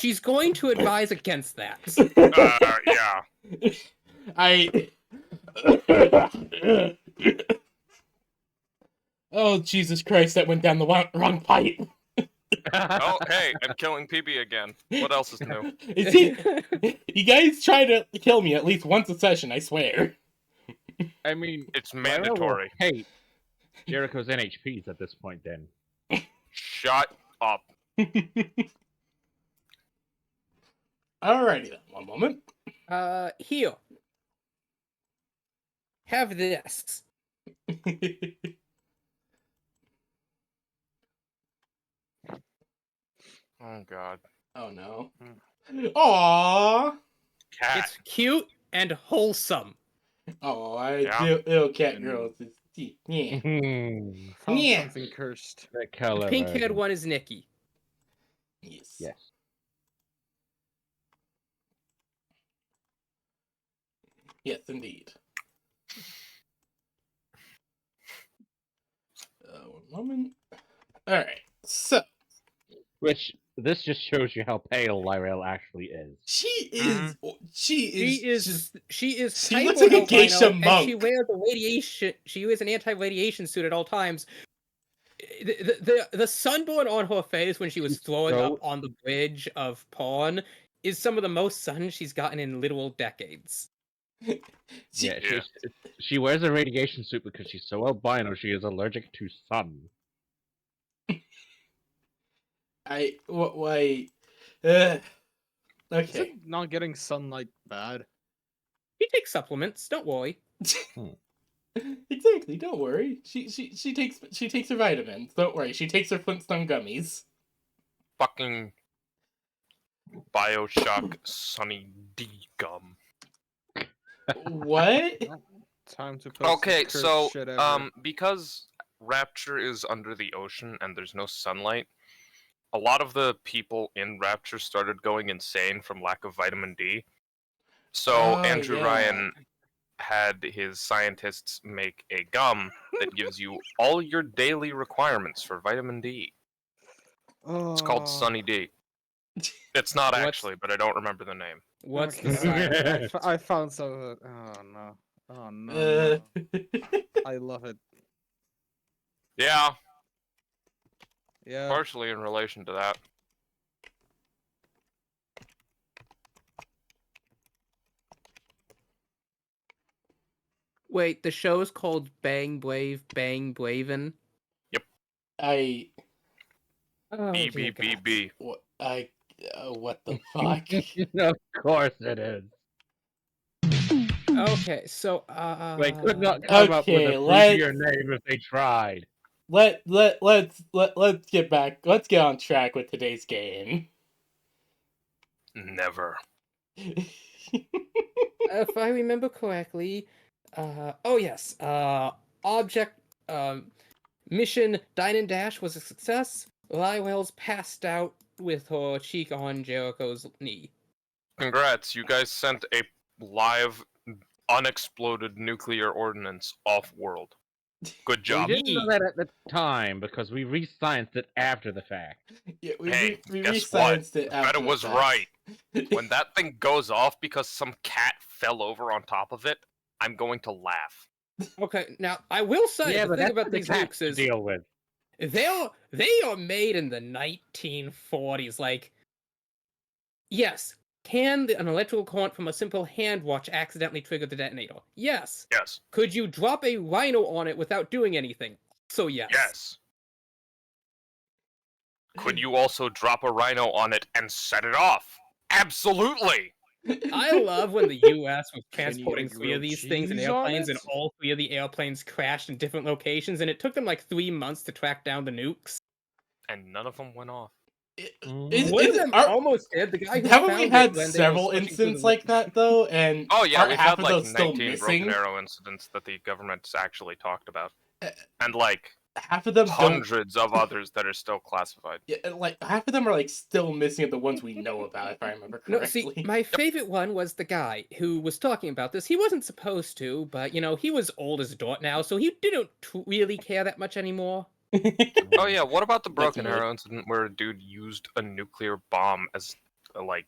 She's going to advise against that. Yeah. Oh, Jesus Christ, that went down the wrong pipe. Oh, hey, and killing PB again. What else is new? Is he? You guys try to kill me at least once a session, I swear. I mean, It's Lara will mandatory. hate Jericho's NHPs at this point, then. Shut up. Alrighty then, one moment. Here. Have this. Oh, God. Oh no. Aww. Cat. It's cute and wholesome. Oh, Yeah. little cat girls. Yeah. Found Yeah. something cursed. The The color pink-haired version. one is Nikki. Yes. Yes. Yes, indeed. One moment. Alright, so. Which, this just shows you how pale Lyrel actually is. She is. She is. She She looks like a geisha monk. and she wears a radiation. She wears an anti-radiation suit at all times. The sunburn on her face when she was throwing So- up on the bridge of Pawn is some of the most sun she's gotten in literal decades. Yeah, Yeah. she wears a radiation suit because she's so albino she is allergic to sun. Why? Is Okay. it not getting sunlight bad? She takes supplements. Don't worry. Exactly. Don't worry. She takes her vitamins. Don't worry. She takes her Flintstone gummies. Fucking Bioshock Sunny D gum. What? Time to put Okay, some so cursed shit ever. because Rapture is under the ocean and there's no sunlight, a lot of the people in Rapture started going insane from lack of vitamin D. So Oh, Andrew yeah. Ryan had his scientists make a gum that gives you all your daily requirements for vitamin D. It's called Oh, Sunny D. It's not What's- actually, but I don't remember the name. What's okay, the side? I found some. Oh no! Oh no! Uh, no. I love it. Yeah, Yeah. partially in relation to that. Wait, the show's called Bang Brave, Bang Braven. I Oh, B dear B B God. B. what the fuck? Of course it is. Okay, so They could not come up with Okay, a let's- prettier name if they tried. Let's get back. Let's get on track with today's game. Never. if I remember correctly, oh yes, object mission Dine and Dash was a success. Lywell's passed out with her cheek on Jericho's knee. Congrats, you guys sent a live, unexploded nuclear ordinance off-world. Good job. We didn't know that at the time because we re-scienced it after the fact. Yeah, we Hey, we guess what? resized it. Veta after the was fact. right. When that thing goes off because some cat fell over on top of it, I'm going to laugh. Okay, now I will say Yeah, the but thing that's about what the these cats nukes is deal with. they are made in the 1940s. Like, yes, can an electrical current from a simple hand watch accidentally trigger the detonator? Yes. Yes. Could you drop a rhino on it without doing anything? So yes. Yes. Could you also drop a rhino on it and set it off? Absolutely! I love when the U.S. was Can you transporting get 3 of grilled these things in cheese on airplanes, and it? all 3 of the airplanes crashed in different locations, and it took them like 3 months to track down the nukes. And none of them went off. Is- One of is- them are- almost did. The guy who Haven't found we it had when they were several switching through incidents the- like that though? And Oh yeah, aren't we've half had of like those still 19 missing? broken arrow incidents that the government's actually talked about. Uh, And like Half of them don't. hundreds of others that are still classified. Yeah, and, like half of them are like still missing of the ones we know about, if I remember No, correctly. see, my favorite one was the guy who was talking about this. He wasn't supposed to, but you know, he was old as dirt now, so he didn't really care that much anymore. Oh yeah, what about the That's broken weird. arrow incident where a dude used a nuclear bomb as like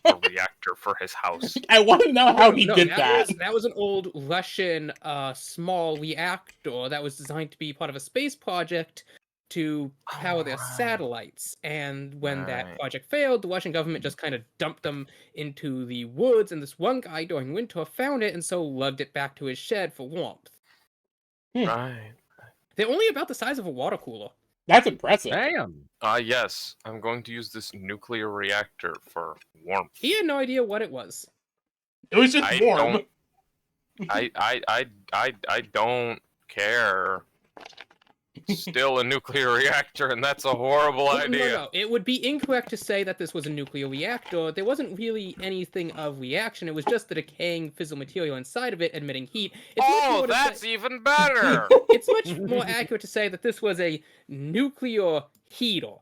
a reactor for his house. I want to know how he No, did that. That was an old Russian small reactor that was designed to be part of a space project to power their right. satellites. And when that Right. project failed, the Russian government just kind of dumped them into the woods, and this one guy during winter found it and so lugged it back to his shed for warmth. Right. They're only about the size of a water cooler. That's impressive. Damn. Yes, I'm going to use this nuclear reactor for warmth. He had no idea what it was. It was just I warm. don't- I don't care. Still a nuclear reactor, and that's a horrible idea. No. It would be incorrect to say that this was a nuclear reactor. There wasn't really anything of reaction. It was just the decaying fissile material inside of it emitting heat. It's much more to That's say- even better. It's much more accurate to say that this was a nuclear heater.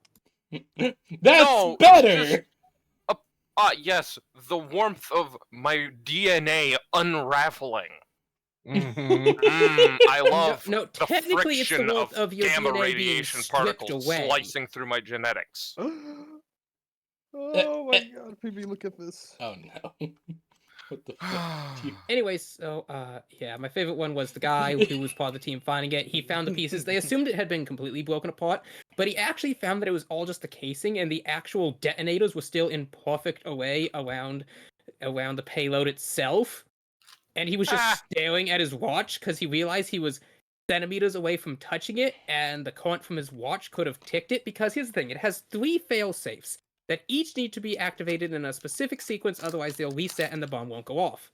That's No, better. just- Yes, the warmth of my DNA unraveling. Mhm. I love No, the technically it's the friction warmth of your gamma DNA being radiation stripped particles away. slicing through my genetics. Oh my god, PB, look at this. Oh no. What the fuck? Anyways, so yeah, my favorite one was the guy who was part of the team finding it. He found the pieces. They assumed it had been completely broken apart, but he actually found that it was all just the casing, and the actual detonators were still in perfect array around the payload itself. And he was just staring at his watch because he realized he was centimeters away from touching it, and the current from his watch could have ticked it. Because here's the thing: it has 3 fail safes that each need to be activated in a specific sequence, otherwise they'll reset and the bomb won't go off.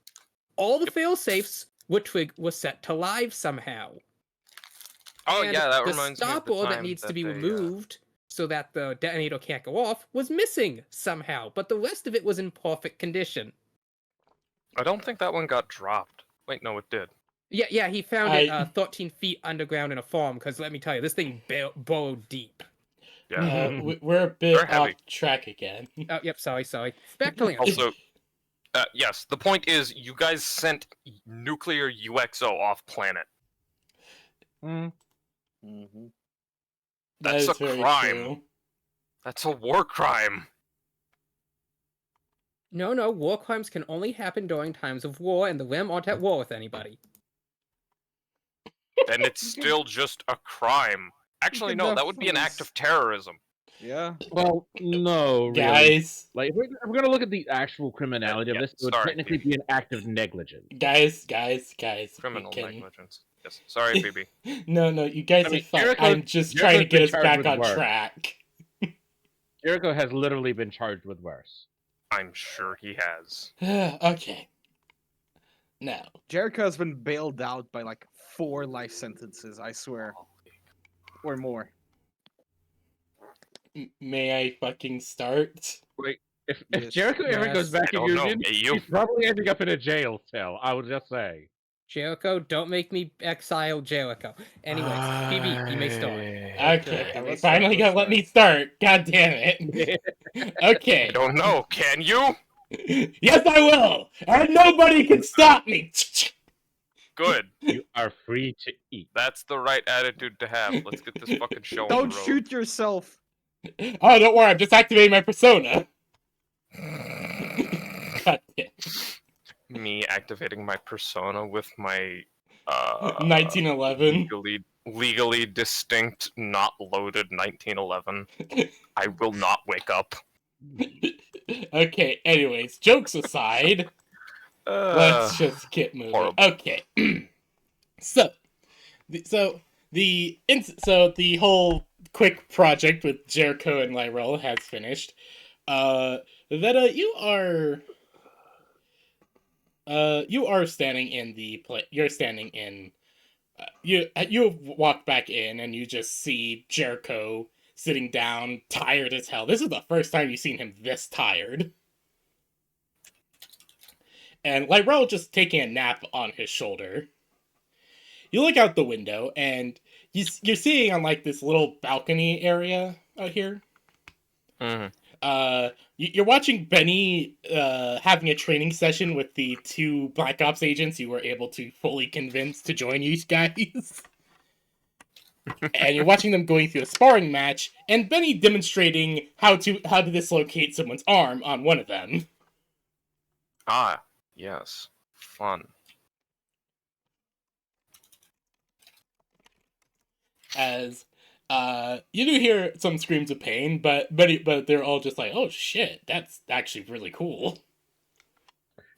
All the fail safes were set to live somehow. Oh And yeah, that the reminds me of stopper the time that needs to that be they, removed so that the detonator can't go off was missing somehow, but the rest of it was in perfect condition. I don't think that one got dropped. Wait, no, it did. Yeah, he found it 13 feet underground in a farm, because let me tell you, this thing burrowed deep. Yeah. We're a bit They're off heavy. track again. Oh, yep, sorry. Back to Lance. Also, yes, the point is, you guys sent nuclear UXO off planet. Mm. Mm-hmm. That That's is a very crime. true. That's a war crime. No, war crimes can only happen during times of war, and the Rim aren't at war with anybody. Then it's still just a crime. Actually, can no, that would be an act definitely of terrorism. Yeah. Well, no, really. Guys, Like, if we're gonna look at the actual criminality Yeah, of this, it would sorry, technically be an act of negligence. guys. Criminal we can- negligence. Yes. Sorry, BB. No, you guys I mean, are fine. Jericho- I'm just Jericho's trying to get been us charged back with on work. track. Jericho has literally been charged with worse. I'm sure he has. Okay. Now, Jericho has been bailed out by like 4 life sentences, I swear. Or more. may I fucking start? If Yes. Jericho ever Yes. goes back I in don't know, Union, may you? he's probably ending up in a jail cell. I would just say. Jericho, don't make me exile Jericho. Anyways, PB, you may start. Okay, Okay, we let's finally start, gonna let's let me start. God damn it. Okay. I don't know. Can you? Yes, I will! And nobody can stop me! Good. You are free to eat. That's the right attitude to have. Let's get this fucking show on Don't the road. shoot yourself! Oh, don't worry, I'm just activating my persona. God damn. Me activating my persona with my 1911. legally distinct, not loaded 1911. I will not wake up. Okay, anyways, jokes aside, let's just get moving. horrible. Okay. So the whole quick project with Jericho and Lyrell has finished. Veta, you are standing in the you're standing in. You walk back in and you just see Jericho sitting down, tired as hell. This is the first time you've seen him this tired. And Lyrell just taking a nap on his shoulder. You look out the window and you're seeing on like this little balcony area out here. Mhm. You're watching Benny having a training session with the 2 Black Ops agents you were able to fully convince to join you guys. and you're watching them going through a sparring match, and Benny demonstrating how to dislocate someone's arm on one of them. Ah, yes. Fun. As you do hear some screams of pain, but they're all just like, "Oh shit, that's actually really cool."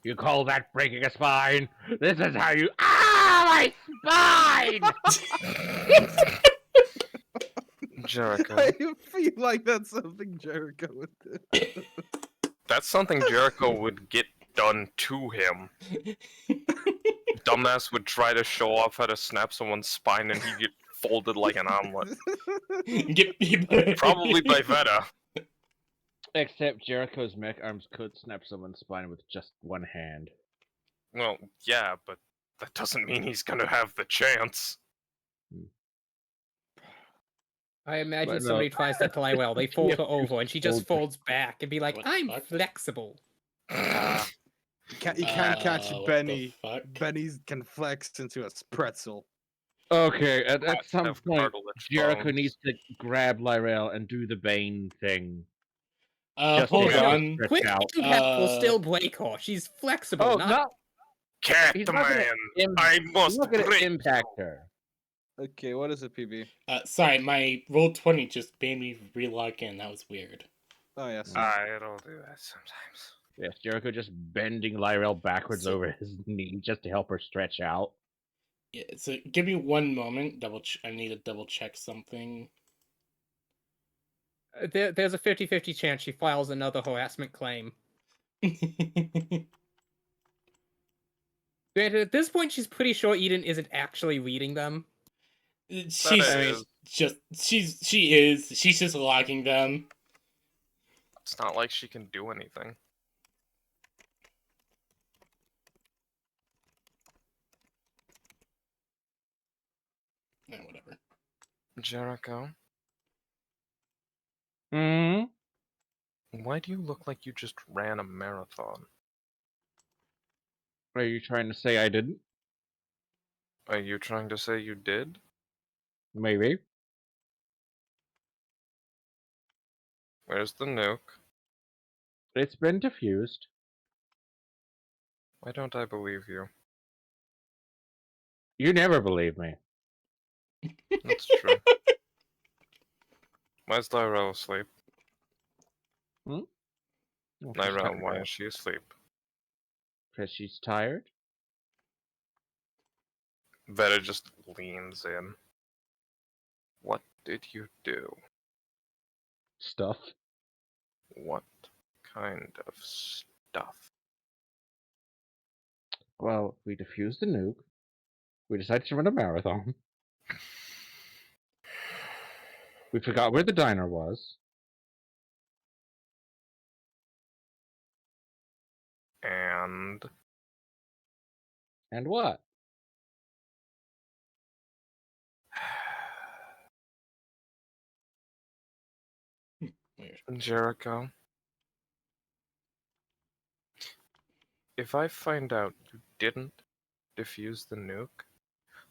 You call that breaking a spine? This is how you. Ah, my spine! Jericho. I feel like that's something Jericho would do. That's something Jericho would get done to him. Dumbass would try to show off how to snap someone's spine and he'd get folded like an omelet. Probably by Veta. Except Jericho's mech arms could snap someone's spine with just one hand. Well, yeah, but that doesn't mean he's gonna have the chance. I imagine But no. somebody tries that to Lywell. They fold her over, and she just Fold her. folds back and be like, What the "I'm fuck? flexible." You can't catch what the Benny. fuck? Benny can flex into a pretzel. Okay, at Cats some have point, cartilage Jericho bones. needs to grab Lyrell and do the Bane thing. Just Hold to help her on. stretch Quick out. impact will still break her. She's flexible, Oh, not. no! He's not gonna Catman, I He's must not gonna break impact you. her. Okay, what is it, PB? Sorry, my roll 20 just made me relog in. That was weird. Oh yes. I'll do that sometimes. Yes, Jericho just bending Lyrell backwards So- over his knee just to help her stretch out. Yeah, so give me one moment. I need to double check something. There's a 50-50 chance she files another harassment claim. Granted, at this point, she's pretty sure Eden isn't actually reading them. She's is. she's just logging them. It's not like she can do anything. Whatever. Jericho, Hmm? why do you look like you just ran a marathon? Are you trying to say I didn't? Are you trying to say you did? Maybe. Where's the nuke? It's been diffused. Why don't I believe you? You never believe me. That's true. Why's Lyra asleep? Oh, she's Lyra, tired why out. is she asleep? Because she's tired? Veta just leans in. What did you do? Stuff. What kind of stuff? Well, we defused the nuke. We decided to run a marathon. We forgot where the diner was. And And what? Weird. Jericho, if I find out you didn't defuse the nuke,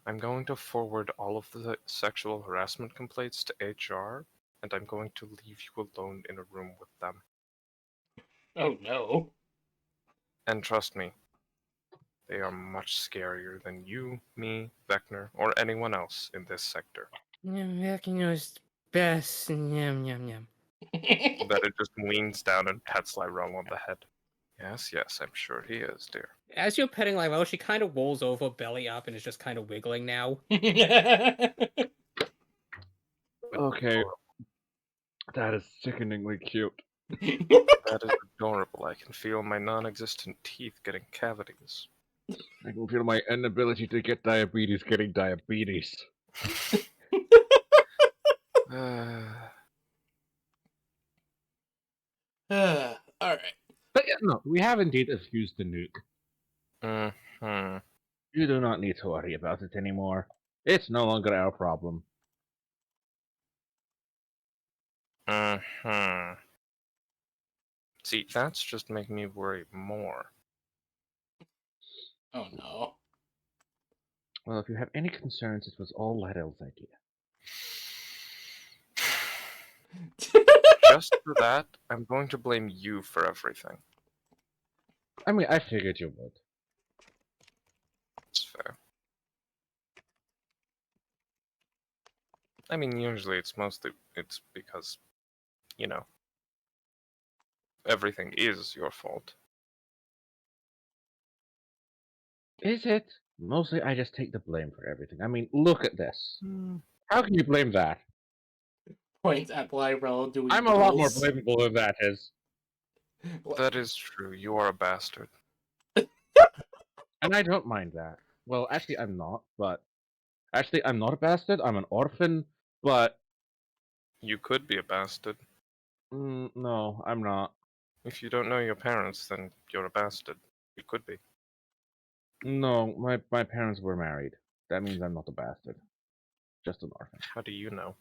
I'm going to forward all of the sexual harassment complaints to HR, and I'm going to leave you alone in a room with them. Oh no. And trust me, they are much scarier than you, me, Vector, or anyone else in this sector. Vecna's best. Yum, yum, yum. That it just leans down and pets Lyrell on the head. Yes, yes, I'm sure he is, dear. As you're petting Lywell, she kind of rolls over, belly up, and is just kind of wiggling now. Okay. That is sickeningly cute. That is adorable. I can feel my non-existent teeth getting cavities. I can feel my inability to get diabetes getting diabetes. Alright. But yeah, no, we have indeed defused the nuke. Mm-hmm. You do not need to worry about it anymore. It's no longer our problem. Mm-hmm. See, that's just making me worry more. Oh no. Well, if you have any concerns, it was all Lyrell's idea. Just for that, I'm going to blame you for everything. I mean, I figured you would. It's fair. I mean, usually it's because, you know, everything is your fault. Is it? Mostly, I just take the blame for everything. I mean, look at this. Hmm. How can you blame that? Points at Blyrell doing I'm a lot more rolls. blamable than that is. That is true. You are a bastard. And I don't mind that. Well, actually, I'm not, but... Actually, I'm not a bastard, I'm an orphan, but... You could be a bastard. No, I'm not. If you don't know your parents, then you're a bastard. You could be. No, my parents were married. That means I'm not a bastard. Just an orphan. How do you know?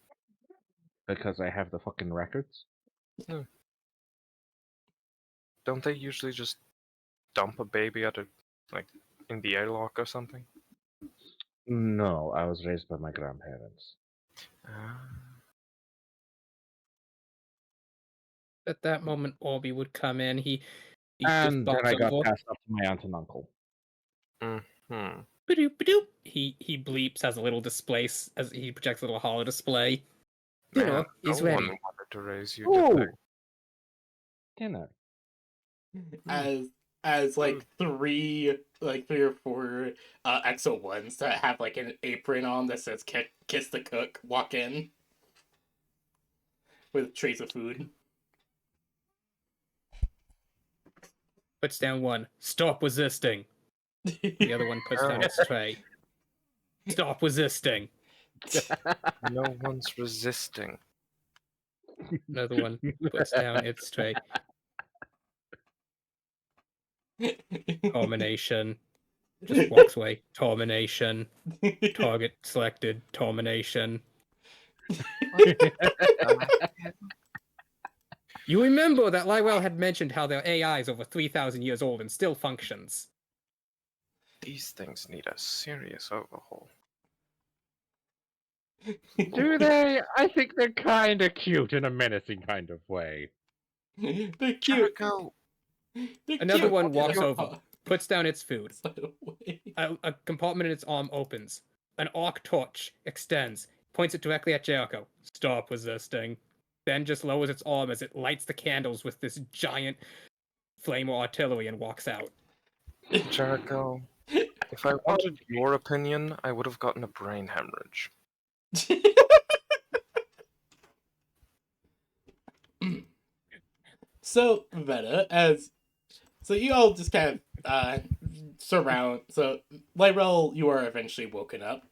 Because I have the fucking records. Don't they usually just dump a baby in the airlock or something? No, I was raised by my grandparents. Ah. At that moment, Orby would come in. He just And then I bopped got over. passed up to my aunt and uncle. Hmm. Ba-doop, ba-doop. He bleeps, has a little display as he projects a little hollow display. Dinner Man, is no ready. one wanted to raise you, did they? Dinner. As like three or four EXO ones that have like an apron on that says "Kiss the Cook" walk in with trays of food. Puts down one. Stop resisting. The other one puts down its tray. Stop resisting. No one's resisting. Another one puts down its tray. Termination. Just walks away. Termination. Target selected. Termination. You remember that Lywell had mentioned how their AI is over 3,000 years old and still functions. These things need a serious overhaul. Do they? I think they're kind of cute in a menacing kind of way. They're cute. Jericho! They're Another cute. one walks They're over, hot. puts down its food. Slide away. A compartment in its arm opens. An arc torch extends, points it directly at Jericho. Stop resisting. Then just lowers its arm as it lights the candles with this giant flame or artillery and walks out. Jericho, if I wanted your opinion, I would have gotten a brain hemorrhage. So Veta, so you all just kind of surround. So Lyrell, you are eventually woken up.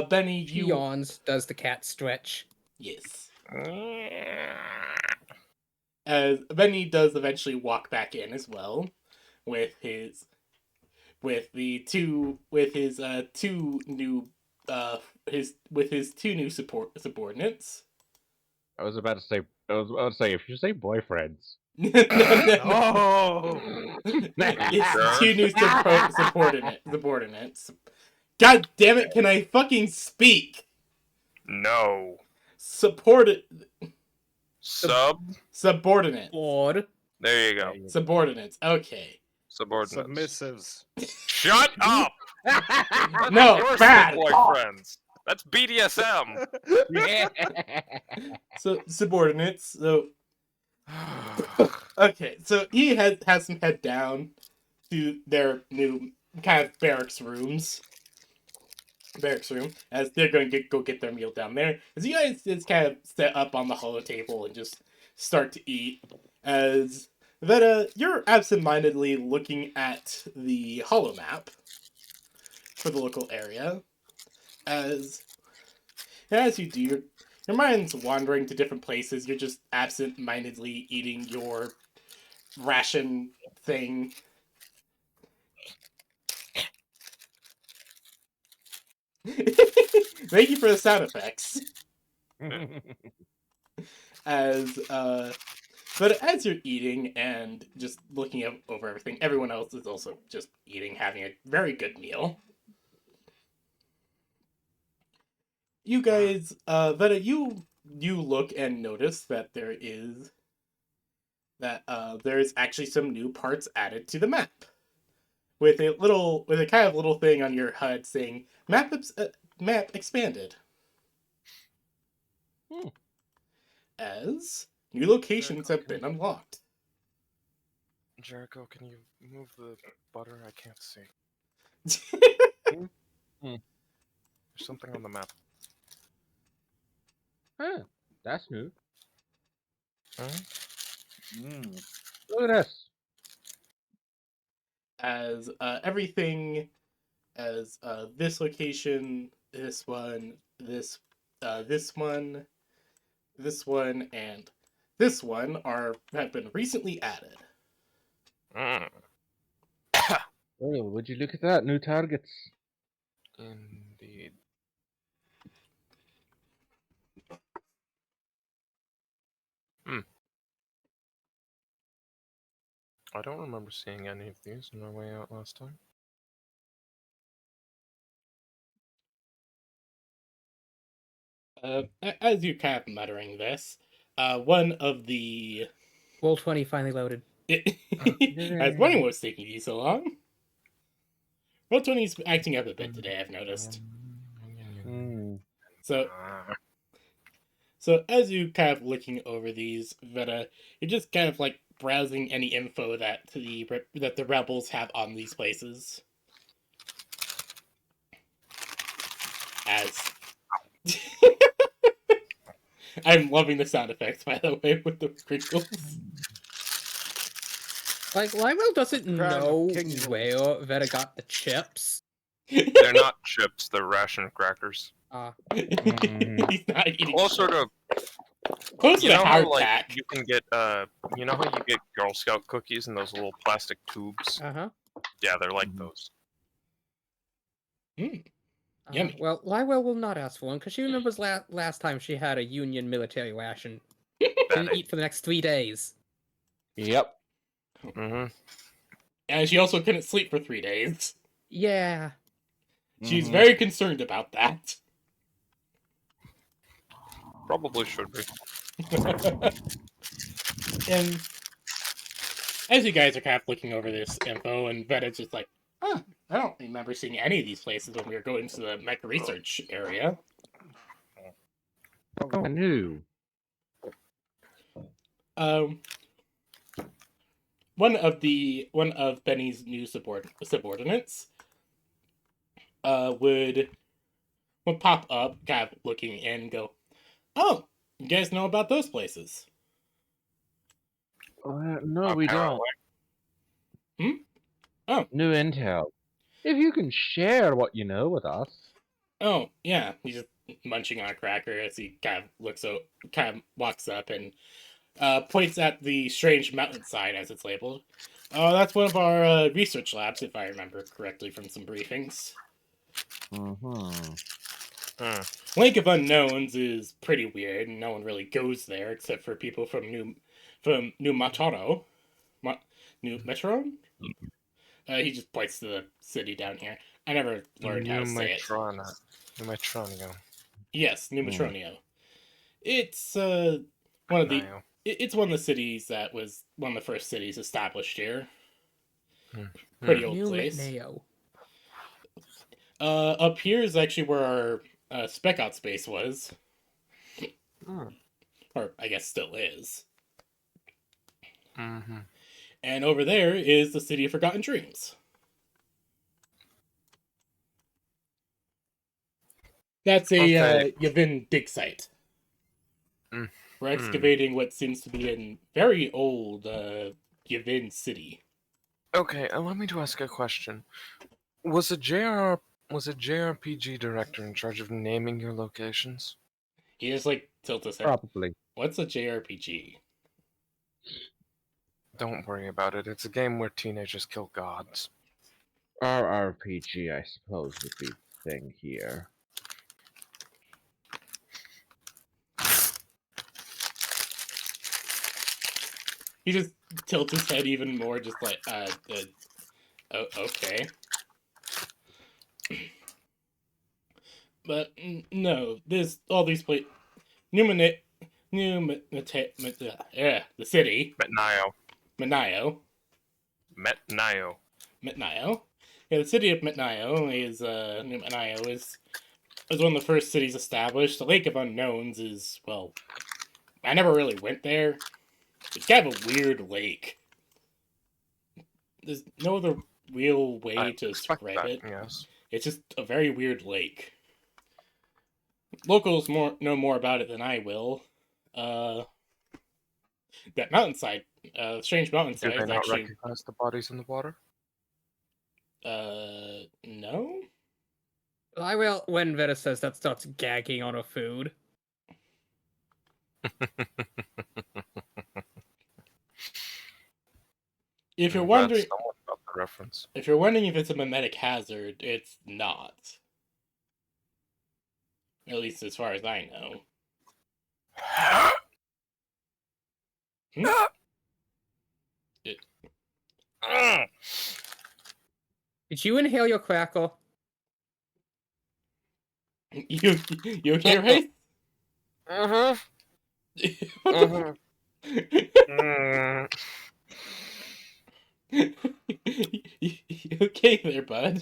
Benny, He you yawns, does the cat stretch. yes. As Benny does eventually walk back in as well, with his two new subordinates. I was about to say, if you say boyfriends. No. Oh, It's two new subordinates. God damn it! Can I fucking speak? No. Subordinate. Or There you go. Subordinates. Okay. Subordinates. submissives. Shut up! No, You're bad. boyfriends. That's BDSM. So subordinates. So okay. So he has them head down to their new kind of barracks room as they're going to go get their meal down there. As you guys just kind of set up on the hollow table and just start to eat. As Veta, you're absentmindedly looking at the hollow map for the local area. As you do, your mind's wandering to different places. You're just absent-mindedly eating your ration thing. Thank you for the sound effects. But as you're eating and just looking over everything, everyone else is also just eating, having a very good meal. You guys, Veta, you look and notice that there's actually some new parts added to the map. With a kind of little thing on your HUD saying map expanded. Hmm. As new locations have been unlocked. Jericho, can you move the butter? I can't see. There's something on the map. Huh, that's new. Huh? Look at this. As everything as this location, this one, this one, this one, and this one have been recently added. Mm. Oh, would you look at that? New targets. Indeed. I don't remember seeing any of these on our way out last time. As you're kind of muttering this, one of the Roll 20 finally loaded. I was wondering what was taking you so long. Roll20's acting up a bit today, I've noticed. Hmm. So So as you kind of looking over these, Veta, you're just kind of like browsing any info that the rebels have on these places. As I'm loving the sound effects, by the way, with the crinkles. Like, Lionel doesn't Crown of know Kingdom. where Veta got the chips. They're not chips, they're ration crackers. He's not eating Closer shit. to Close to you the know how hardtack. you can get you know how you get Girl Scout cookies in those little plastic tubes? Uh-huh. Yeah, they're like those. Yummy. Well, Lywell will not ask for one, because she remembers last time she had a Union military ration. Didn't eat for the next 3 days. Yep. Mm-hmm. And she also couldn't sleep for 3 days. Yeah. She's very concerned about that. Probably should be. And as you guys are kind of looking over this info, and Veta's just like, huh, I don't remember seeing any of these places when we were going to the mech research area. Oh, I knew. One of Benny's new subordinates would pop up, kind of looking in and go, oh, you guys know about those places? No, we don't. Oh. New intel. If you can share what you know with us. Oh, yeah. He's just munching on a cracker as he kind of walks up and points at the strange mountainside as it's labeled. Oh, that's one of our research labs, if I remember correctly from some briefings. Lake of Unknowns is pretty weird, and no one really goes there except for people from New Mataro. New Metron? He just points to the city down here. I never learned how to say it. New Metronio. Yes, New Metronio. It's one of the it's one of the cities that was one of the first cities established here. Pretty old New place. Neo. Up here is actually where our spec out space was. Or I guess still is. And over there is the City of Forgotten Dreams. That's a Yavin dig site. We're excavating what seems to be a very old Yavin city. Okay, allow me to ask a question. Was a JRPG director in charge of naming your locations? He just like tilts his head. Probably. What's a JRPG? Don't worry about it. It's a game where teenagers kill gods. RRPG, I suppose, would be the thing here. He just tilts his head even more, just like, okay. But no, there's all these places. Numinate, the city, Metnayo. Manayo, Metnayo. Metnayo. Yeah, the city of Metnayo is New Metnayo is one of the first cities established. The Lake of Unknowns is, well, I never really went there. It's kind of a weird lake. There's no other real way I to respect describe that, it. yes. It's just a very weird lake. Locals know more about it than I will. That mountainside, strange Do mountainside they is not actually recognize the bodies in the water? no. Lywell, when Veta says that, starts gagging on her food. If you're I'm glad wondering, someone got the reference. if you're wondering if it's a mimetic hazard, it's not. At least as far as I know. Did you inhale your crackle? You okay, right? Mm-hmm. What the Mm. you okay there, bud?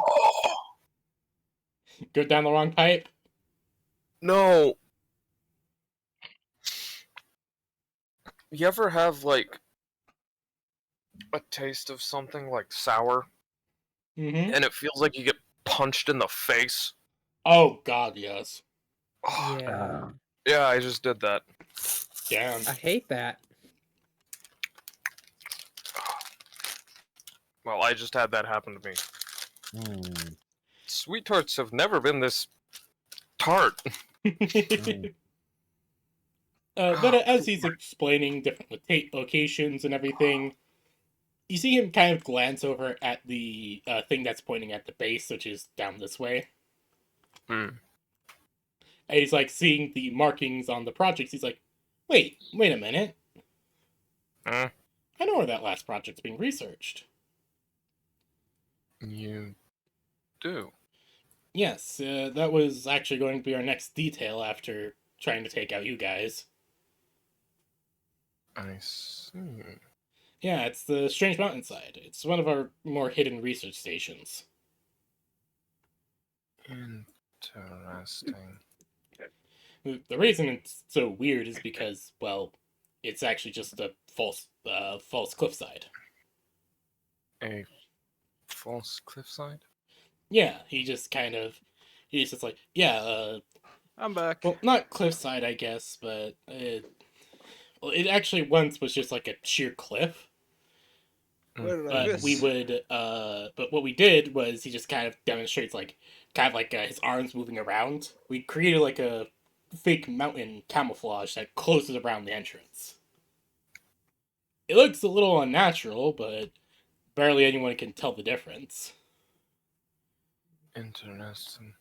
Go down the wrong pipe? No. You ever have, like, a taste of something, like, sour, Mm-hmm. and it feels like you get punched in the face? Oh, God, yes. Oh, Yeah. yeah, I just did that. Damn. I hate that. Well, I just had that happen to me. Hmm. Sweet tarts have never been this tart. But as he's explaining different locations and everything, you see him kind of glance over at the thing that's pointing at the base, which is down this way. Hmm. And he's like seeing the markings on the projects. He's like, wait a minute. Hmm? I know where that last project's being researched. You do. Yes, that was actually going to be our next detail after trying to take out you guys. I see. Yeah, it's the Strange Mountainside. It's one of our more hidden research stations. Interesting. The reason it's so weird is because, well, it's actually just a false cliffside. A false cliffside? Yeah, he's just like, yeah, I'm back. well, not cliffside, I guess, but well, it actually once was just like a sheer cliff. What did I But miss? but what we did was he just kind of demonstrates his arms moving around. We created like a fake mountain camouflage that closes around the entrance. It looks a little unnatural, but barely anyone can tell the difference. Interesting.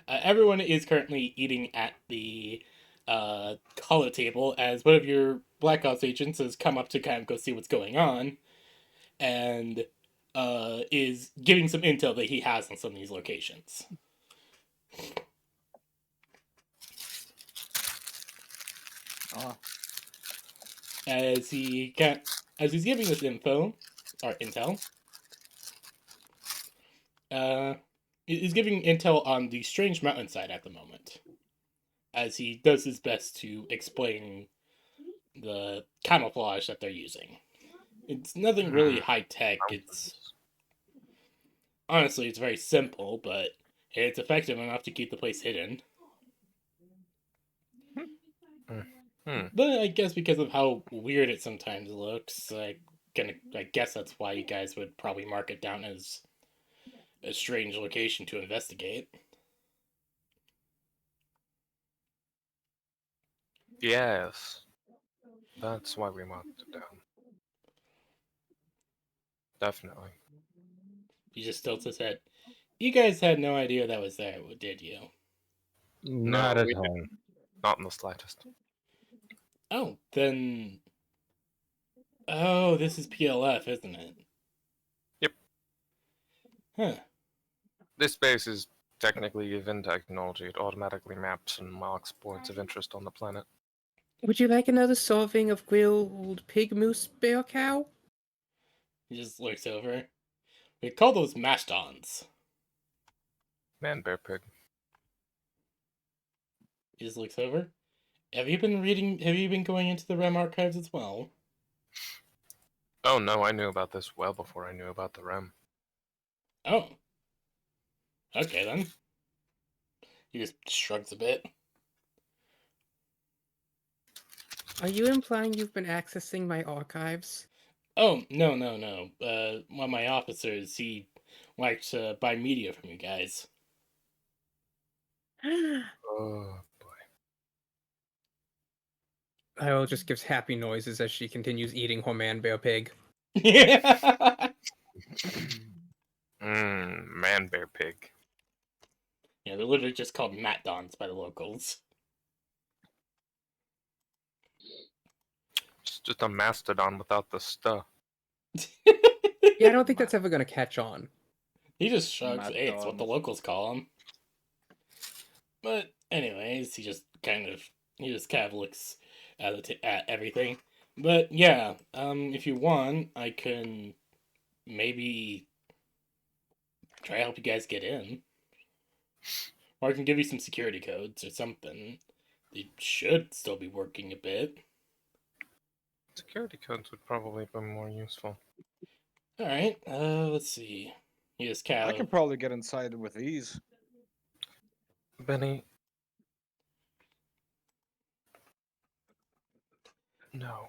Everyone is currently eating at the holo table as one of your Black Ops agents has come up to kind of go see what's going on, and is giving some intel that he has on some of these locations. Ah, As he's giving this intel, he's giving intel on the strange mountainside at the moment, as he does his best to explain the camouflage that they're using. It's nothing really high tech. Honestly, it's very simple, but it's effective enough to keep the place hidden. Hmm. But I guess because of how weird it sometimes looks, I guess that's why you guys would probably mark it down as a strange location to investigate. Yes. That's why we marked it down. Definitely. He just tilts his head. You guys had no idea that was there, did you? Not No, at we all. didn't. Not in the slightest. Oh, then. Oh, this is PLF, isn't it? Yep. Huh. This base is technically even technology. It automatically maps and marks points of interest on the planet. Would you like another serving of grilled pig moose bear cow? He just looks over. We call those mashed-ons. Man, bear, pig. He just looks over. Have you been going into the REM archives as well? Oh no, I knew about this well before I knew about the REM. Oh. Okay then. He just shrugs a bit. Are you implying you've been accessing my archives? Oh, no. One of my officers, he liked to buy media from you guys. Oh boy. Iol just gives happy noises as she continues eating her man bear pig. Man, bear, pig. Yeah, they're literally just called Matdons by the locals. It's just a mastodon without the stuff. Yeah, I don't think that's ever gonna catch on. He just shrugs. Hey, it's what Matdons. the locals call him. But anyways, he just kind of looks at everything. But yeah, if you want, I can maybe try to help you guys get in, or I can give you some security codes or something. They should still be working a bit. Security codes would probably be more useful. All right. Let's see. He just I kind can of. probably get inside with these. Benny. No.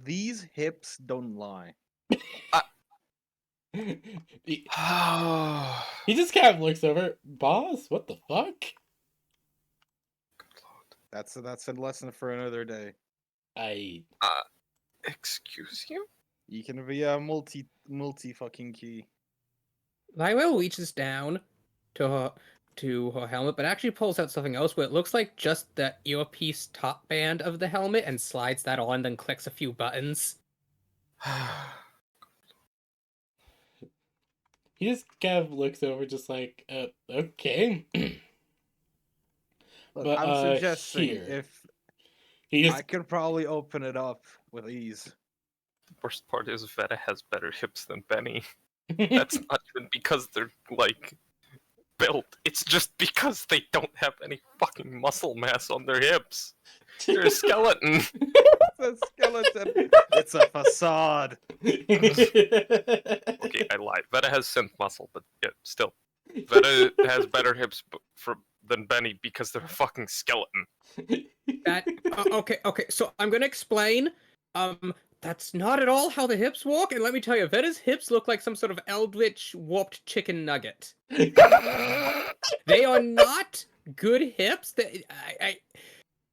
These hips don't lie. he, Oh. he just kind of looks over. Boss, what the fuck? That's a lesson for another day. I Excuse you? You can be a multi fucking key. Lywell reaches down to her helmet, but actually pulls out something else where it looks like just the earpiece top band of the helmet and slides that on, then clicks a few buttons. He just kind of looks over, just like, okay. Look, But I'm suggesting here if he I just can probably open it up with ease. The worst part is Veta has better hips than Benny. That's not even because they're, like, built. It's just because they don't have any fucking muscle mass on their hips. They're a skeleton. It's a skeleton. It's a facade. Okay, I lied. Veta has synth muscle, but yeah, still. Veta has better hips than Benny because they're a fucking skeleton. That okay. So I'm gonna explain. That's not at all how the hips walk, and let me tell you, Vetta's hips look like some sort of eldritch warped chicken nugget. They are not good hips.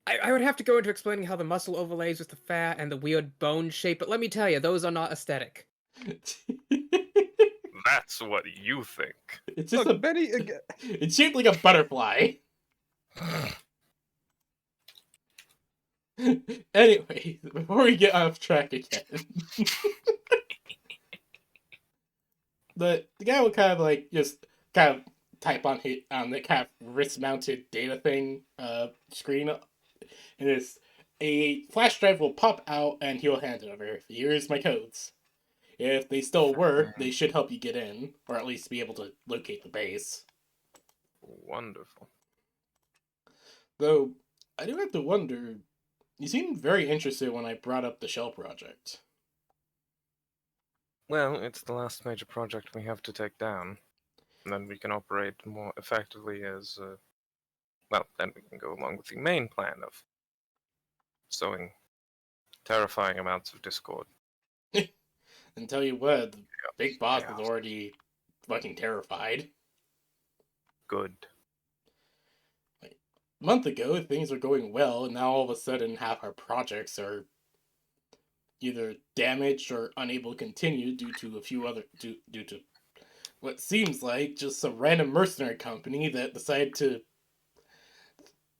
I would have to go into explaining how the muscle overlays with the fat and the weird bone shape, but let me tell you, those are not aesthetic. That's what you think. It's just Look, Benny. It's shaped like a butterfly. Anyway, before we get off track again, the guy will kind of like just kind of type on the kind of wrist mounted data thing screen, and this a flash drive will pop out and he'll hand it over. Here's my codes. If they still work, they should help you get in, or at least be able to locate the base. Wonderful. Though I do have to wonder. You seemed very interested when I brought up the Shell project. Well, it's the last major project we have to take down. And then we can operate more effectively as, well, then we can go along with the main plan of sowing terrifying amounts of discord. And tell you what, the big boss was chaos. already fucking terrified. Good. A month ago, things were going well, and now all of a sudden, half our projects are either damaged or unable to continue due to a few other due to what seems like just some random mercenary company that decided to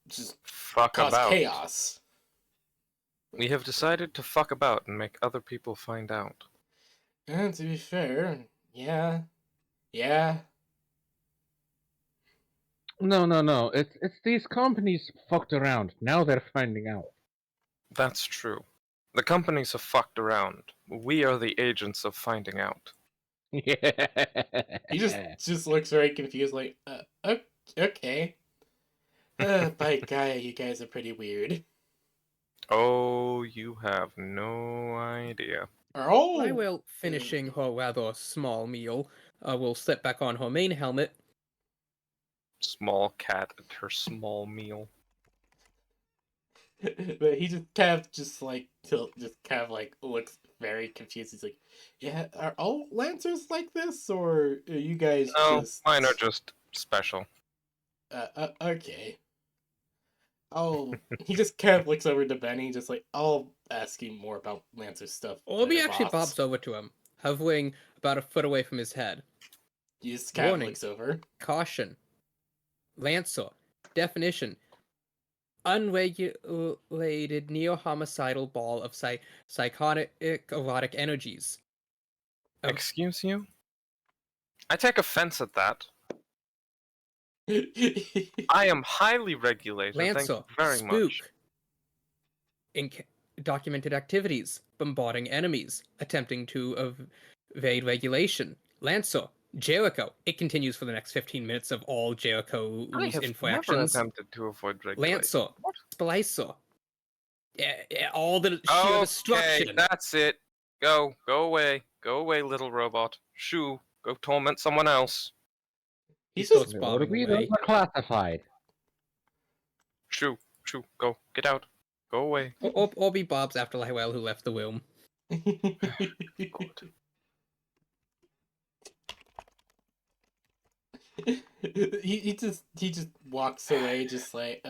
just Fuck cause about. chaos. We have decided to fuck about and make other people find out. And to be fair, yeah, No. It's these companies fucked around. Now they're finding out. That's true. The companies have fucked around. We are the agents of finding out. He just looks very confused, like, okay. By Gaia, you guys are pretty weird. Oh, you have no idea. Oh, Lywell, finishing her rather small meal, will slip back on her main helmet. Small cat at her small meal. but he just kind of looks very confused. He's like, "Yeah, are all lancers like this, or are you guys No, just mine are just special. okay?" Oh, he just kind of looks over to Benny, just like, "I'll ask you more about lancer stuff Obi later, actually boss." bobs over to him, hovering about a foot away from his head. He just kind of Warning. looks over. Caution. Lancer. Definition. Unregulated neo-homicidal ball of psychotic erotic energies. Um, Excuse you? I take offense at that. I am highly regulated, thank Lancer. you very Spook. much. Documented activities. Bombarding enemies. Attempting to evade regulation. Lancer. Jericho. It continues for the next 15 minutes of all Jericho's I have never infractions. attempted to avoid regulation. Lancer. What? Splicer. All the sheer Okay, destruction. that's it. Go away. Go away, little robot. Shoo, go torment someone else. He He's starts just bobbing Those away. are classified. Shoo, go, get out. Go away. Obi bobs after Lywell, who left the room. God. he just walks away, just like,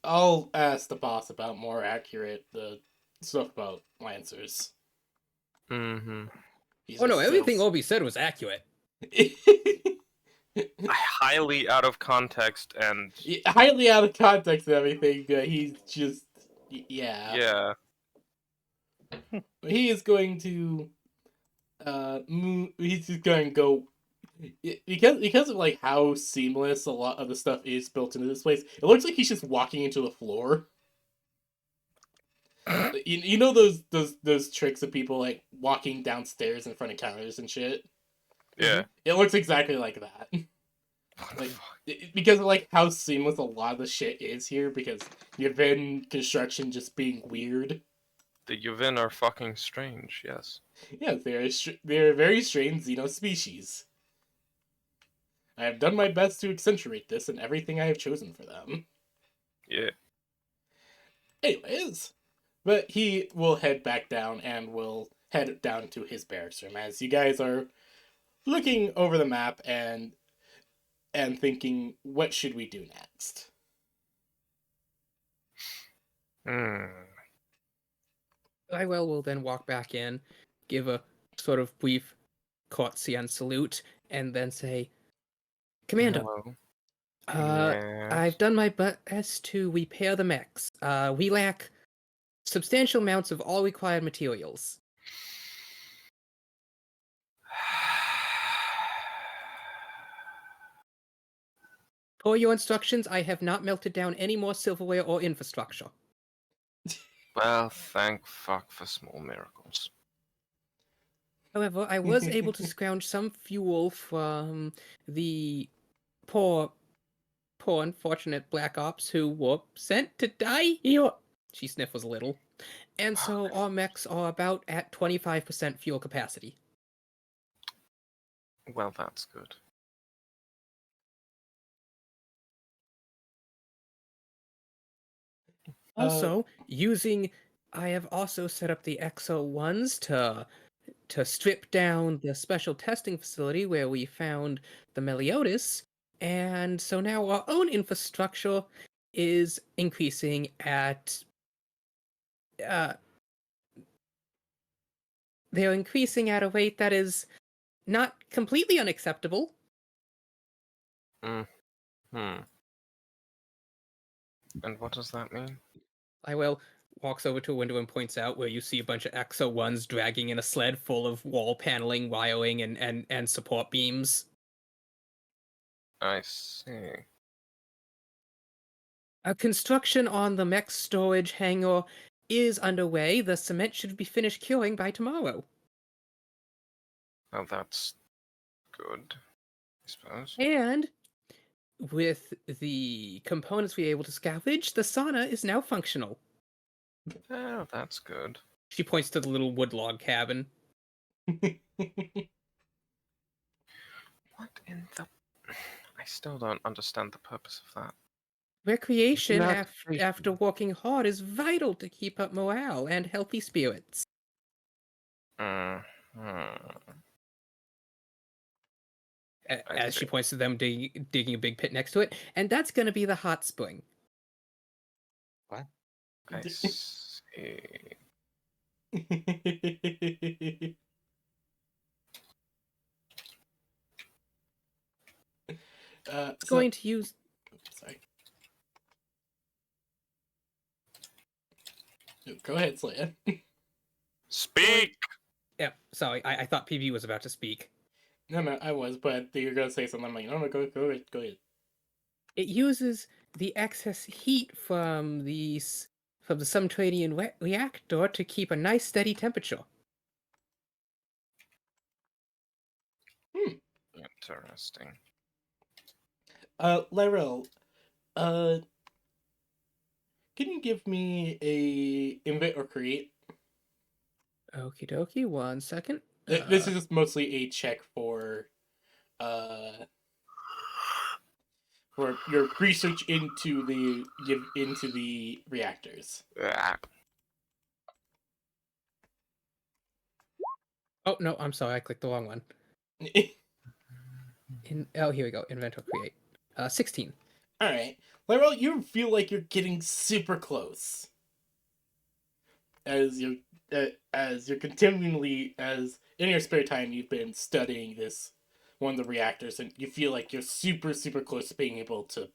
I'll ask the boss about more accurate stuff about lancers. Mm-hmm. He's Oh no, just everything still- Obi said was accurate. Highly out of context and highly out of context and everything. He's just yeah. He is going to he's just going to go because of like how seamless a lot of the stuff is built into this place. It looks like he's just walking into the floor. You know those tricks of people like walking downstairs in front of counters and shit. Yeah. It looks exactly like that. Like because of like how seamless a lot of the shit is here, because you've been construction just being weird. The Yuvin are fucking strange, yes. Yeah, they're a very strange xenospecies. I have done my best to accentuate this in everything I have chosen for them. Yeah. Anyways, but he will head back down and will head down to his barracks room as you guys are looking over the map and thinking, what should we do next? Lywell will then walk back in, give a sort of brief courtesy salute, and then say, Commander, Hello. I've done my best to repair the mechs. We lack substantial amounts of all required materials. Per your instructions, I have not melted down any more silverware or infrastructure. Well, thank fuck for small miracles. However, I was able to scrounge some fuel from the poor unfortunate Black Ops who were sent to die here. She sniffles a little. And so our mechs are about at 25% fuel capacity. Well, that's good. Also, I have also set up the XO1s to strip down the special testing facility where we found the Meliodas, and so now our own infrastructure is increasing at they're increasing at a rate that is not completely unacceptable. And what does that mean? Lywell walks over to a window and points out where you see a bunch of XO1s dragging in a sled full of wall paneling, wiring, and support beams. I see. Construction on the mech storage hangar is underway. The cement should be finished curing by tomorrow. Well, that's good, I suppose. And with the components we were able to salvage, the sauna is now functional. Oh, that's good. She points to the little wood log cabin. What in the... I still don't understand the purpose of that. Recreation Relaxation. after working hard is vital to keep up morale and healthy spirits. Mhm. As see. she points to them digging a big pit next to it, and that's going to be the hot spring. I see. It's going to use. Sorry. Go ahead, Slaya. Speak! Yeah, sorry, I thought PB was about to speak. No, I was, but you're gonna say something. I'm like, no, go ahead. It uses the excess heat from the subterranean reactor to keep a nice steady temperature. Interesting. Lyrel, can you give me a invent or create? Okie dokie, 1 second. This is mostly a check for your research into the reactors. Ah, Oh, no, I'm sorry, I clicked the wrong one. Oh, here we go, invent or create. 16. All right, Lyrel, you feel like you're getting super close as you're continually as in your spare time you've been studying this one of the reactors, and you feel like you're super close to being able to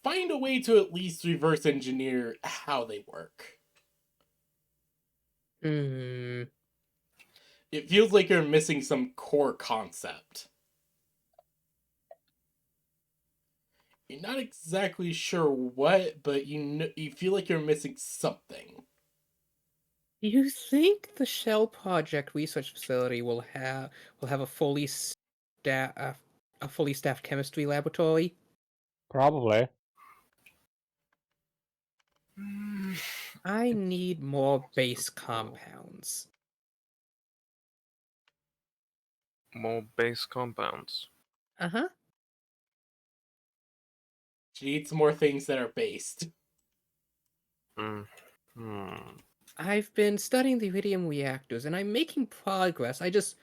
find a way to at least reverse engineer how they work. Hmm. It feels like you're missing some core concept. You're not exactly sure what, but you feel like you're missing something. Do you think the Shell Project research facility will have a fully staffed chemistry laboratory? Probably. mm, I need more base compounds. more base compounds. Uh-huh. She needs more things that are based. Hmm. I've been studying the iridium reactors, and I'm making progress. I just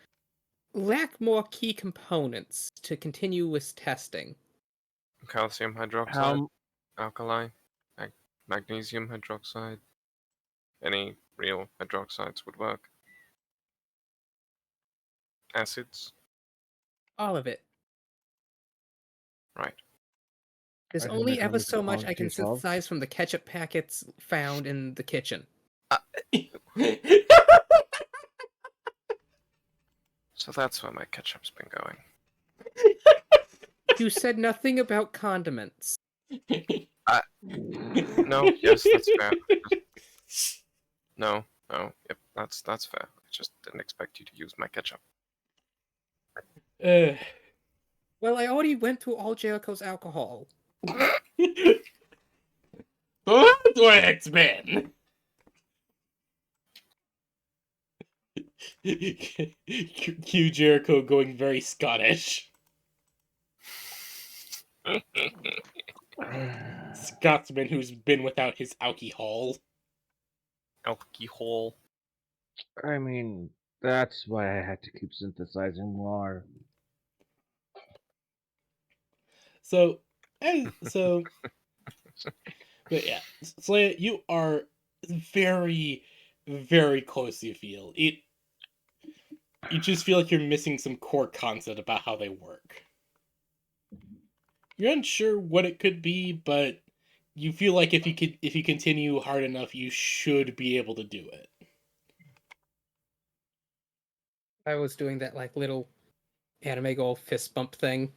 lack more key components to continue with testing. Calcium hydroxide, How alkali, magnesium hydroxide. Any real hydroxides would work. Acids, All of it. right. There's I can only make a ever list of so much I can quantities of. synthesize from the ketchup packets found in the kitchen. So that's where my ketchup's been going. You said nothing about condiments. No, yes, that's fair. No, yep, that's fair. I just didn't expect you to use my ketchup. Well, I already went through all Jericho's alcohol. That's what it's been. Q Jericho going very Scottish. Scotsman who's been without his alcohol. Alcohol. I mean, that's why I had to keep synthesizing more. So, but yeah, Slaya, you are very, very close. You feel it. You just feel like you're missing some core concept about how they work. You're unsure what it could be, but you feel like if you continue hard enough, you should be able to do it. I was doing that like little anime girl fist bump thing.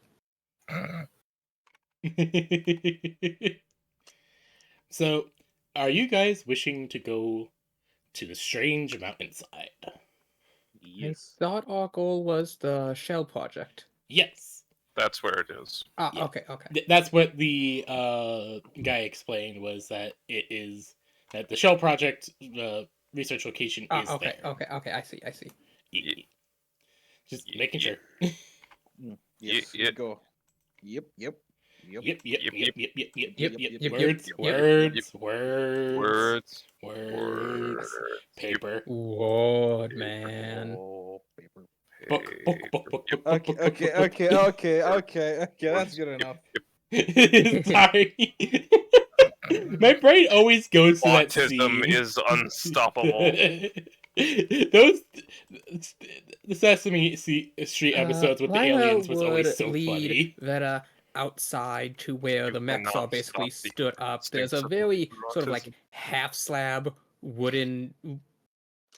So, are you guys wishing to go to the strange mountainside? Yes. I thought our goal was the shell project. Yes. That's where it is. Ah, Yeah. okay, okay. That's what the guy explained, was that it is that the shell project research location Ah, is okay, there. okay. I see. Ye- Just Ye- making ye- sure. Yes. yeah. We go. Yep. Yep. Yep. Yep, yep, Yep, yep, yep, yep, yep, Yep, yep, yep, Words, yep, yep, words, yep. words, Words. words. Paper. Word, man. Oh, paper. Book, book, book, book, book, book, Okay. book, book, Okay. book, book. Okay. Okay. Okay. Okay. That's good enough. Sorry. My brain always goes to that Autism scene. is unstoppable. Those the Sesame Street episodes with the Lyra aliens was always would so lead funny. Veta outside to where You the will mechs not are basically stop the stood up. There's a instincts of very sort of autism. like half slab wooden.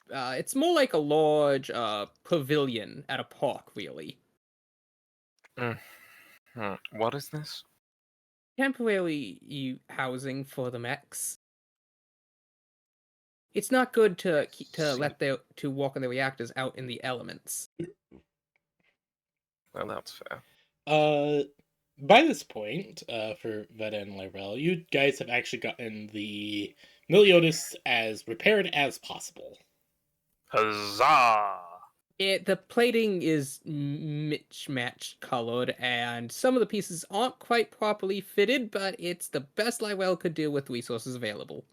It's more like a large pavilion at a park, really. What is this? Temporary housing for the mechs. It's not good to let to walk on the reactors out in the elements. Well, that's fair. By this point, for Veta and Lyrell, you guys have actually gotten the Meliodas as repaired as possible. Huzzah! The plating is mismatched colored, and some of the pieces aren't quite properly fitted, but it's the best Lyrell could do with resources available.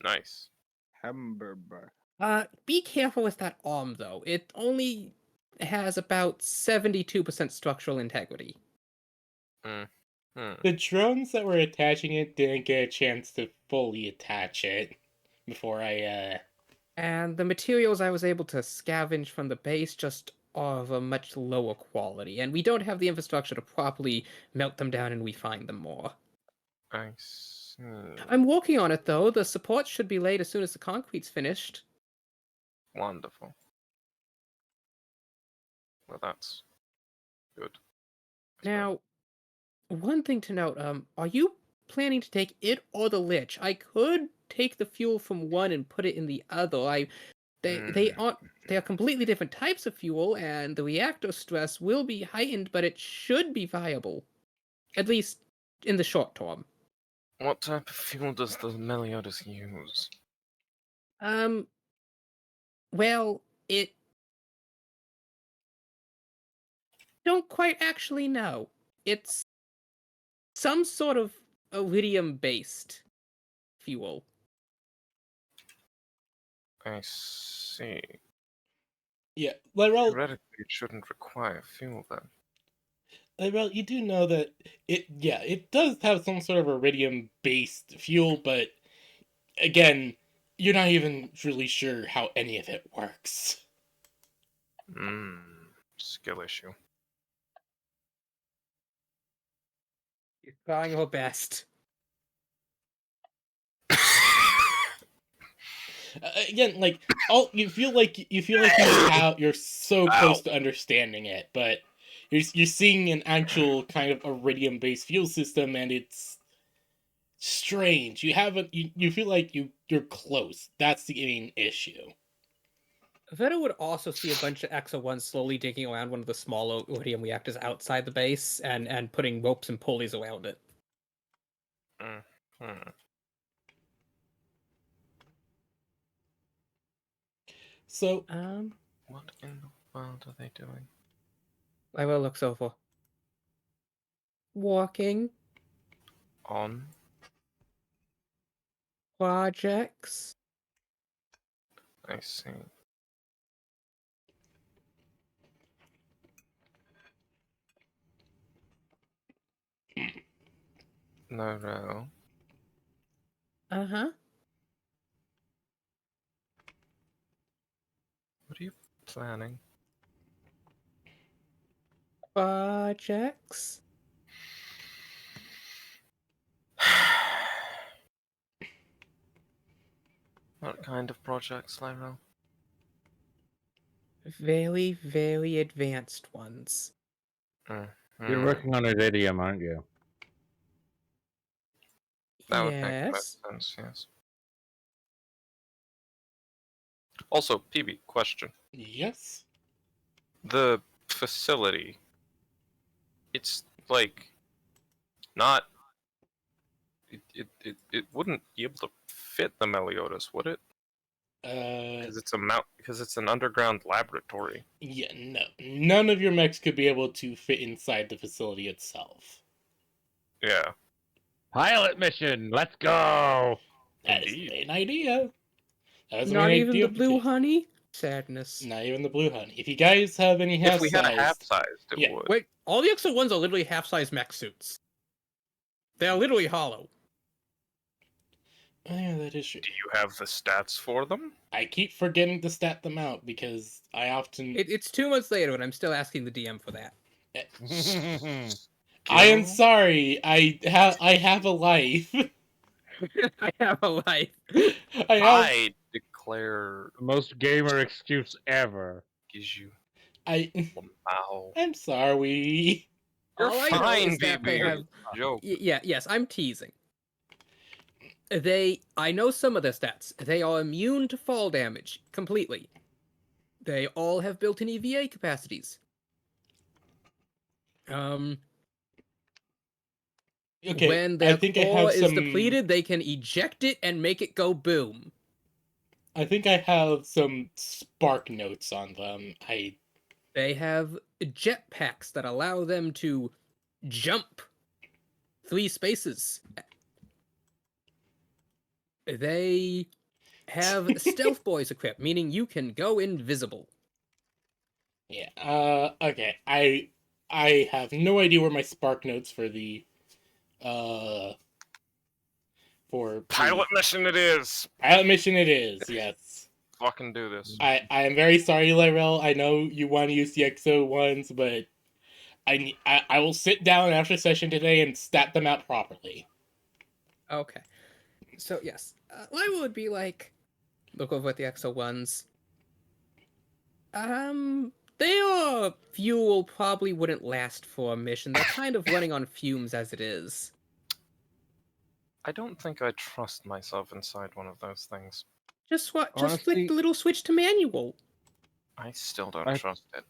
Nice. Hamburger. Be careful with that arm though. It only has about 72% structural integrity. The drones that were attaching it didn't get a chance to fully attach it before I And the materials I was able to scavenge from the base just are of a much lower quality, and we don't have the infrastructure to properly melt them down and refine them more. I see. I'm working on it though. The supports should be laid as soon as the concrete's finished. Wonderful. Well, that's good. Now, one thing to note, are you planning to take it or the Lich? I could take the fuel from one and put it in the other. They aren't they are completely different types of fuel, and the reactor stress will be heightened, but it should be viable. At least in the short term. What type of fuel does the Meliodas use? Um well, it don't quite actually know. It's some sort of iridium based fuel. I see. yeah, Lyrell, Theoretically, it shouldn't require fuel then. Lyrell, you do know that it does have some sort of iridium based fuel, but again, you're not even really sure how any of it works. Skill issue. You're trying your best. Again, like all you feel like you're so close to understanding it, but you're seeing an actual kind of iridium based fuel system, and it's strange. You haven't you feel like you're close. That's the main issue. Veta would also see a bunch of Exo 1s slowly digging around one of the smaller iridium reactors outside the base and putting ropes and pulleys around it. So What in the world are they doing? Lyra looks over. Walking On? projects. I see. No. Uh-huh. What are you planning? Projects. What kind of projects, Lyra? Very, very advanced ones. You're working on iridium, aren't you? That would make the Yes. most sense, yes. Also, PB, question. Yes. The facility, it's like not. It wouldn't be able to fit the Meliodas, would it? Because it's an underground laboratory. Yeah, no. None of your mechs could be able to fit inside the facility itself. Yeah. Pilot mission. Let's go. That is Indeed. an idea. That is a Not main even idea the blue application. honey? Sadness. Not even the blue honey. If you guys have any If we had a half-sized, half-sized, it Yeah. would. Wait, all the XO1s are literally half-size mech suits. They're literally hollow. oh, yeah, that is true. Do you have the stats for them? I keep forgetting to stat them out because I often. It's 2 months later, and I'm still asking the DM for that. I am Skill? sorry. I have a life. I have a life. I have. I declare Most gamer excuse ever. gives you I. wow. I'm sorry. You're All I know fine, is that they BB. have. Joke. Yes, I'm teasing. I know some of their stats. They are immune to fall damage completely. They all have built-in EVA capacities. Okay. When I their think I core have is some. depleted, they can eject it and make it go boom. I think I have some spark notes on them. They have jetpacks that allow them to jump 3 spaces. They have stealth boys equipped, meaning you can go invisible. Yeah. Okay. I have no idea where my spark notes for the for Pilot mission it is. pilot mission it is. Yes. Fucking do this. I am very sorry, Lyrel. I know you want to use the XO ones, but I will sit down after session today and stat them out properly. Okay. So, yes. Lila would be like, look over at the XO1s. Their fuel probably wouldn't last for a mission. They're kind of running on fumes as it is. I don't think I trust myself inside one of those things. Just flick Honestly- the little switch to manual. I still don't I- trust it.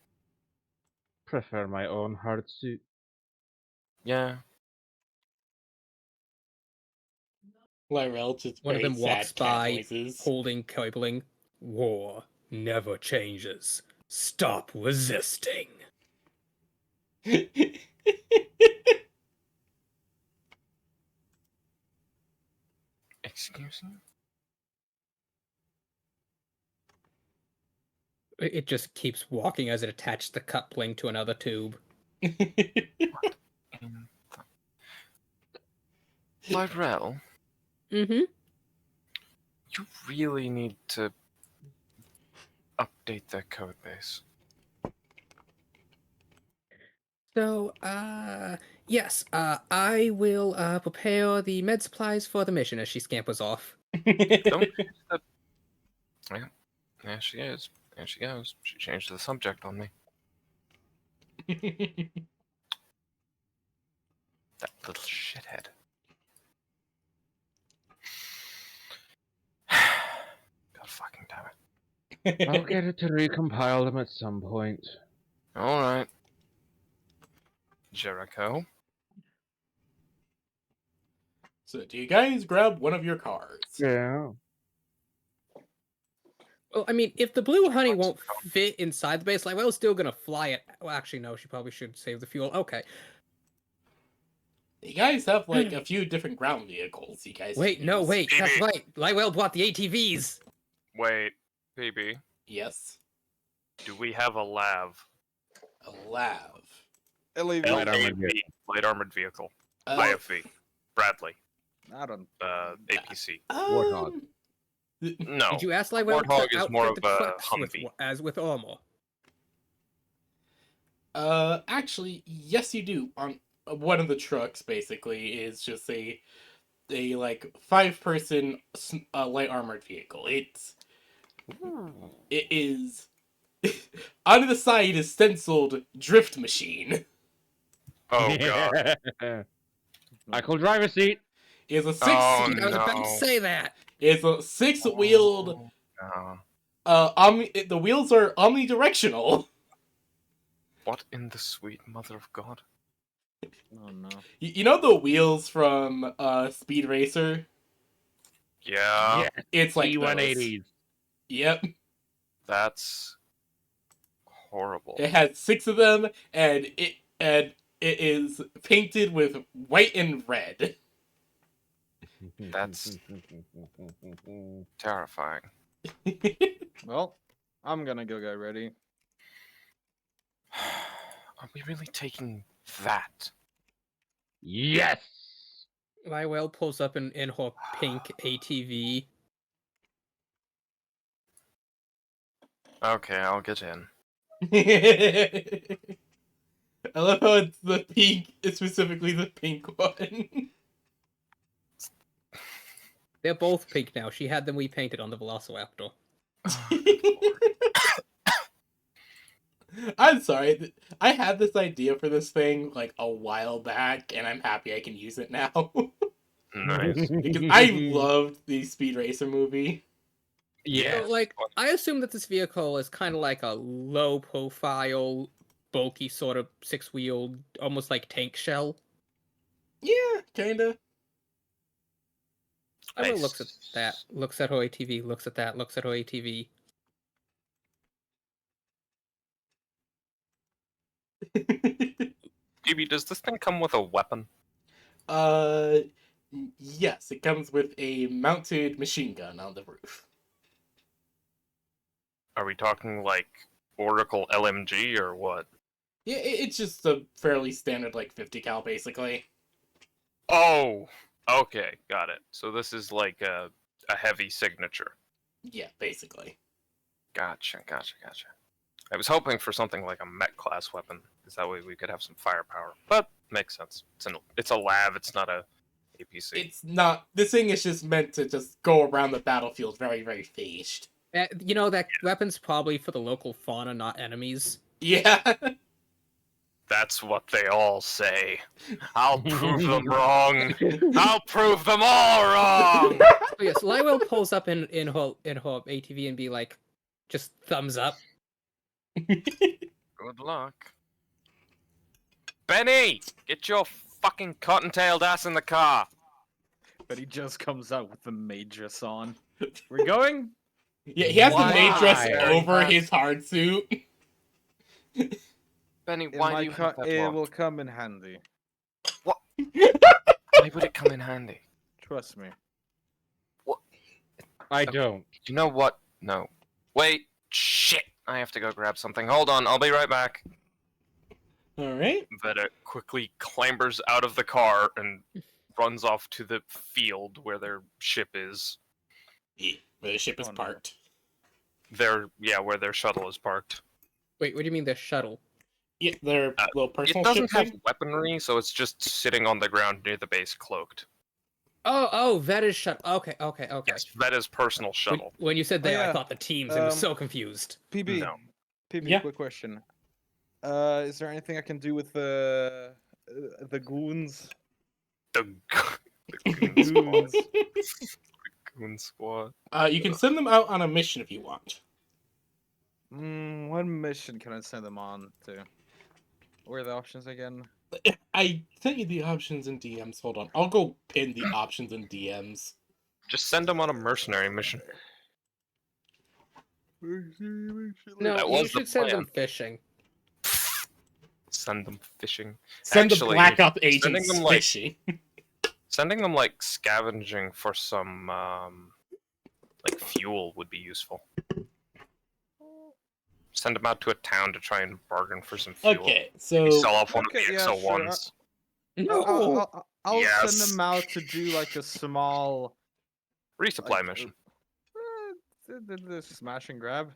Prefer my own hard suit. Yeah. Lyrel just One of very them walks sad cat by, noises. holding cabling. War never changes. Stop resisting. Excuse me? It just keeps walking as it attaches the coupling to another tube. Lyrel, Mm-hmm. you really need to update that code base. So, yes, I will, prepare the med supplies for the mission as she scampers off. Don't change the... Yeah, there she is. There she goes. She changed the subject on me. That little shithead. God fucking damn it. I'll get it to recompile them at some point. Alright. Jericho. So, do you guys grab one of your cars? Yeah. Well, I mean, if the blue honey won't fit inside the base, like, well, still gonna fly it. Well, actually, no, she probably should save the fuel. Okay. You guys have like a few different ground vehicles. You guys. Wait, can no, use. wait, that's PB. right. Lywell brought the ATVs. Wait, BB, Yes. do we have a LAV? A lav. LAV. Light armored LAV, light armored vehicle. Uh, IFV. Bradley. I don't. APC. Warthog. No. Did you ask Lywell Warthog to is more outfit the of a trucks with, Humvee. as with armor? Actually, yes, you do. On one of the trucks, basically, is just a like 5-person light armored vehicle. It is on the side is stenciled drift machine. Oh god. Michael driver seat. Is a six. Oh, I was about to no. say that. Is a six-wheeled. No. The wheels are omnidirectional. What in the sweet mother of God? Oh no. You know the wheels from Speed Racer? Yeah, Yes, It's like those. E180s. Yep. that's horrible. It has 6 of them, and it is painted with white and red. That's- Terrifying. Well, I'm gonna go get ready. Are we really taking that? Yes. Lywell pulls up in her pink ATV. Okay, I'll get in. I love how it's the pink, it's specifically the pink one. They're both pink now. She had them repainted on the Velociraptor. I'm sorry. I had this idea for this thing like a while back, and I'm happy I can use it now. Nice. Because I loved the Speed Racer movie. Yeah. So, like, I assume that this vehicle is kind of like a low profile, bulky sort of 6-wheeled, almost like tank shell. Yeah, kinda. I will Nice. looks at that, looks at her ATV, looks at that, looks at her ATV. Phoebe, does this thing come with a weapon? uh, yes, it comes with a mounted machine gun on the roof. Are we talking like Oracle LMG or what? Yeah, it's just a fairly standard like 50 cal basically. Oh, okay, got it. So this is like a heavy signature. Yeah, basically. Gotcha. I was hoping for something like a mech class weapon, because that way we could have some firepower. But makes sense. It's a lav. It's not a APC. It's not. This thing is just meant to just go around the battlefield very, very fast. You know, that weapon's probably for the local fauna, not enemies. Yeah. That's what they all say. I'll prove them wrong. I'll prove them all wrong. So yes, Lywell pulls up in her ATV and be like, just thumbs up. Good luck. Benny, get your fucking cotton-tailed ass in the car. But he just comes out with the Matrix on. We're going? Yeah, he has Why? the Matrix Why? over his hard suit. Benny, In why my do you have that it lock? will come in handy. Why would it come in handy? Trust me. I don't. You know what? No. Wait. Shit. I have to go grab something. Hold on. I'll be right back. Alright. Veta quickly clambers out of the car and runs off to the field where their ship is. Yeah, where the ship is Oh, no. parked. Where their shuttle is parked. Wait, what do you mean the shuttle? Yeah, their little It personal doesn't ship have thing. weaponry, so it's just sitting on the ground near the base, cloaked. Oh, Veta's shuttle. Okay. Yes, Veta's personal When, shuttle. when you said they, I yeah. thought the teams. I was Um, so confused. PB. No. PB, Yeah. quick question. Is there anything I can do with the goons? The Goon Squad. Goon Squad. You can send them out on a mission if you want. What mission can I send them on to? What are the options again? I sent you the options in DMs. Hold on. I'll go pin the options in DMs. Just send them on a mercenary mission. No, That you was the should send them plan. fishing. Send them fishing. Send Actually, the Black Ops sending agents them, like- fishing. Sending them like scavenging for some like fuel would be useful. Send them out to a town to try and bargain for some fuel. Okay, Maybe so sell off one Okay, of the yeah, sure. XO1s. No. I'll Yes. send them out to do like a small Resupply like, mission. the smash and grab.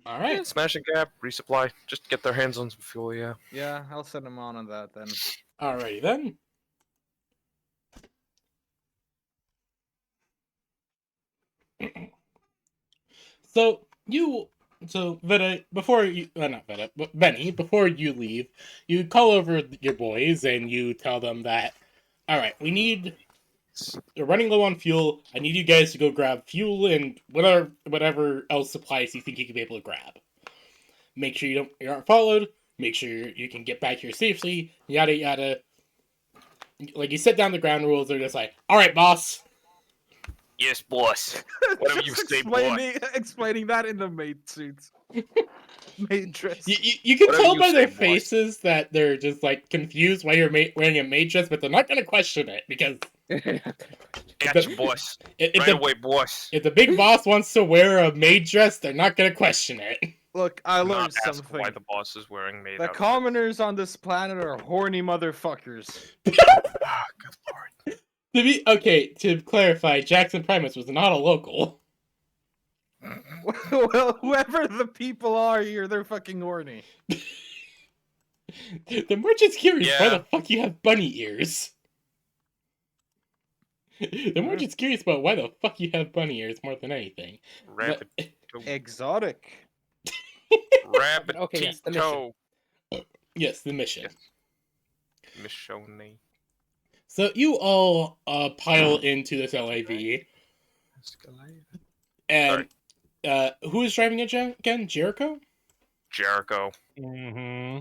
all Yeah, right. smash and grab, resupply. Just get their hands on some fuel, yeah. Yeah, I'll send them on that then. Alrighty then. So Veta, before you, not Veta, but Benny, before you leave, you call over your boys and you tell them that, all right, we need You're running low on fuel. I need you guys to go grab fuel and whatever else supplies you think you can be able to grab. Make sure you aren't followed. Make sure you can get back here safely. Yada yada. Like you set down the ground rules. They're just like, all right, boss. Yes, boss. Whatever you Just say, boss. explaining that in the maid suit. Maid dress. You can Whatever tell you by their say, boss. faces that they're just like confused why you're wearing a maid dress, but they're not gonna question it because Gotcha, boss. if Right away, boss. if the big boss wants to wear a maid dress, they're not gonna question it. Look, I Not learned ask something. why the boss is wearing maid The outfit. commoners on this planet are horny motherfuckers. Ah, good lord. To clarify, Jackson Primus was not a local. Well, whoever the people are here, they're fucking horny. The merchant's curious why Yeah. the fuck you have bunny ears. The merchant's curious about why the fuck you have bunny ears more than anything. Rabbit. Exotic. Rabbit. Okay, yes, the mission. Yes, the mission. Yes. Michonne. So you all pile into this LAV, and who is driving it again? Jericho? Jericho. Mm-hmm.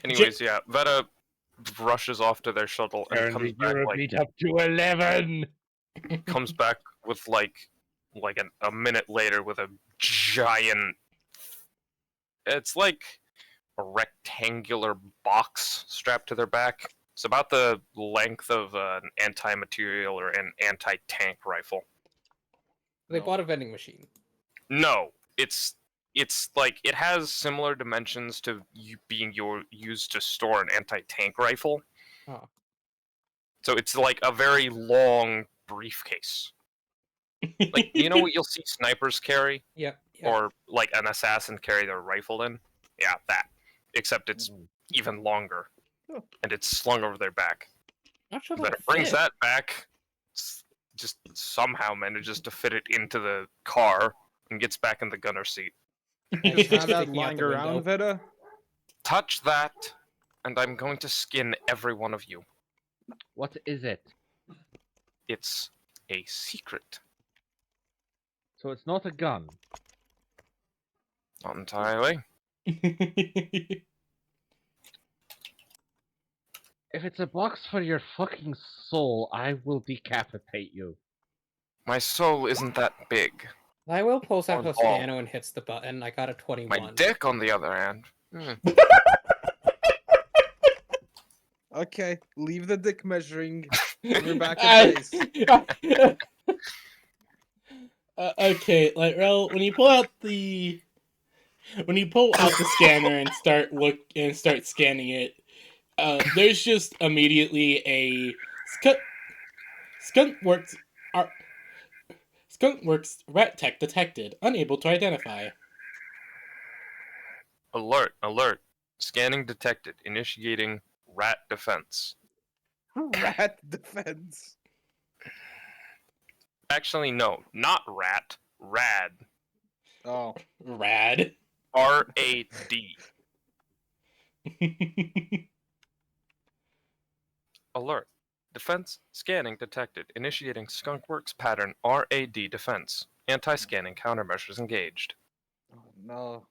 Anyways, yeah, Veta rushes off to their shuttle and Turn comes the back Eurobeat up to 11. comes back with like a minute later with a giant. It's like a rectangular box strapped to their back. It's about the length of an anti-material or an anti-tank rifle. They No. bought a vending machine. No, it's like it has similar dimensions to being used to store an anti-tank rifle. Oh. So it's like a very long briefcase. Like, you know what you'll see snipers carry? Yep. Or like an assassin carry their rifle in? Yeah, that. Except it's even longer. Oh. And it's slung over their back. Not sure But that it brings fit. that back, just somehow manages to fit it into the car and gets back in the gunner seat. Just have that Sticking out lying the around, window. Veta. Touch that, and I'm going to skin every one of you. What is it? It's a secret. So it's not a gun. Not entirely. If it's a box for your fucking soul, I will decapitate you. My soul isn't that big. Lywell pulls out Or his ball. piano and hits the button. I got a 21. My dick, on the other hand. Okay, leave the dick measuring. We're back at base. Okay, like, well, when you pull out the scanner and start scanning it, there's just immediately a Skunkworks rat tech detected, unable to identify. Alert, alert. Scanning detected. Initiating rat defense. Rat defense. Actually, no. Not rat. Rad. Oh. Rad. R-A-D. Alert. Defense scanning detected. Initiating Skunkworks pattern RAD defense. Anti-scanning countermeasures engaged. Oh no.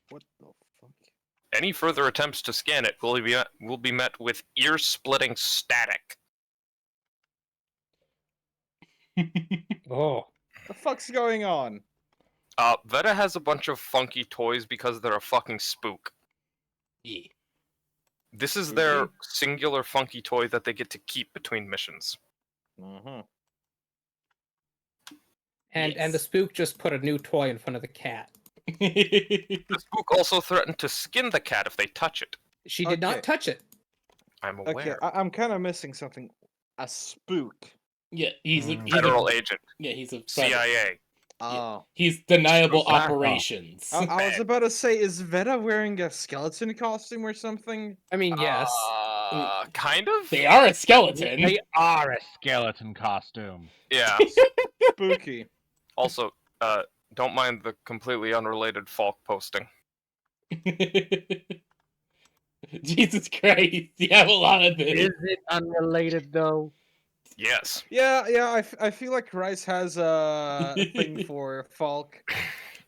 What the fuck? Any further attempts to scan it will be met with ear-splitting static. Oh. The fuck's going on? Veta has a bunch of funky toys because they're a fucking spook. Yeah. This is their singular funky toy that they get to keep between missions. Mm-hmm. And Yes. the spook just put a new toy in front of the cat. The spook also threatened to skin the cat if they touch it. She did Okay. not touch it. I'm Okay, aware. I'm kind of missing something. A spook. Yeah, he's a Federal agent. Yeah, he's a CIA. Oh. He's deniable Back off. operations. I was about to say, is Veta wearing a skeleton costume or something? I mean, yes. Kind of? They are a skeleton. They are a skeleton costume. Yeah. Spooky. Also, don't mind the completely unrelated Falk posting. Jesus Christ, you have a lot of this. Is it unrelated though? Yes. Yeah, I feel like Rice has a thing for Falk.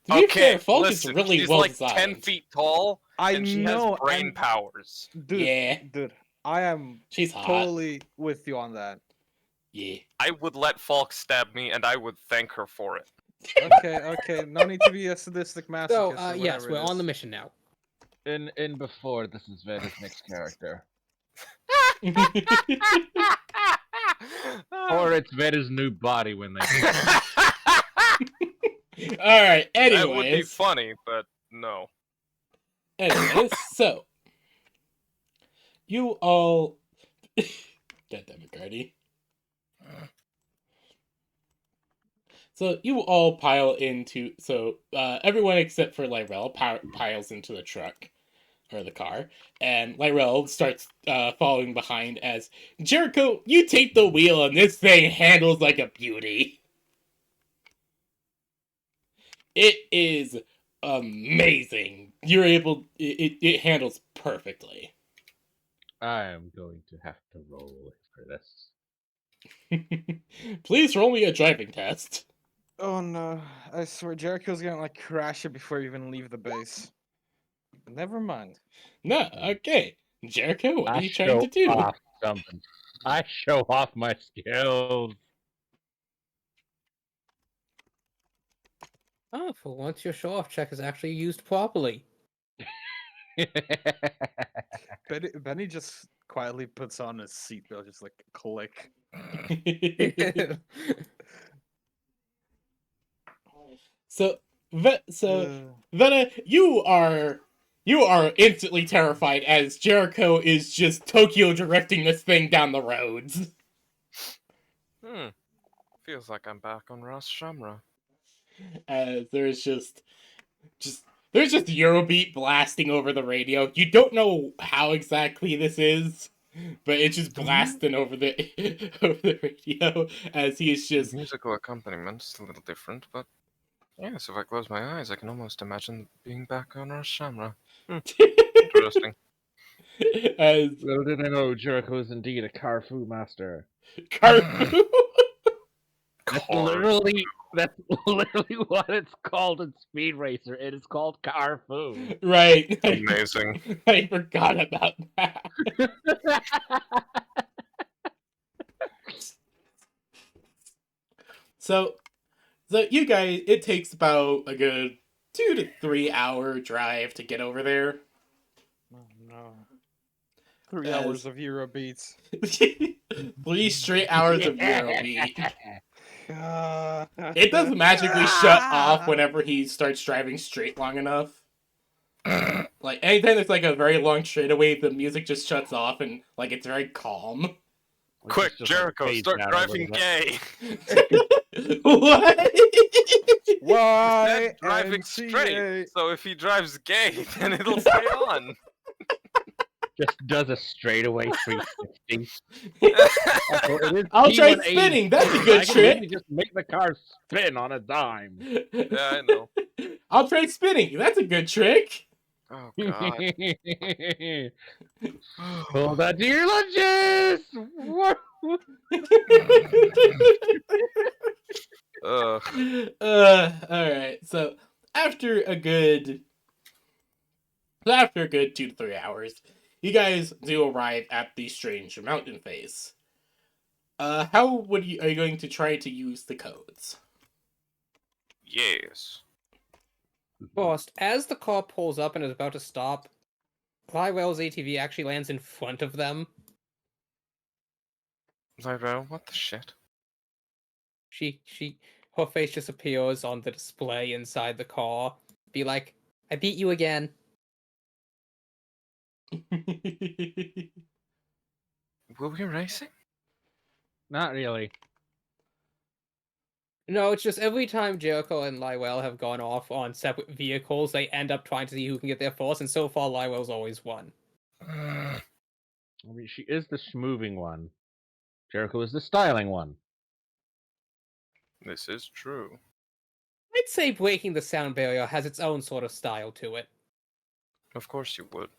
To be Okay, fair, Falk is listen, really she's well like 10 designed. feet tall, I and she has know, brain and powers. dude, Yeah. dude, I am She's hot. totally with you on that. Yeah. I would let Falk stab me, and I would thank her for it. Okay, no need to be a sadistic masochist So, or yes, whatever we're it on the is. mission now. In before, this is Veta's next character. Or it's Veta's new body when they Alright, That would be anyways. funny, but no. Anyways, so. You all. God damn it, Gardy. So you all pile into. So everyone except for Lyrell piles into the truck. Or the car. And Lyrell starts following behind as Jericho, you take the wheel and this thing handles like a beauty. It is amazing. You're able. It handles perfectly. I am going to have to roll for this. Please roll me a driving test. Oh no, I swear Jericho's gonna like crash it before you even leave the base. Never mind. No, okay. Jericho, what are I you trying to show do? off something. I show off my skills. Oh, for once your show-off check is actually used properly. Benny just quietly puts on his seatbelt, just like click. so, Ugh. Veta, you are instantly terrified as Jericho is just Tokyo drifting this thing down the roads. Feels like I'm back on Ras Shamra. As there's just Eurobeat blasting over the radio. You don't know how exactly this is, but it's just blasting over the over the radio as he is The just musical accompaniment is a little different, but yes, if I close my eyes, I can almost imagine being back on Ras Shamra. Interesting. as Little did I know Jericho is indeed a Carfu master. Carfu. That's literally what it's called in Speed Racer. It is called Carfu. Right. Amazing. I forgot about that. So you guys, it takes about a good 2 to 3 hour drive to get over there. Oh no. 3 As- hours of Eurobeats. 3 straight hours of Eurobeat. Uh, It doesn't magically shut off whenever he starts driving straight long enough. Like anytime there's like a very long straightaway, the music just shuts off and like it's very calm. Quick, Just, like, Jericho, fades start out a driving little gay. What? Why Said driving straight. NCA? So if he drives gay, then it'll stay on. just does a straightaway 360. Also, it is I'll try T180. spinning. That's a I good can literally trick. just make the car spin on a dime. Yeah, I know. I'll try spinning. That's a good trick. Oh god. Hold on to your lunges! Alright, so after a good 2 to 3 hours, you guys do arrive at the Stranger Mountain phase. How are you going to try to use the codes? Yes. First, as the car pulls up and is about to stop, Flywell's ATV actually lands in front of them. Lyra, what the shit? Her face just appears on the display inside the car. Be like, I beat you again. Were we racing? Not really. No, it's just every time Jericho and Lywell have gone off on separate vehicles, they end up trying to see who can get there first, and so far Lywell's always won. I mean, she is the schmoving one. Jericho is the styling one. This is true. I'd say breaking the sound barrier has its own sort of style to it. Of course you would.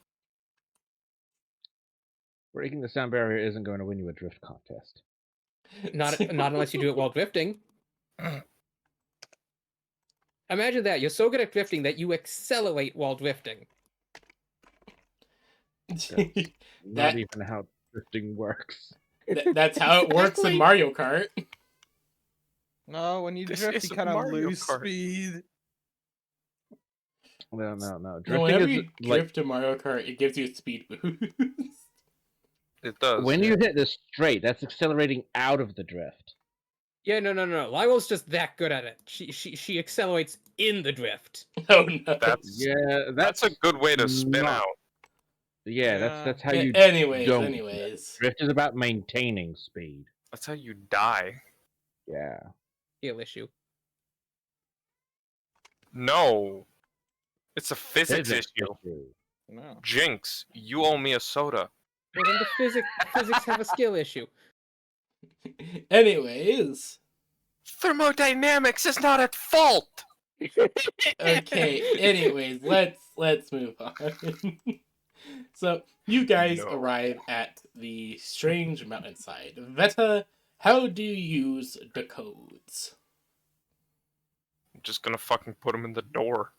Breaking the sound barrier isn't going to win you a drift contest. Not unless you do it while drifting. Imagine that. You're so good at drifting that you accelerate while drifting. Not that, even how drifting works. that's how it works in Exactly. Mario Kart. No, when you This drift, you isn't kind of Mario lose Kart. speed. No. No, Drifting whenever is you like drift in Mario Kart, it gives you a speed boost. It does. when yeah. you hit this straight, that's accelerating out of the drift. Yeah, no. Lywell's just that good at it. She accelerates in the drift. Oh no. That's Yeah, that's a good way to spin not- out. Yeah, Yeah. that's how you Anyways, don't. anyways. Drift is about maintaining speed. That's how you die. Yeah. Skill issue. No, it's a physics issue. No. Jinx, you owe me a soda. Well, then the physics have a skill issue. Anyways. Thermodynamics is not at fault. Okay, anyways, let's move on. So, you guys No. arrive at the strange mountainside. Veta, how do you use the codes? I'm just gonna fucking put him in the door.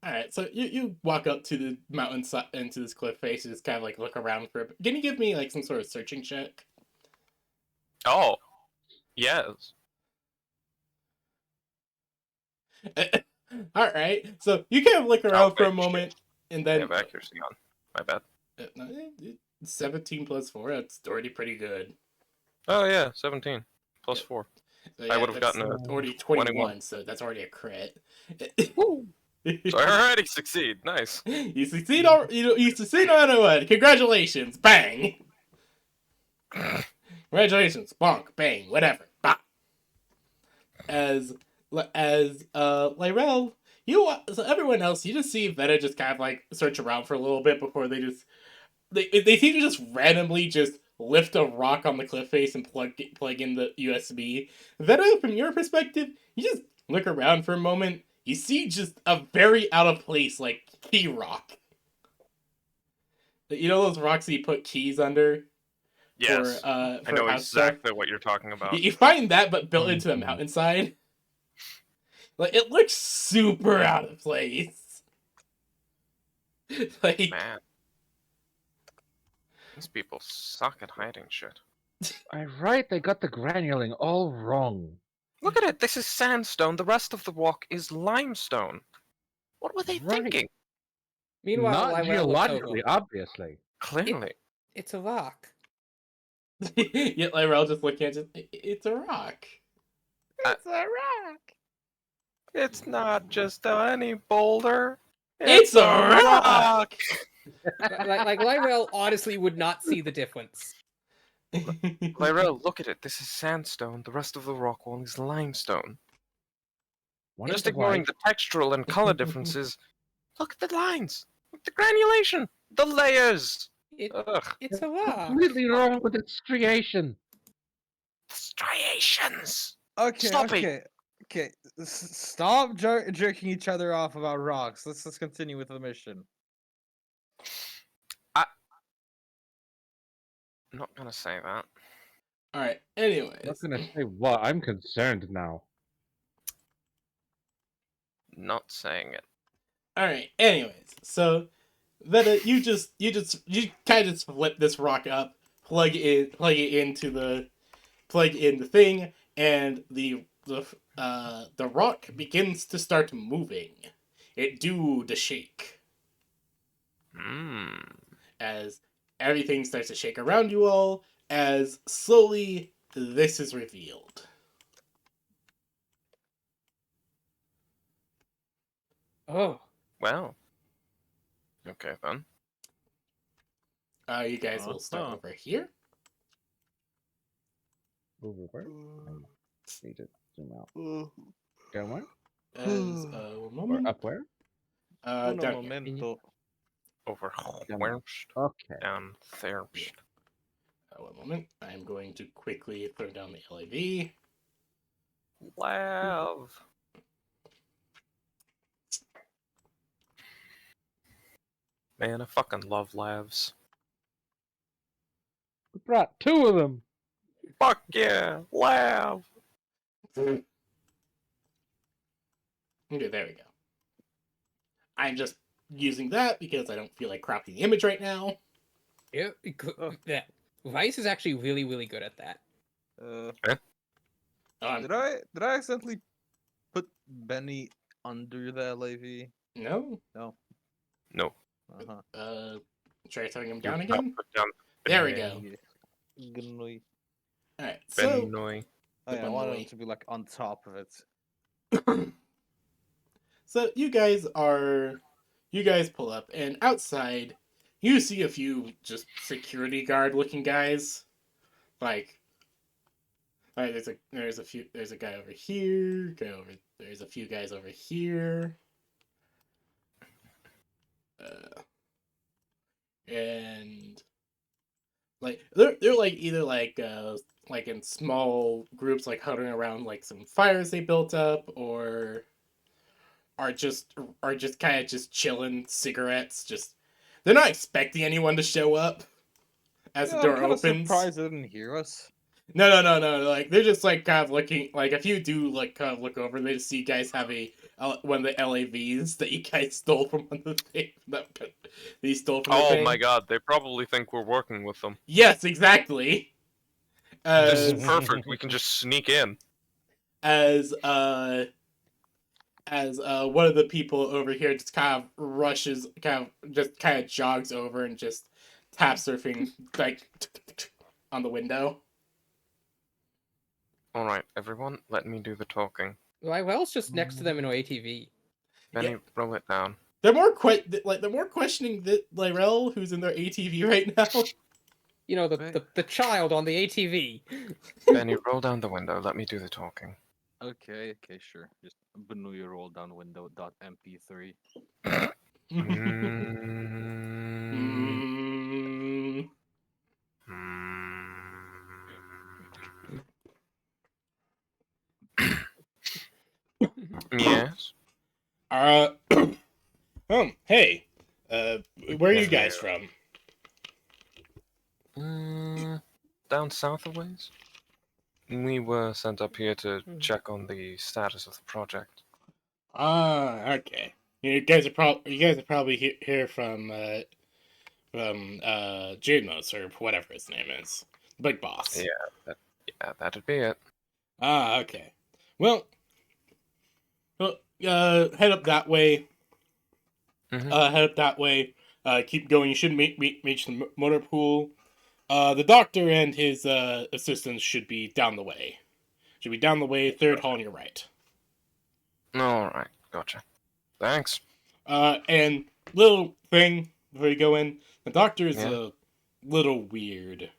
Alright, so you walk up to the mountainside, into this cliff face, and just kind of like look around for a bit. Can you give me like some sort of searching check? Oh, yes. Alright, so you kind of look around for a wait, moment, and I then... have accuracy on. My bad. No, 17 plus 4, that's already pretty good. Oh yeah, 17 plus 4. So, I would've that's gotten a already 21, 21. so that's already a crit. So I already succeed. Nice. You succeed you succeed on one. Congratulations. Bang. Congratulations. Bonk. Bang. Whatever. Bah. As Lyrel, so everyone else, you just see Veta just kind of like search around for a little bit before they seem to just randomly just lift a rock on the cliff face and plug in the USB. Veta, from your perspective, you just look around for a moment. You see just a very out of place like key rock. You know those rocks that you put keys under? Yes. For I know house stuff? exactly what you're talking about. You find that, but built into the mountainside. Like, it looks super out of place. Like, Man. These people suck at hiding shit. Right, they got the granulating all wrong. Look at it. This is sandstone. The rest of the rock is limestone. What were they Right. thinking? Meanwhile, Not Lywell looks geologically, over. obviously. Clearly. It's a rock. yet Lyrel just looking at it, it's a rock. It's a rock. It's not just any boulder. It's a rock! Like Lyrel honestly would not see the difference. Lyrel, look at it. This is sandstone. The rest of the rock wall is limestone. One Just of the ignoring white- the textural and color differences. Look at the lines. Look at the granulation. The layers. Ugh. It's a rock. completely wrong with its striation. The striations. Okay, Stop it. okay. Stop jerking each other off about rocks. Let's continue with the mission. I'm not gonna say that. Alright, I'm anyways. not gonna say what. I'm concerned now. Not saying it. Alright, anyways. So, Veta, you kind of just flip this rock up, plug in the thing, and the rock begins to start moving. It do the shake as everything starts to shake around you all. As slowly this is revealed. Oh. Well. Okay then. You guys will start over here. Over where? I need to zoom out. Down where? As a Or moment. up where? Down here. momento. Over Down where? Okay. Down there. One moment. I'm going to quickly throw down the LAV. Lav. Man, I fucking love lavs. Brought 2 of them. Fuck yeah, laugh. Okay, there we go. I'm just using that because I don't feel like cropping the image right now. Yeah, yeah. Vice is actually really, really good at that. Did I accidentally put Benny under the LAV? No. No. No. Try throwing him You down have not again. put down There we Benny. go. Gnoi. All right. So Bennoy. Oh, yeah, I wanted him Gnoi. to be like on top of it. So you guys pull up, and outside you see a few just security guard looking guys. Like there's a guy over here, there's a few guys over here. And like they're like either like in small groups like huddling around like some fires they built up, or are just kind of just chilling, cigarettes. Just they're not expecting anyone to show up as the Yeah, I'm door kind of opens. surprised they didn't hear us. No. Like they're just like kind of looking. Like if you do like kind of look over, they just see you guys have one of the LAVs that you guys stole from one of the thing that you stole from the Oh thing. my god, they probably think we're working with them. Yes, exactly. This is perfect. We can just sneak in. As one of the people over here just kind of rushes, kind of jogs over and just tap surfing like on the window. Alright, everyone, let me do the talking. Lywell's just next to them in an ATV. Benny, roll it down. They're more questioning that Lyrell, who's in their ATV right now. You know, the child on the ATV. Benny, roll down the window. Let me do the talking. Okay, sure. Just Benui roll down window dot mp3. Mm, yes. Hey, where are you guys from? Down south a ways. We were sent up here to check on the status of the project. Okay. You guys are probably here from Judmos or whatever his name is, the big boss. Yeah, that'd be it. Okay. Well, head up that way. Head up that way. Keep going. You should reach the motor pool. The doctor and his assistants should be down the way. Third hall on your right. Alright, gotcha. Thanks. And little thing before you go in, the doctor is Yeah. a little weird.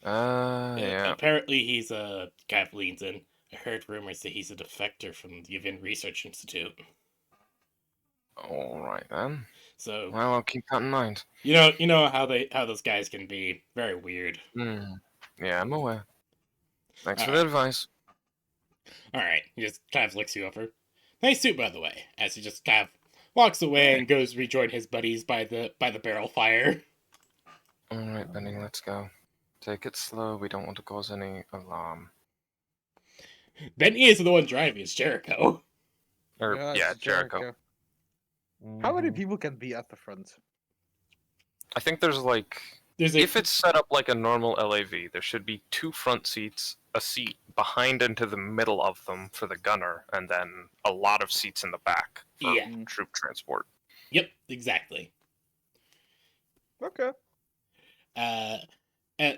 Yeah. Apparently he's kind of leans in. I heard rumors that he's a defector from the Event Research Institute. Alright then. So Well, I'll keep that in mind. you know how those guys can be very weird. Yeah, I'm aware. Thanks for Alright. the advice. Alright, he just kind of looks you over. Nice suit, by the way, as he just kind of walks away and goes rejoin his buddies by the barrel fire. Alright, Benny, let's go. Take it slow, we don't want to cause any alarm. Benny is the one driving, it's Jericho. Yeah, it's Jericho. How many people can be at the front? I think there's like... If it's set up like a normal LAV, there should be 2 front seats, a seat behind and to the middle of them for the gunner, and then a lot of seats in the back for troop transport. Yep, exactly. Okay. And they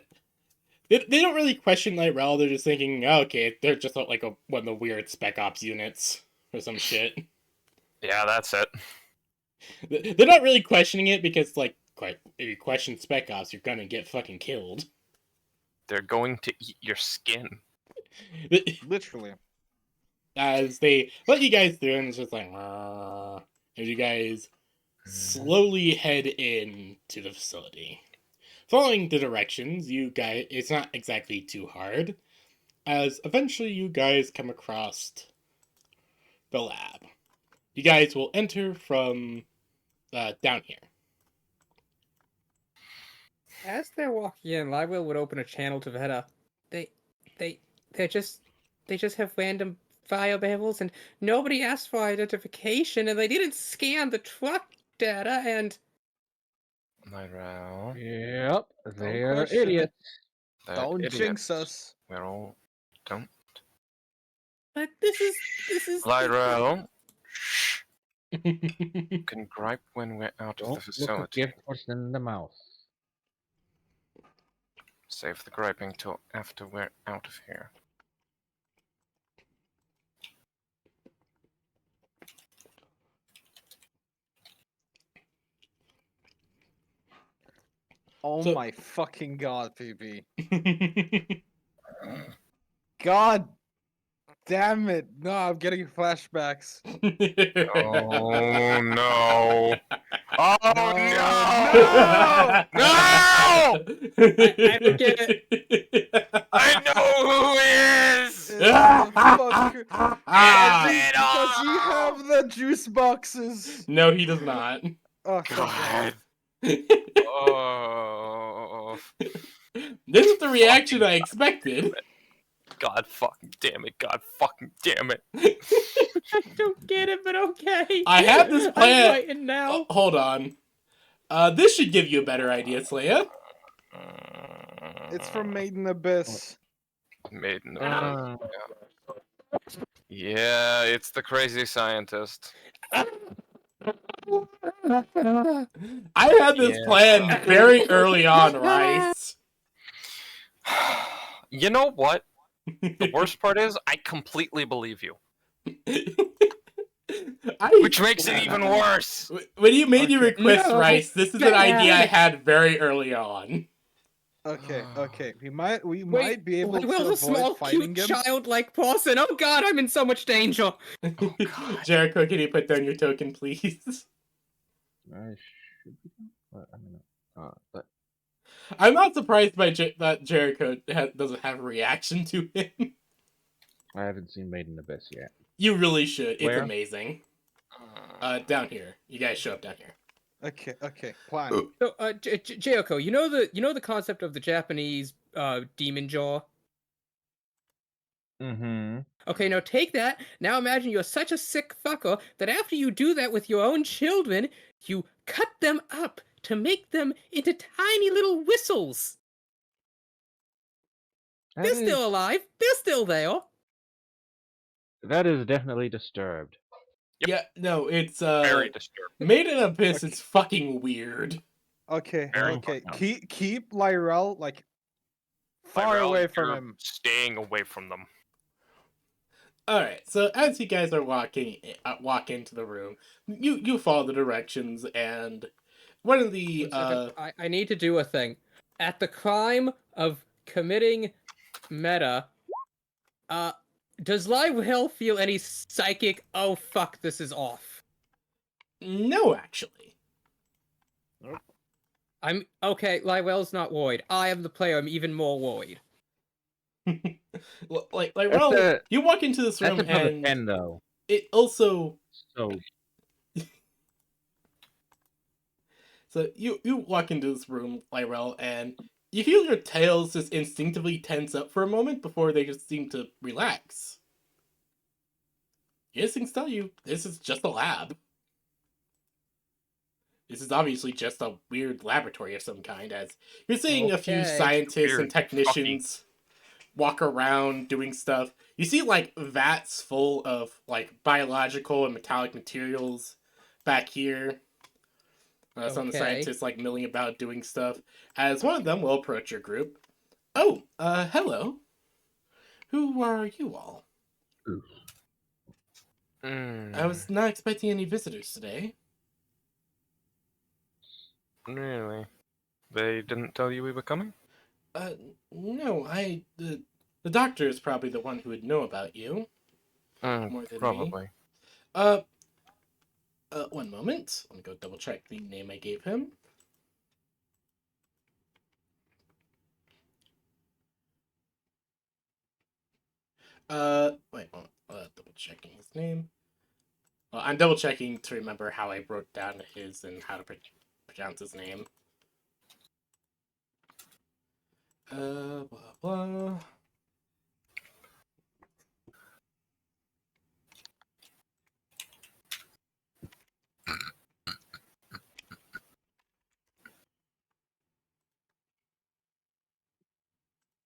don't really question Lyrell, they're just thinking, oh, okay, they're just like one of the weird Spec Ops units or some shit. Yeah, that's it. They're not really questioning it because, like, if you question Spec Ops, you're gonna get fucking killed. They're going to eat your skin. Literally. As they let you guys through, and it's just like, as you guys slowly head in to the facility. Following the directions, you guys, it's not exactly too hard, as eventually you guys come across the lab. You guys will enter from down here. As they're walking in, Lywell would open a channel to Veta. They, they, they just, they just have random file barrels, and nobody asked for identification, and they didn't scan the truck data, and Lyra, Yep, they're question it. idiots. they're Don't idiots. jinx us. We're all don't. but this is Lyra, shh. You can gripe when we're out of the Don't look a facility. gift horse in the mouth. Save the griping till after we're out of here. Oh So- my fucking god, PB. God damn it. No, I'm getting flashbacks. Oh no! Oh No, no! No! I don't get it. I know who is! Fucker. Ah! Does he have the juice boxes? No, he does not. Oh, thank God. God. Oh. This is the reaction I expected. God fucking damn it. God fucking damn it. I don't get it, but okay. I have this plan- I'm fighting now. Hold on. This should give you a better idea, Slaya. It's from Maiden Abyss. Maiden. Uh, Yeah, it's the crazy scientist. I had this Yeah. plan very early on, Rice. You know what? The worst part is, I completely believe you. Which makes it even worse. When you made your Okay. request, No, Rice, this is an idea I Dad. had very early on. Okay. We might Wait, be able to Will's a small, avoid fighting cute, him. childlike person. Oh God, I'm in so much danger. God. Jericho, can you put down your token, please? I should be done. But I don't know. But I'm not surprised by that Jericho doesn't have a reaction to him. I haven't seen Maiden Abyss yet. You really should. It's Where? amazing. Down here. You guys show up down here. Okay. Plan. So, Jayoko, you know the concept of the Japanese demon jaw. Mm-hmm. Okay, now take that. Now imagine you're such a sick fucker that after you do that with your own children, you cut them up to make them into tiny little whistles. They're still alive. They're still there. That is definitely disturbed. Yep. Yeah, no, it's Very disturbed. Made in Abyss Okay. is fucking weird. Okay. Very Okay. fucked up. Keep Lyrel like far Lyrel, away from you're him. Staying away from them. Alright, so as you guys are walk into the room, you follow the directions, and one of the 1 second. I need to do a thing. At the crime of committing meta, does Lywell feel any psychic, oh fuck, this is off? no, actually. I'm okay, Lywell's not worried. I am the player, I'm even more worried. Like That's well, a- you walk into this That's room another and 10, though. it also So, so you walk into this room, Lyrel, and you feel your tails just instinctively tense up for a moment before they just seem to relax. Your instincts tell you this is just a lab. This is obviously just a weird laboratory of some kind, as you're seeing a few Okay. scientists and Weird, technicians walk around doing stuff. You see, like, vats full of, like, biological and metallic materials back here. Some of the Okay. scientists, like, milling about doing stuff. As one of them will approach your group. Oh, hello. Who are you all? I was not expecting any visitors today. Really? They didn't tell you we were coming? No, the doctor is probably the one who would know about you. More than me. Probably. One moment. Let me go double check the name I gave him. Wait, double checking his name. Well, I'm double checking to remember how I wrote down his and how to pronounce his name. Blah blah.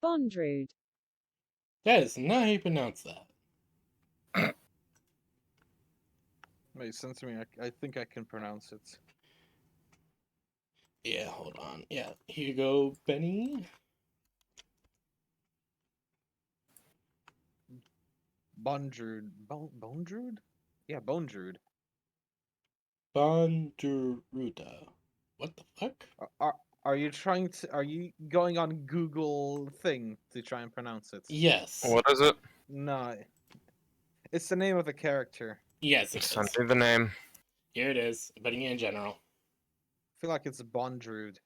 Bondrude. That is not how you pronounce that. Makes sense to me. I think I can pronounce it. Yeah, hold on. Yeah, here you go, Benny. Bondrude. Bondrude? Yeah, Bondrude. Bondruda. What the fuck? Are you trying to? Are you going on Google thing to try and pronounce it? Yes. What is it? No, it's the name of the character. Yes, it Send is. me the name. Here it is. Benny in general. I feel like it's Bondrude.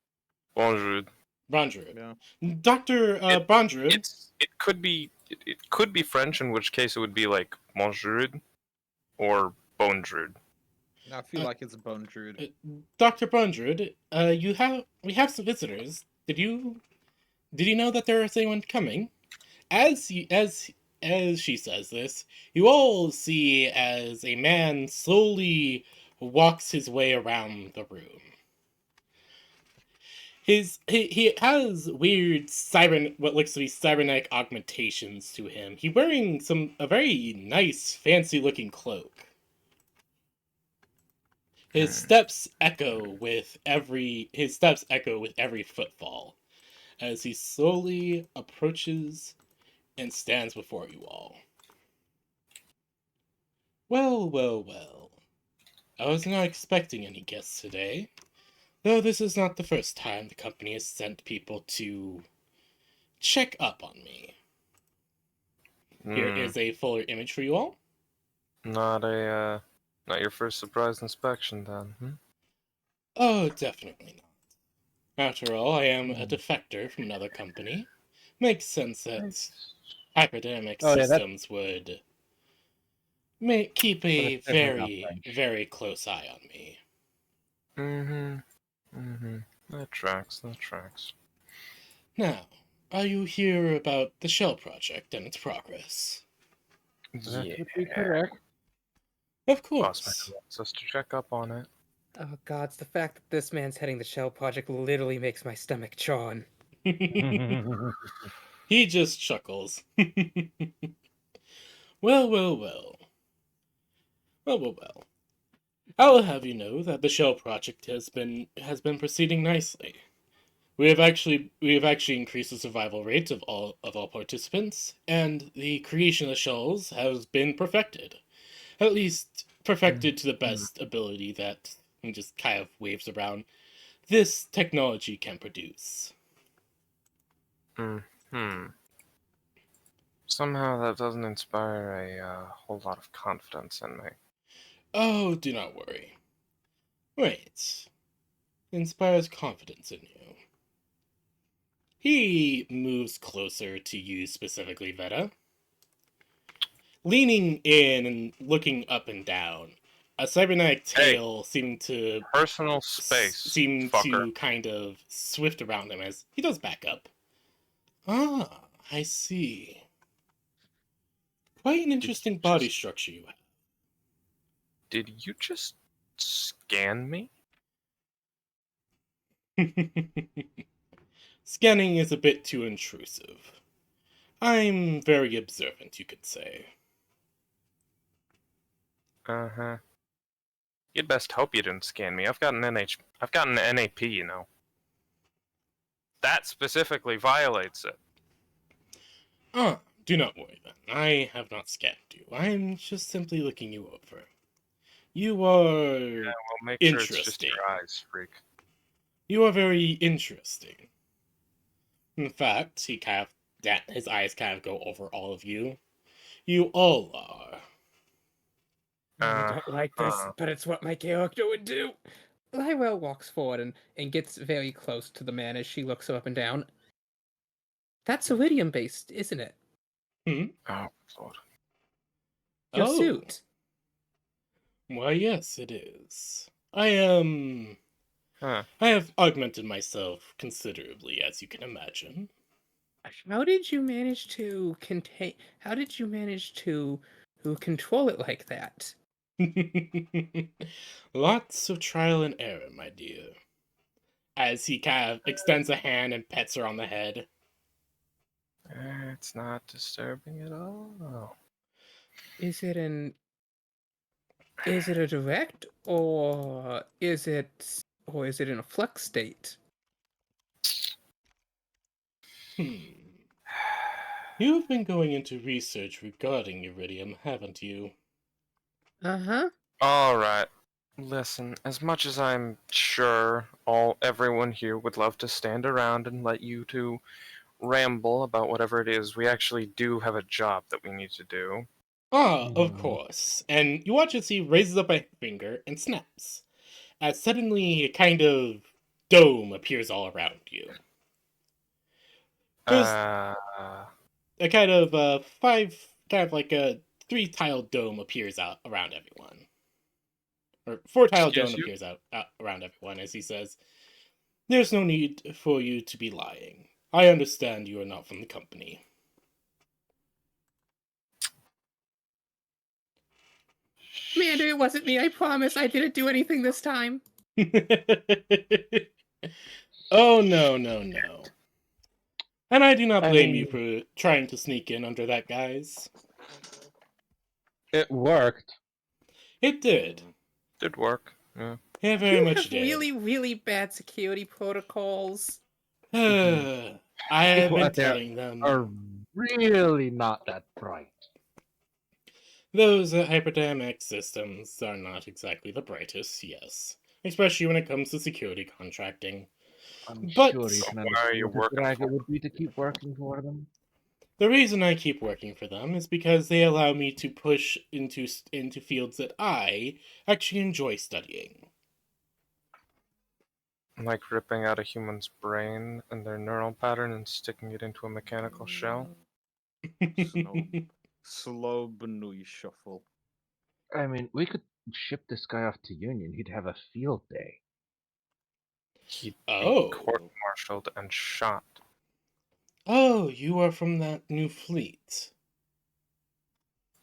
Bonjour. Bondrude. Yeah. Dr. Bondrude. It could be French, in which case it would be like bonjour or bonjour. I feel Uh, like it's Bondrude. Dr. Bondrude, we have some visitors. Did you know that there is anyone coming? As she says this, you all see as a man slowly walks his way around the room. He has weird what looks to be cybernetic augmentations to him. He wearing a very nice, fancy looking cloak. His steps echo with every footfall as he slowly approaches and stands before you all. Well, well, well. I was not expecting any guests today, though this is not the first time the company has sent people to check up on me. Here is a fuller image for you all. Not your first surprise inspection then. Hmm? Oh, definitely not. After all, I am a defector from another company. Makes sense that hyperdynamic Oh, yeah, systems would keep a That's definitely not very, French. very close eye on me. That tracks. That tracks. Now, are you here about the Shell project and its progress? That Yeah. would be correct. Of Boss man course. wants us to check up on it. Oh gods, the fact that this man's heading the Shell project literally makes my stomach chawn. He just chuckles. Well, well, well. Well, well, well. I will have you know that the Shell project has been proceeding nicely. We have actually increased the survival rate of all participants, and the creation of shells has been perfected. At least perfected to the best ability that and just kind of waves around this technology can produce. Hmm. Somehow that doesn't inspire a whole lot of confidence in me. Oh, do not worry. Wait. Inspires confidence in you. He moves closer to you specifically, Veta. Leaning in and looking up and down. A cybernetic Hey. tail Personal space, seem fucker. to kind of swift around him as he does back up. Ah, I see. Quite an interesting body structure you Did you just scan me? have. Scanning is a bit too intrusive. I'm very observant, you could say. Uh-huh. You'd best hope you didn't scan me. I've got an NAP, you know. That specifically violates it. Ah, do not worry then. I have not scanned you. I'm just simply looking you over. You are Well, make sure it's just interesting. your eyes, freak. You are very interesting. In fact, his eyes kind of go over all of you. You all are. I don't like this, Uh-huh. but it's what my character would do. Lywell walks forward and gets very close to the man as she looks up and down. That's iridium based, isn't it? Hmm? Oh, Lord. Your Oh, suit. why yes, it is. I Huh. have augmented myself considerably, as you can imagine. How did you manage to contain? How did you manage to control it like that? Lots of trial and error, my dear. As he kind of extends a hand and pets her on the head. It's not disturbing at all. Is it an is it a direct or is it in a flux state? You've been going into research regarding iridium, haven't you? Uh-huh. Alright. Listen, as much as I'm sure everyone here would love to stand around and let you two ramble about whatever it is, we actually do have a job that we need to do. Ah, of Hmm. course. And you watch as he raises up a finger and snaps. As suddenly a kind of dome appears all around you. There's Uh, a kind of kind of like a 3-tile dome appears out around everyone. Or 4-tile dome excuse you? appears out around everyone as he says, "There's no need for you to be lying. I understand you are not from the company." Commander, it wasn't me. I promise. I didn't do anything this time. Oh, no, no, no. And I do not I blame you mean, for trying to sneak in under that guise. it worked. It did. Did work. Yeah. It very You much have did. really, really bad security protocols. I have People been out there telling them. are really not that bright. Those hyperdynamic systems are not exactly the brightest, yes. Especially when it comes to security contracting. I'm But sure you can why are you understand what a working drag it for would be to keep working for them. the reason I keep working for them is because they allow me to push into fields that I actually enjoy studying. like ripping out a human's brain and their neural pattern and sticking it into a mechanical shell? Slow Benui shuffle. I mean, we could ship this guy off to Union. He'd have a field day. He'd be Oh. court-martialed and shot. Oh, you are from that new fleet.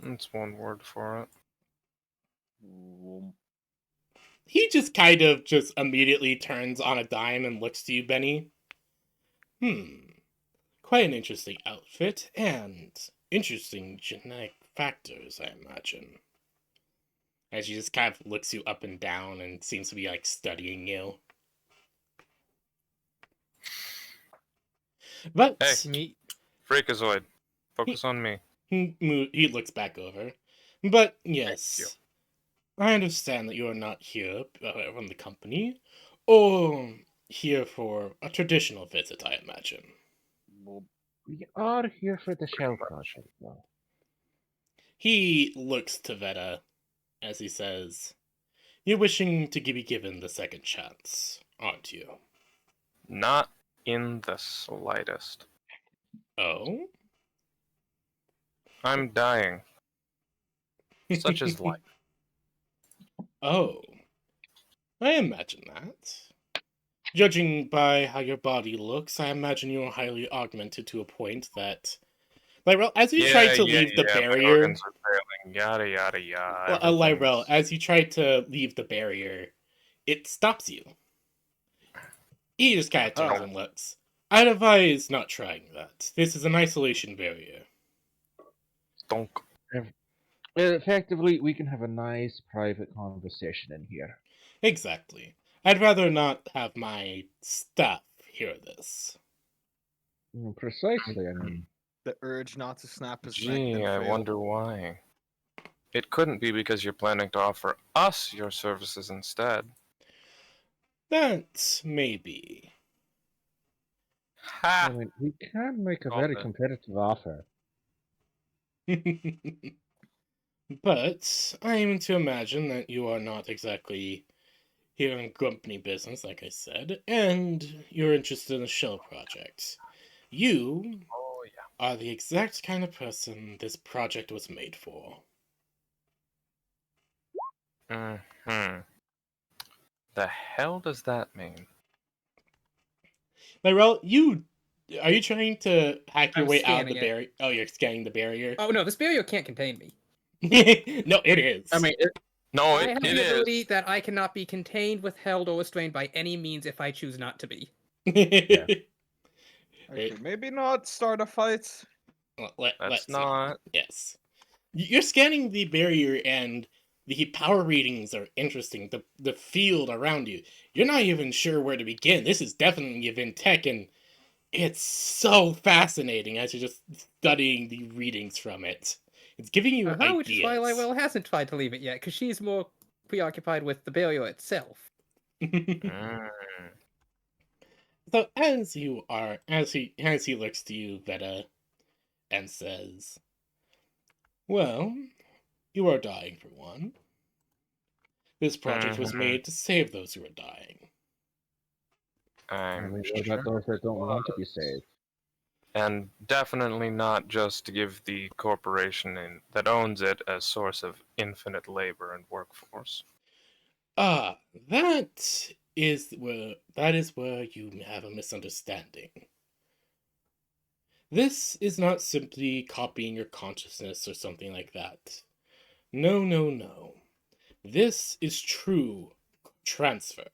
That's one word for it. Womp. He just kind of just immediately turns on a dime and looks to you, Benny. Quite an interesting outfit, and interesting genetic factors, I imagine. As she just kind of looks you up and down and seems to be like studying you. But Hey. Me, Freakazoid. Focus on me. he looks back over. But you. yes, I understand that you are not here from the company, or here for a traditional visit, I imagine. Womp. We are here for the shell much. project, though. He looks to Veta as he says, "You're wishing to be given the second chance, aren't you?" Not in the slightest. Oh? I'm dying. Such is life. Oh. I imagine that. Judging by how your body looks, I imagine you are highly augmented to a point that. Lyrel, as you tried to leave the My barrier. organs are failing. Yada yada yada. Lyrel, Everything's- as you try to leave the barrier, it stops you. He just kind of turns and looks. I'd advise not trying that. This is an isolation barrier. Donk. Effectively, we can have a nice private conversation in here. Exactly. I'd rather not have my staff hear this. Precisely, I mean. The urge not to snap his neck Gee, then I fail. wonder why. It couldn't be because you're planning to offer us your services instead. That maybe. I Ha! mean, we can make a Called very it. competitive offer. But I am to imagine that you are not exactly here in company business, like I said, and you're interested in a shell project. You Oh yeah. are the exact kind of person this project was made for. Mm-hmm. The hell does that mean? Lyrel, you Are you trying to hack your I'm way out of the scanning it. barrier? Oh, you're scanning the barrier. Oh no, this barrier can't contain me. No, it is. I mean, No, I it, have it the is. ability that I cannot be contained, withheld, or restrained by any means if I choose not to be. Yeah. Okay, maybe not start a fight. That's let's see. not. Yes. You're scanning the barrier and the power readings are interesting. The field around you. You're not even sure where to begin. This is definitely event tech and it's so fascinating as you're just studying the readings from it. It's giving you ideas. Which is why Lywell hasn't tried to leave it yet, because she's more preoccupied with the barrier itself. Mm. So as he looks to you, Veta, and says, "Well, you are dying for one. This project was Mhm. made to save those who are dying." I I'm mean, what sure. about those that don't want to be saved? And definitely not just to give the corporation that owns it a source of infinite labor and workforce. Ah, that is where you have a misunderstanding. This is not simply copying your consciousness or something like that. No, no, no. This is true transfer.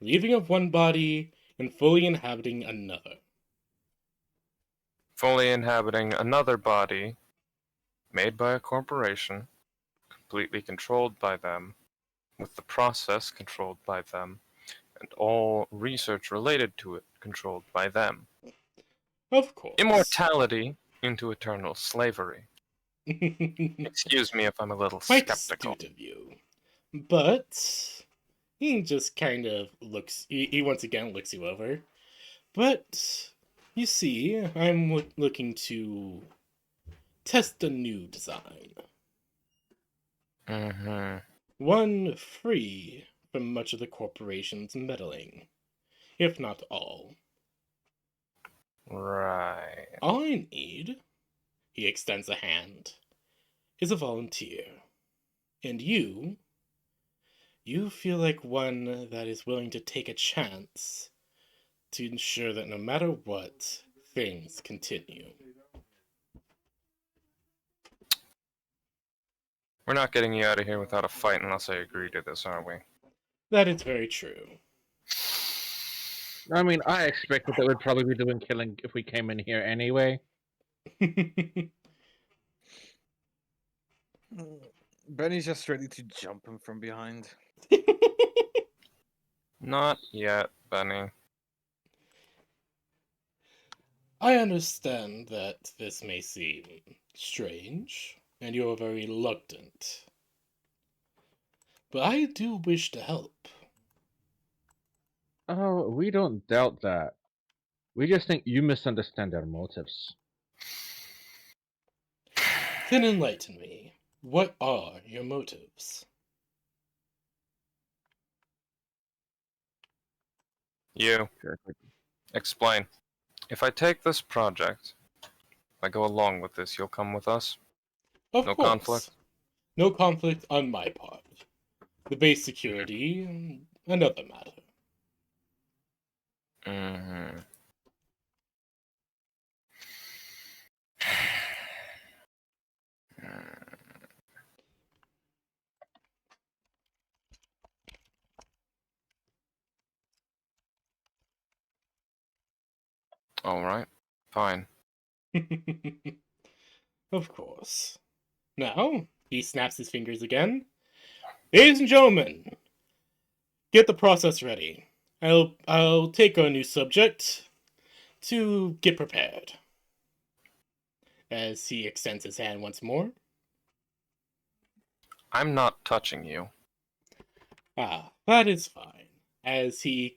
Leaving of one body and fully inhabiting another. Fully inhabiting another body made by a corporation, completely controlled by them, with the process controlled by them, and all research related to it controlled by them. Of course. Immortality into eternal slavery. Excuse me if I'm a little Quite skeptical. astute of you. But he just kind of looks. He once again looks you over. But you see, I'm looking to test a new design. Mm-hmm. One free from much of the corporation's meddling, if not all. Right. All I need, he extends a hand, is a volunteer. And you feel like one that is willing to take a chance to ensure that no matter what, things continue. We're not getting you out of here without a fight unless I agree to this, are we? That is very true. I mean, I expected that we'd probably be doing killing if we came in here anyway. Benny's just ready to jump him from behind. Not yet, Benny. I understand that this may seem strange, and you are very reluctant. But I do wish to help. Oh, we don't doubt that. We just think you misunderstand our motives. Then enlighten me. What are your motives? You, explain. If I take this project, if I go along with this, you'll come with us? Of No course. conflict? No conflict on my part. The base security, another matter. Mm-hmm. Alright, fine. Of course. Now, he snaps his fingers again. Ladies and gentlemen, get the process ready. I'll take a new subject to get prepared. As he extends his hand once more. I'm not touching you. Ah, that is fine. As he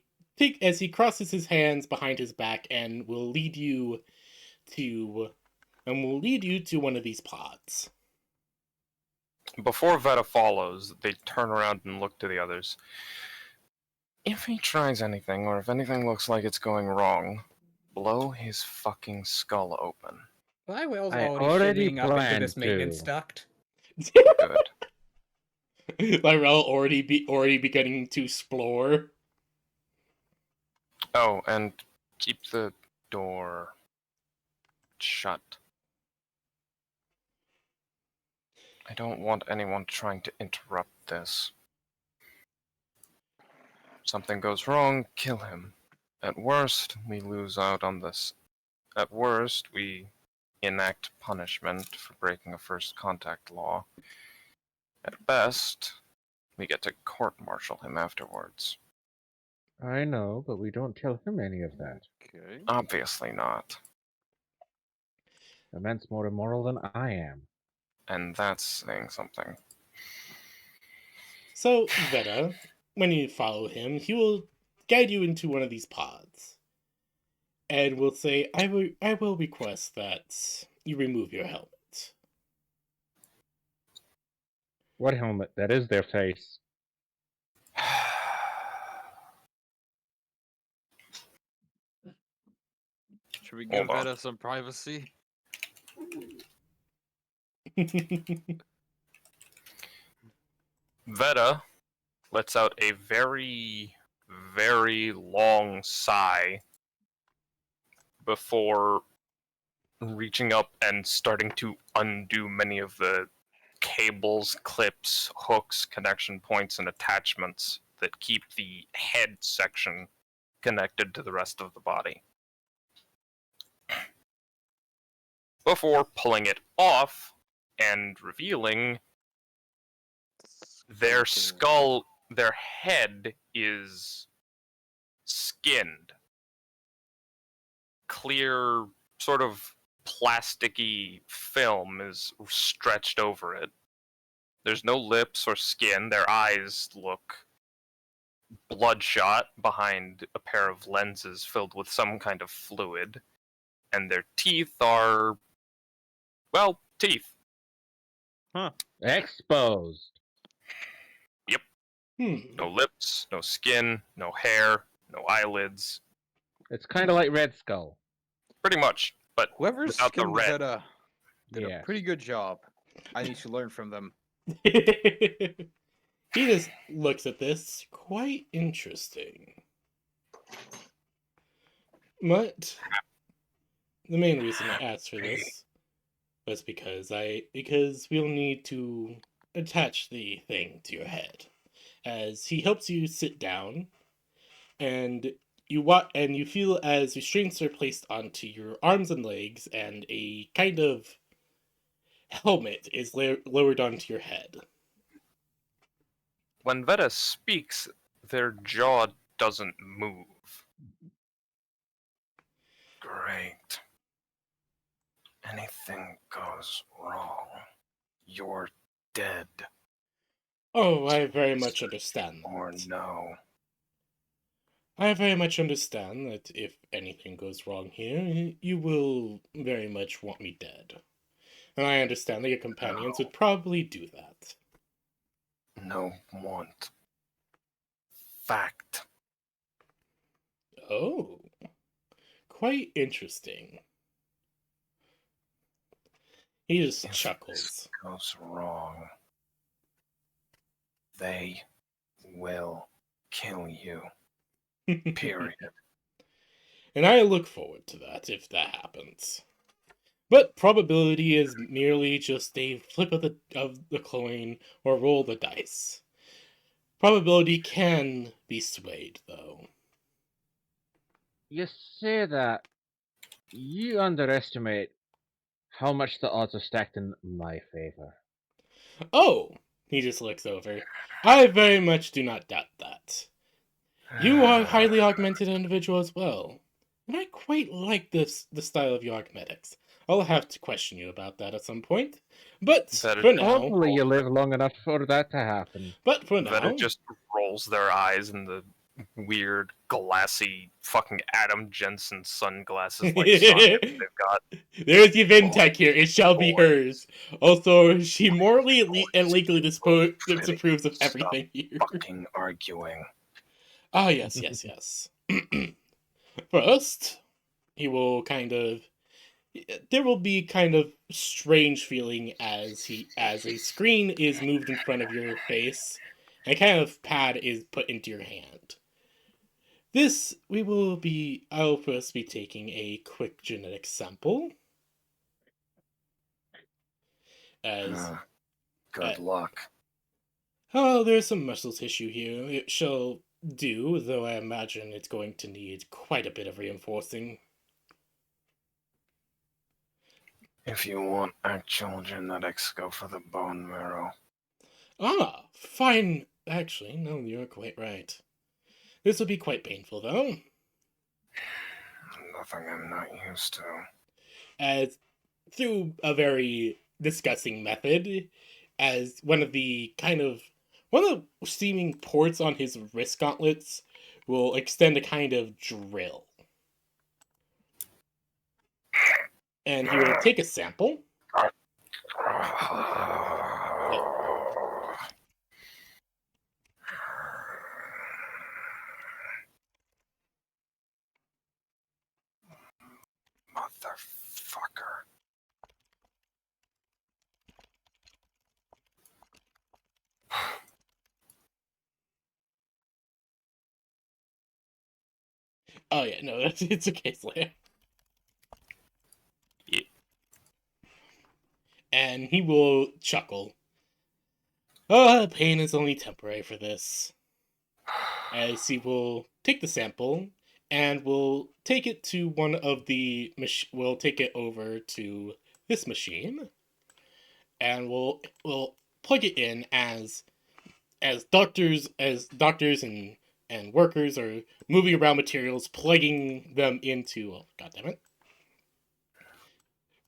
crosses his hands behind his back and will lead you to one of these pods. Before Veta follows, they turn around and look to the others. If he tries anything, or if anything looks like it's going wrong, blow his fucking skull open. Lywell's I already already shimmying up into planned this maintenance to. duct. Good. Lyrell already beginning to explore. Oh, and keep the door shut. I don't want anyone trying to interrupt this. Something goes wrong, kill him. At worst, we lose out on this. At worst, we enact punishment for breaking a first contact law. At best, we get to court-martial him afterwards. I know, but we don't tell him any of that. Okay. Obviously not. The man's more immoral than I am. And that's saying something. So, Veta, when you follow him, he will guide you into one of these pods. And will say, I will request that you remove your helmet. What helmet? That is their face. Should we Hold give on. Veta some privacy? Veta lets out a very, very long sigh before reaching up and starting to undo many of the cables, clips, hooks, connection points, and attachments that keep the head section connected to the rest of the body. Before pulling it off and revealing their skull, their head is skinned. Clear, sort of plasticky film is stretched over it. There's no lips or skin. Their eyes look bloodshot behind a pair of lenses filled with some kind of fluid. And their teeth are, well, teeth. Exposed. No lips, no skin, no hair, no eyelids. It's kind of like Red Skull. Pretty much, but Whoever without the skinned red. Veta did Yeah. a pretty good job. I need to learn from them. He just looks at this. Quite interesting. But the main reason I asked for this was because we'll need to attach the thing to your head. As he helps you sit down, and you feel as restraints are placed onto your arms and legs, and a kind of helmet is lowered onto your head. When Veta speaks, their jaw doesn't move. Great. Anything goes wrong, you're dead. Oh, I very much understand Or that. no. I very much understand that if anything goes wrong here, you will very much want me dead. And I understand that your companions No. would probably do that. No want. Fact. Oh, quite interesting. He just If chuckles. this goes wrong, they will kill you. Period. And I look forward to that if that happens. But probability is merely just a flip of the coin or roll the dice. Probability can be swayed, though. You say that. You underestimate how much the odds are stacked in my favor. Oh! He just looks over. I very much do not doubt that. You are a highly augmented individual as well. And I quite like the style of your augmetics. I'll have to question you about that at some point. But That for is- now, Hopefully you live long enough for that to happen. Veta just rolls their eyes in the weird, glassy, fucking Adam Jensen sunglasses like sockets they've got. There's the Vintech here. It shall be Boy. hers. Also, she morally and Boys. legally Really disapproves of stop everything here. fucking arguing. Ah, yes, yes, yes. First, he will kind of. There will be kind of strange feeling as a screen is moved in front of your face, and a kind of pad is put into your hand. I'll first be taking a quick genetic sample. As Good luck. oh, there's some muscle tissue here. It shall do, though I imagine it's going to need quite a bit of reinforcing. If you want actual genetics, go for the bone marrow. Ah, fine. Actually, no, you're quite right. This will be quite painful, though. Nothing I'm not used to. As through a very disgusting method, as one of the seeming ports on his wrist gauntlets will extend a kind of drill. And he will take a sample. Motherfucker. Oh yeah, no, it's okay, Slayer. Yeah. And he will chuckle. Oh, pain is only temporary for this. As he will take the sample and will take it to one of the will take it over to this machine and will plug it in as doctors and workers are moving around materials, plugging them into God damn it,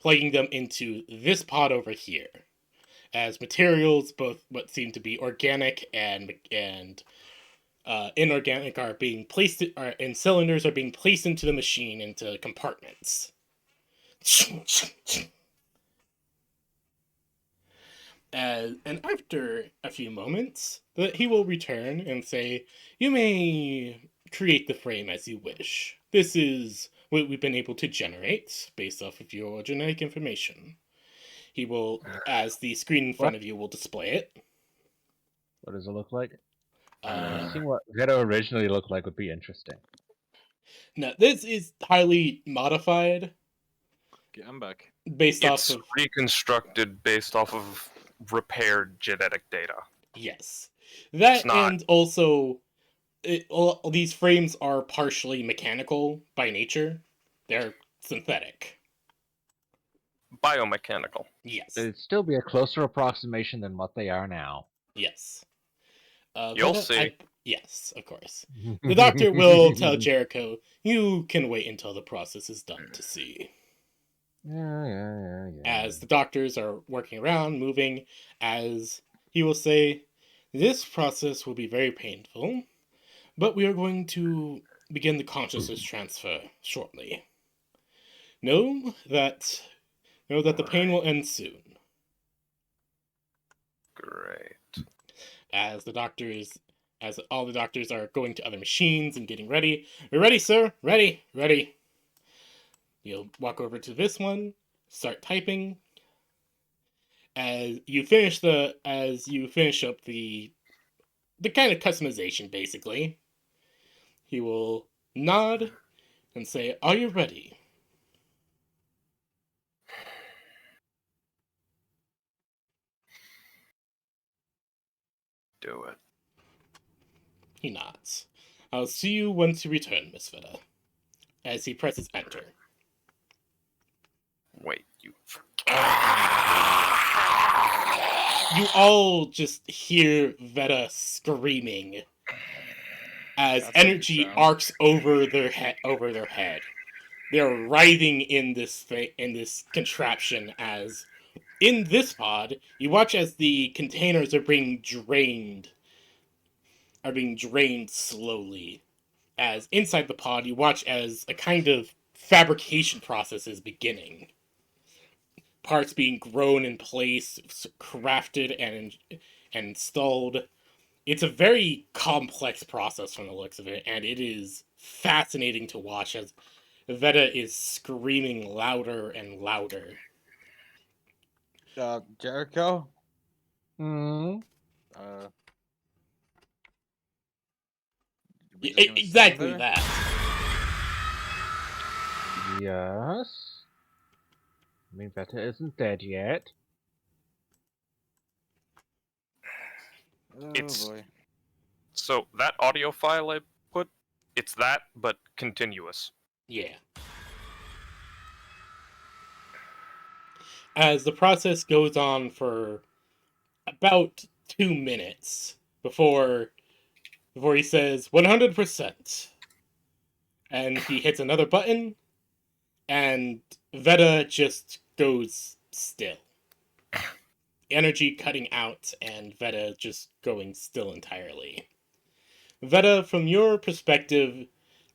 plugging them into this pod over here. As materials, both what seem to be organic and inorganic, are being placed in cylinders, are being placed into the machine into compartments. And after a few moments, he will return and say, "You may create the frame as you wish. This is what we've been able to generate based off of your genetic information." He will, as the screen in front of you will display it. What does it look like? Uh, Seeing what Veta originally looked like would be interesting. now, this is highly modified Okay, I'm back. based off It's of reconstructed based off of repaired genetic data. yes, that not- and also all these frames are partially mechanical by nature. They're synthetic. Biomechanical. Yes, It'd still be a closer approximation than what they are now. yes. You'll Veta, see. yes, of course. The doctor will tell Jericho, "You can wait until the process is done to see." Yeah. As the doctors are working around, moving, as he will say, "This process will be very painful, but we are going to begin the consciousness transfer shortly. Know that the pain will end soon." Great. As all the doctors are going to other machines and getting ready. "We're ready, sir. Ready. You'll walk over to this one, start typing. As you finish up the kind of customization, basically, he will nod and say, "Are you ready?" Do it. He nods. "I'll see you once you return, Miss Veta." As he presses enter. Wait, you. You all just hear Veta screaming as That's a good energy sound. arcs over their head. They're writhing in this contraption. As in this pod, you watch as the containers are being drained slowly. As inside the pod, you watch as a kind of fabrication process is beginning. Parts being grown in place, crafted and installed. It's a very complex process from the looks of it, and it is fascinating to watch as Veta is screaming louder and louder. Jericho. Hmm. Uh, Just gonna stand Exactly there? that. Yes. I mean, Veta isn't dead yet. Oh It's- boy. So that audio file I put, it's that, but continuous. Yeah. As the process goes on for about 2 minutes before he says 100%, and he hits another button, and Veta just goes still. Energy cutting out, and Veta just going still entirely. Veta, from your perspective,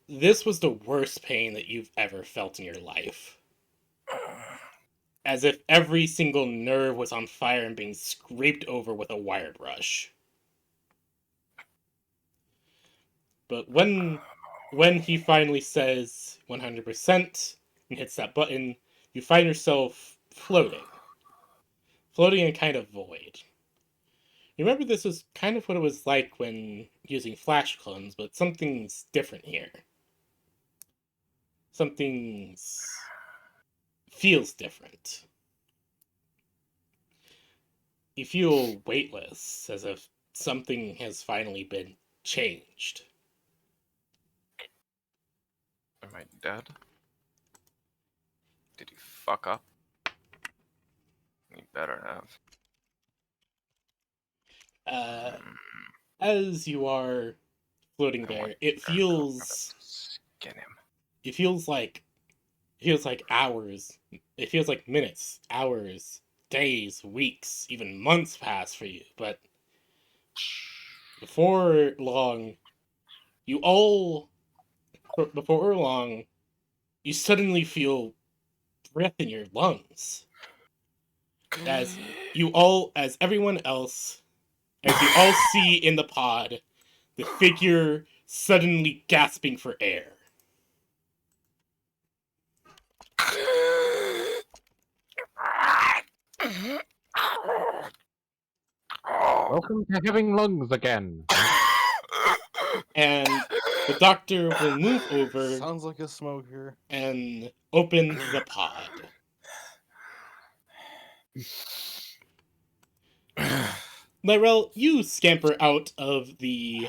this was the worst pain that you've ever felt in your life. As if every single nerve was on fire and being scraped over with a wire brush. But when he finally says 100% and hits that button, you find yourself floating. Floating in kind of void. You remember this was kind of what it was like when using flash clones, but something's different here. Something's feels different. You feel weightless, as if something has finally been changed. Am I dead? Did he fuck up? He better have. Uh, as you are floating I want there, it Jericho. I'm gonna feels skin him. it feels like hours. It feels like minutes, hours, days, weeks, even months pass for you. But before long, you all before long, you suddenly feel breath in your lungs. As as everyone else, as you all see in the pod, the figure suddenly gasping for air. Welcome to having lungs again. And the doctor will move over Sounds like a smoker. and open the pod. Lyrel, you scamper out of the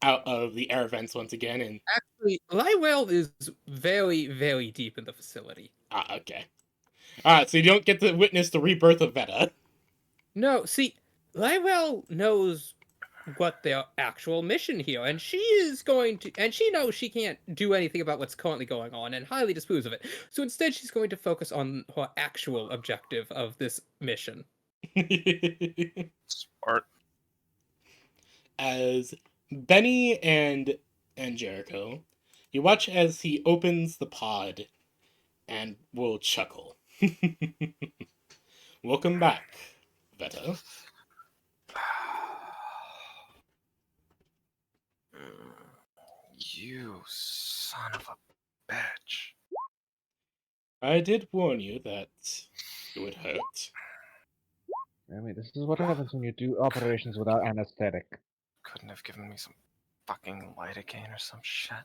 air vents once again, and Actually, Lywell is very, very deep in the facility. okay. Alright, so you don't get to witness the rebirth of Veta. No, see, Lywell knows what their actual mission here, and she is going to, and she knows she can't do anything about what's currently going on, and highly disapproves of it. So instead, she's going to focus on her actual objective of this mission. Smart. As Benny and Jericho, you watch as he opens the pod and will chuckle. Welcome back, Veta. You son of a bitch. I did warn you that it would hurt. I mean, this is what happens when you do operations without anesthetic. Couldn't have given me some fucking lidocaine or some shit.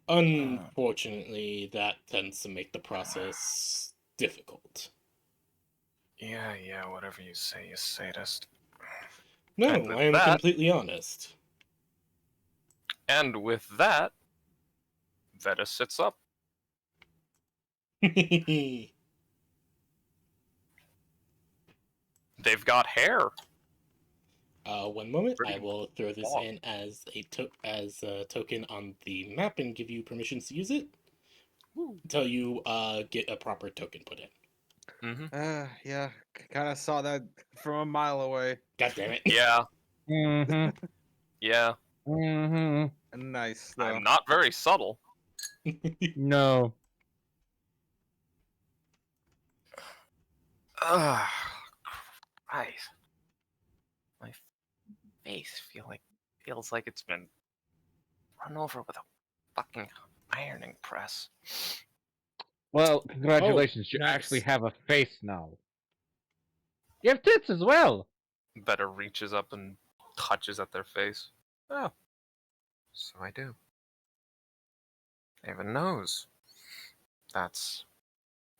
Unfortunately, that tends to make the process difficult. Yeah, whatever you say, you sadist. No, And with I am that- completely honest. And with that, Veta sits up. They've got hair. One moment, I Pretty will throw this long. in as a token on the map and give you permissions to use it. Until you get a proper token put in. Mm-hmm. Yeah, kind of saw that from a mile away. God damn it. Yeah, Mm-hmm. yeah. Mm-hmm. Nice though. I'm not very subtle. No. Ugh, Christ. My face feels like it's been run over with a fucking ironing press. Well, congratulations, you nice. actually have a face now. You have tits as well! Veta reaches up and touches at their face. Oh, So I do. I have a nose. That's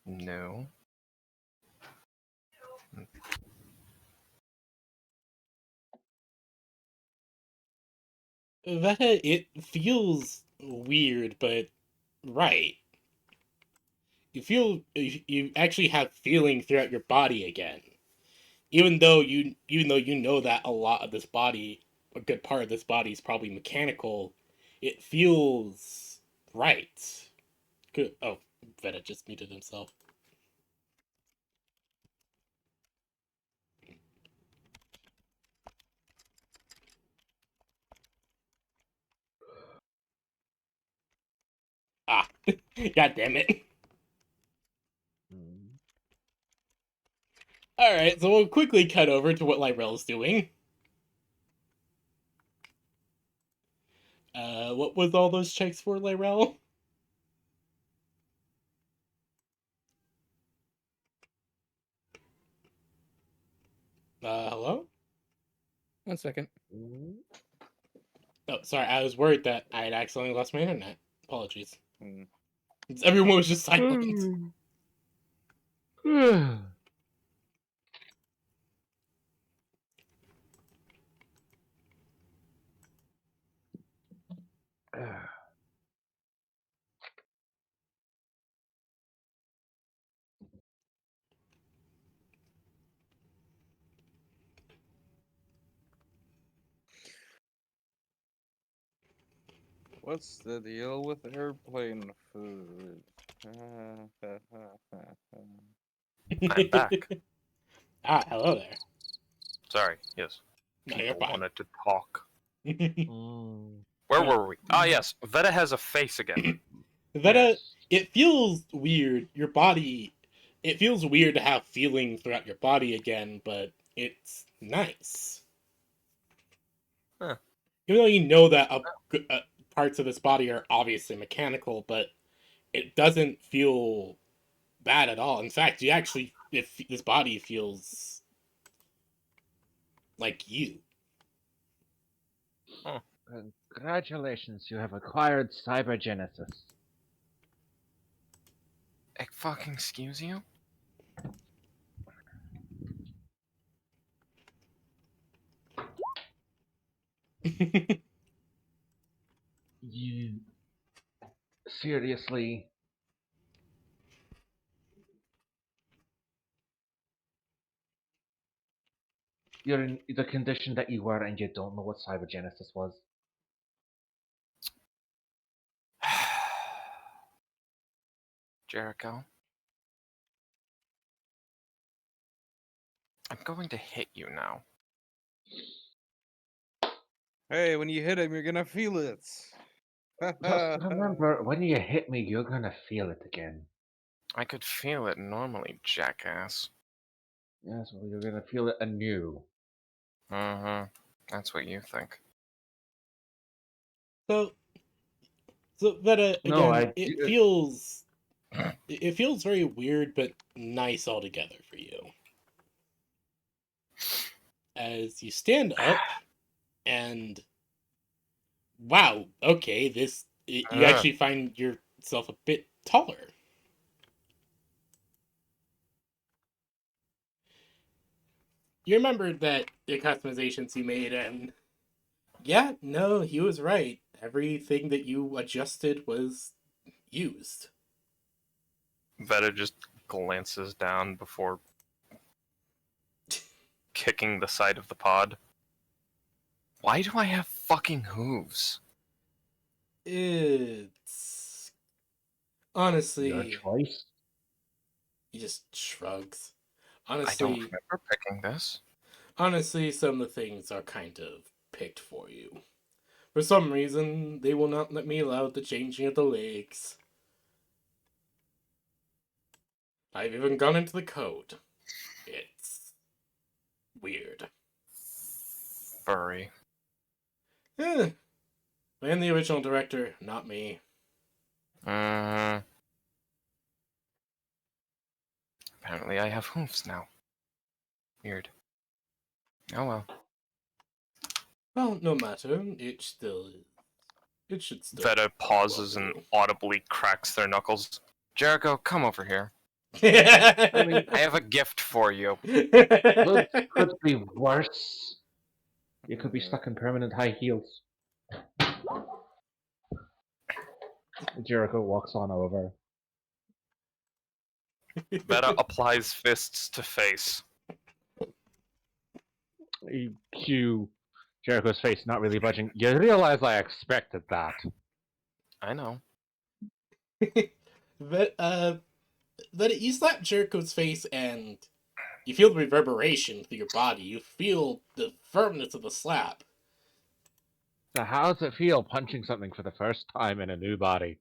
new. Veta, it feels weird, but right. You actually have feeling throughout your body again. Even though you know that a lot of this body, a good part of this body is probably mechanical, it feels right. Good. Oh, Veta just muted himself. Ah, god damn it. Hmm. Alright, so we'll quickly cut over to what Lyrell's doing. What was all those checks for, Lyrell? Hello? 1 second. Hmm. Oh, sorry, I was worried that I had accidentally lost my internet. Apologies. Hmm. Everyone was just silent. What's the deal with airplane food? I'm back. Ah, hello there. Sorry, yes. No, you're People fine. wanted to talk. Mm, Where No. were we? Ah, yes. Veta has a face again. Veta, yes. it feels weird. Your body, it feels weird to have feeling throughout your body again, but it's nice. Huh. Even though you know that parts of this body are obviously mechanical, but it doesn't feel bad at all. In fact, you actually, if this body feels like you. Congratulations, you have acquired cybergenesis. Fucking excuse you? You seriously? You're in the condition that you were and you don't know what cybergenesis was? Jericho, I'm going to hit you now. Hey, when you hit him, you're gonna feel it. Just remember, when you hit me, you're gonna feel it again. I could feel it normally, jackass. Yes, well, you're gonna feel it anew. Mm-hmm. That's what you think. so, so Veta, No, again, I. it feels very weird, but nice altogether for you. As you stand up, and wow, okay, you Ugh. actually find yourself a bit taller. You remembered that the customizations you made, and yeah, no, he was right. Everything that you adjusted was used. Veta just glances down before kicking the side of the pod. Why do I have fucking hooves? It's Your honestly, choice? he just shrugs. I don't Honestly, remember picking this. honestly, some of the things are kind of picked for you. For some reason, they will not let me allow the changing of the legs. I've even gone into the code. It's weird. Furry. Eh, and the original director, not me. Mm, apparently I have hooves now. Weird. Oh well. Well, no matter, it still is. It should still. Veta pauses and audibly cracks their knuckles. Jericho, come over here. I I have a gift for you. Could be worse. You could be stuck in permanent high heels. Jericho walks on over. Veta applies fists to face. You cue Jericho's face not really budging. You realize I expected that. I know. But you slap Jericho's face and you feel the reverberation through your body. You feel the firmness of the slap. So how does it feel punching something for the first time in a new body?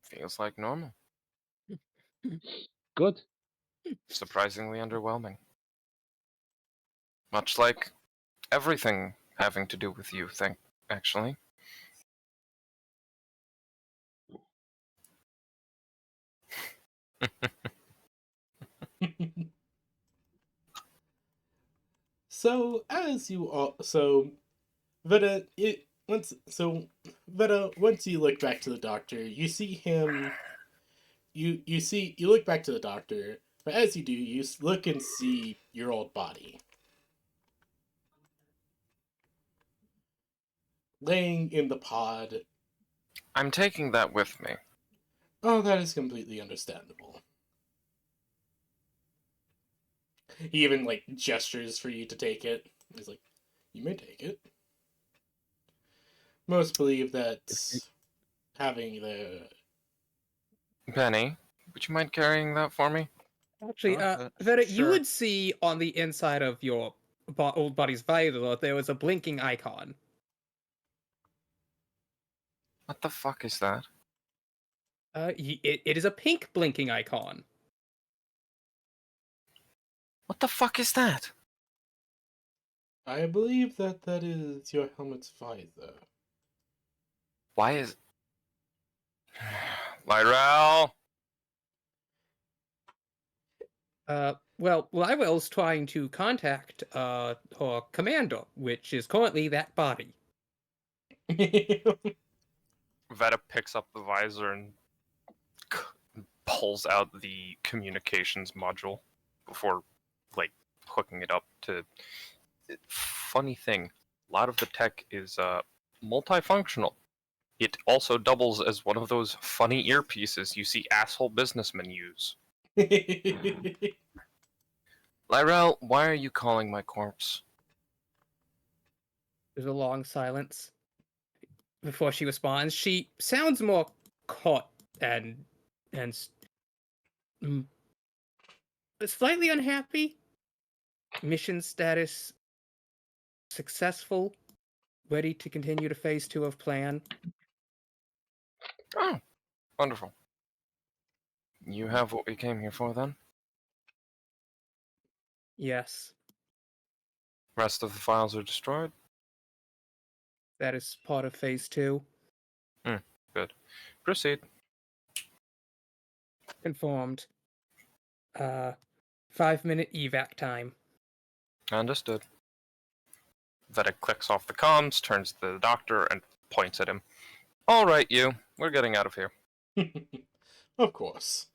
Feels like normal. Good. Surprisingly underwhelming. Much like everything having to do with you, actually. So as you all, so Veta, Veta, once you look back to the doctor, you see him. You look back to the doctor, but as you do, you look and see your old body laying in the pod. I'm taking that with me. Oh, that is completely understandable. He even like gestures for you to take it. He's like, "You may take it." Most believe that having the Penny, would you mind carrying that for me? Actually, Veta, you Sure. would see on the inside of your old body's vital there was a blinking icon. What the fuck is that? It is a pink blinking icon. What the fuck is that? I believe that that is your helmet's visor. Why is... Lyrel! Well, Lywell's trying to contact her commander, which is currently that body. Veta picks up the visor and pulls out the communications module before, like, hooking it up to... Funny thing, a lot of the tech is multifunctional. It also doubles as one of those funny earpieces you see asshole businessmen use. Lyrel, why are you calling my corpse? There's a long silence before she responds. She sounds more caught and mm, slightly unhappy. Mission status successful. Ready to continue to phase 2 of plan. Oh, wonderful. You have what we came here for, then? Yes, Rest of the files are destroyed? that is part of phase 2. Good. Proceed. Confirmed. 5-minute evac time. Understood. Veta clicks off the comms, turns to the doctor, and points at him. All right, you. We're getting out of here. Of course.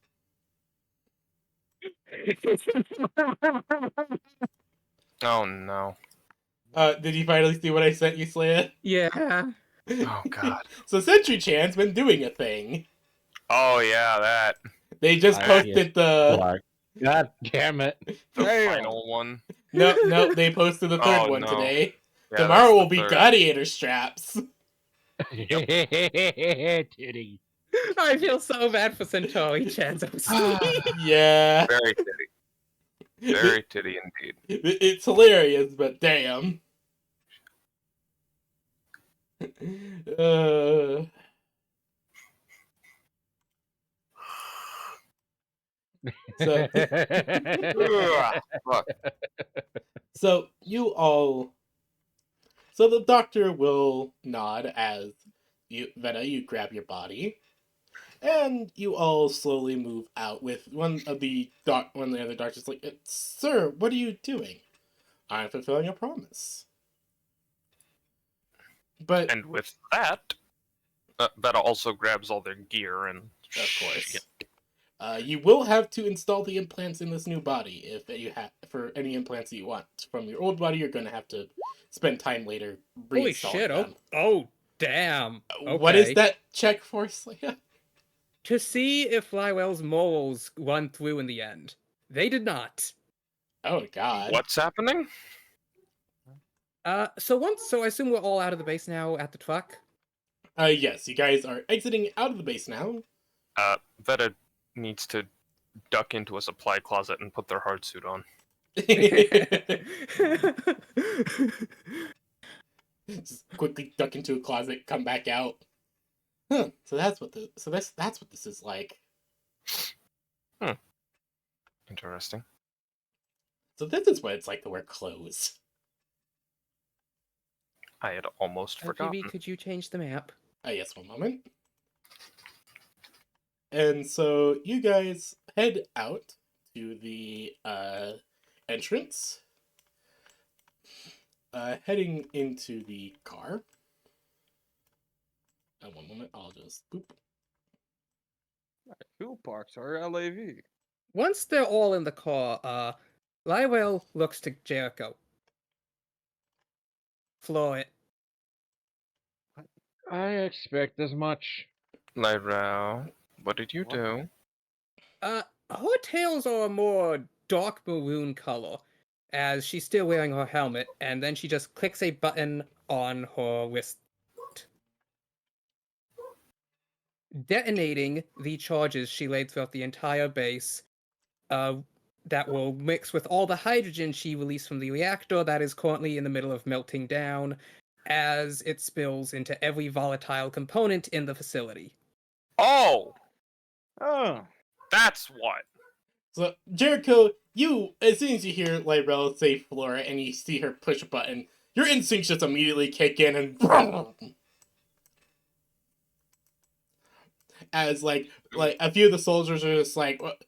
Oh, no. Did you finally see what I sent you, Slayer? Yeah. Oh, God. So Sentry Chan's been doing a thing. Oh, yeah, that. They just I posted the Clark. God damn it. The Damn. final one. no. They posted the third Oh, one no. today. Yeah, Tomorrow that's will the be third. gladiator straps. Titty. I feel so bad for Centauri Chan's Yeah. Very titty. Very titty indeed. It's hilarious, but damn. So, Ugh, fuck. so you all. So the doctor will nod as Veta, you grab your body, and you all slowly move out. With one of the other doctors like, "Sir, what are you doing?" "I'm fulfilling a promise." But And with that, Veta also grabs all their gear and of course, shit. you will have to install the implants in this new body if you have for any implants that you want from your old body. You're going to have to spend time later Holy reinstalling shit! them. Oh, damn. What is Okay. that check for, Slaya? To see if Flywell's morals run through in the end. They did not. Oh God. What's happening? So I assume we're all out of the base now at the truck. Yes, you guys are exiting out of the base now. Veta needs to duck into a supply closet and put their hard suit on. Just quickly duck into a closet, come back out. Huh. So that's what this is like. Interesting. So this is what it's like to wear clothes. I had almost forgotten. PB, could you change the map? Yes, one moment. And so you guys head out to the entrance. Heading into the car. One moment, I'll just boop. Fuel parks are LAV. Once they're all in the car, Lywell looks to Jericho. Floor it. I expect as much. Lyra, what did you What? do? Her tails are a more dark maroon color, as she's still wearing her helmet, and then she just clicks a button on her wrist, detonating the charges she laid throughout the entire base, that will mix with all the hydrogen she released from the reactor that is currently in the middle of melting down, as it spills into every volatile component in the facility. Oh, Oh. that's what. So Jericho, you as soon as you hear Lyrell say Flora and you see her push a button, your instincts just immediately kick in and as like a few of the soldiers are just like what,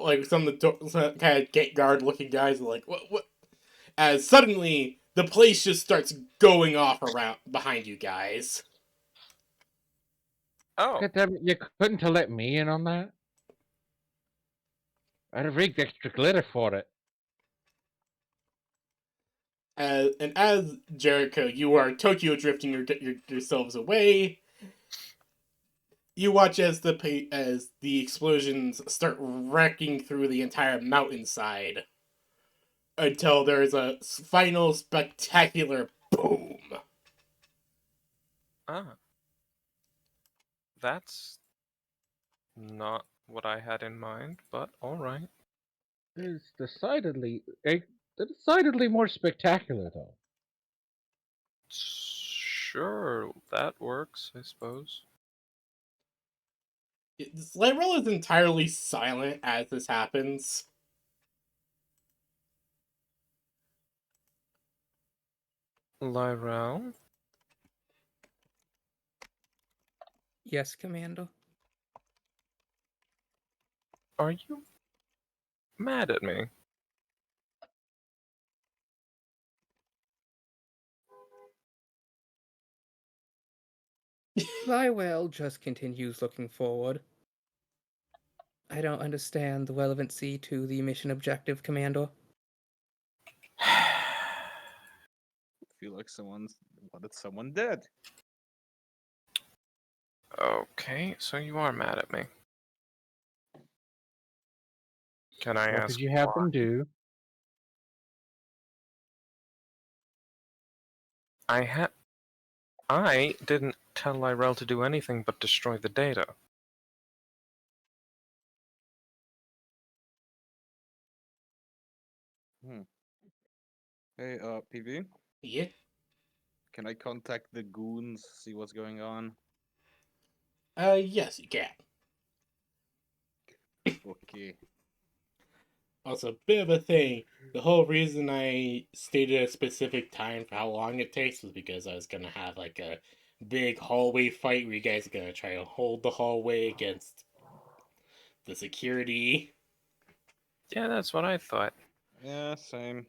like some of the kind of gate guard looking guys are like what as suddenly the place just starts going off around behind you guys. Oh, God damn it, you couldn't have let me in on that? I'd have rigged extra glitter for it. As Jericho, you are Tokyo drifting yourselves away. You watch as the explosions start wrecking through the entire mountainside until there is a final spectacular boom. ah. That's not what I had in mind, but alright. It's decidedly more spectacular, though. Sure, that works, I suppose. Lyrell is entirely silent as this happens. Lyra, Yes, Commander. are you mad at me? Lywell just continues looking forward. I don't understand the relevancy to the mission objective, Commander. Feel like someone's wanted someone dead. Okay, so you are mad at me. Can I What ask did you have why? them do? I didn't tell Lyrell to do anything but destroy the data. Hey, PV, Yeah. can I contact the goons, see what's going on? Yes, you can. Okay. Also, a bit of a thing. The whole reason I stated a specific time for how long it takes was because I was gonna have like a big hallway fight where you guys are gonna try to hold the hallway against the security. Yeah, that's what I thought. Yeah, same.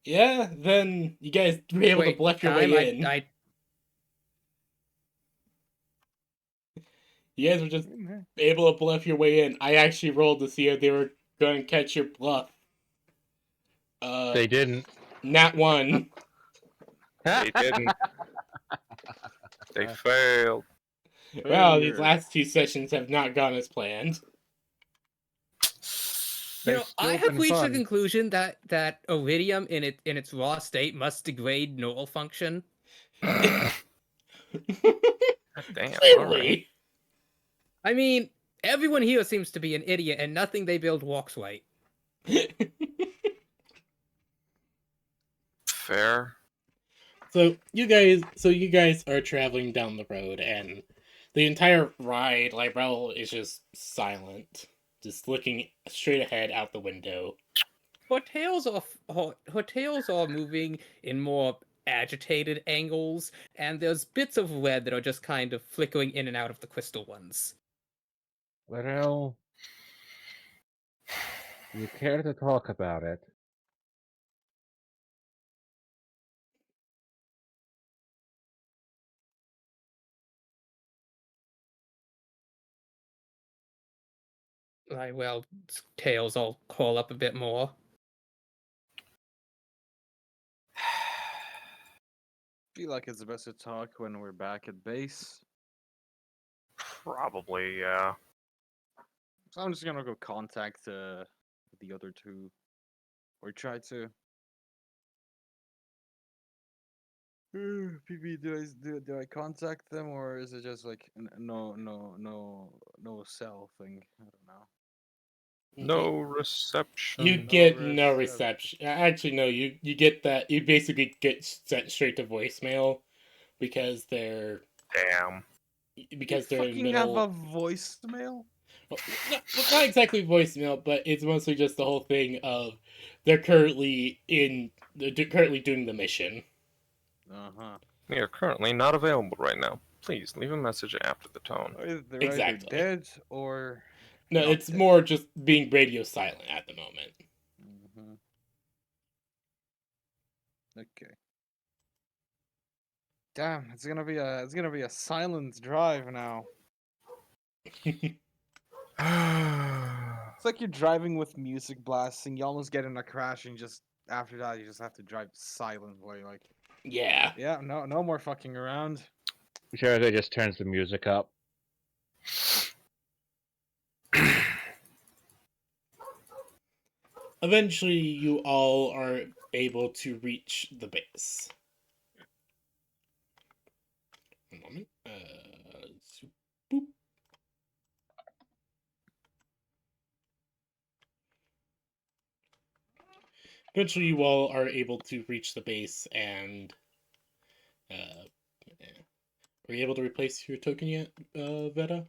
Yeah, then you guys were able to Wait, bluff your time. way in. I You guys were just able to bluff your way in. I actually rolled to see if they were going to catch your bluff. They didn't. Nat 1. They didn't. They failed. Well, these Failure. last 2 sessions have not gone as planned. You They've know, I still have been reached the fun. conclusion that iridium in its raw state must degrade null function. God damn. All right. Clearly. I mean, everyone here seems to be an idiot, and nothing they build walks right. Fair. So you guys are traveling down the road, and the entire ride, Lyrel is just silent, just looking straight ahead out the window. Her tails are moving in more agitated angles, and there's bits of red that are just kind of flickering in and out of the crystal ones. Well, you care to talk about it? Like, well, tails all curl up a bit more. Feel like it's best to talk when we're back at base. Probably, yeah. So I'm just gonna go contact the other two, or try to. PB, do I contact them, or is it just like no cell thing? I don't know. No reception. You No get no reception. reception. Actually, no. You get that. You basically get sent straight to voicemail because they're Damn. You in the fucking have middle. a voicemail? Well, not exactly voicemail, but it's mostly just the whole thing of they're currently doing the mission. Uh huh. We are currently not available right now. Please leave a message after the tone. They're either Exactly. dead or No, not it's dead. more just being radio silent at the moment. Mm-hmm. Okay. Damn, it's gonna be a silent drive now. It's like you're driving with music blasting. You almost get in a crash, and just after that, you just have to drive silently. Like, Yeah. yeah, no more fucking around. Sure, they just turns the music up. Eventually, you all are able to reach the base. One moment. Boop. Eventually, you all are able to reach the base, and uh, were you able to replace your token yet, Veta?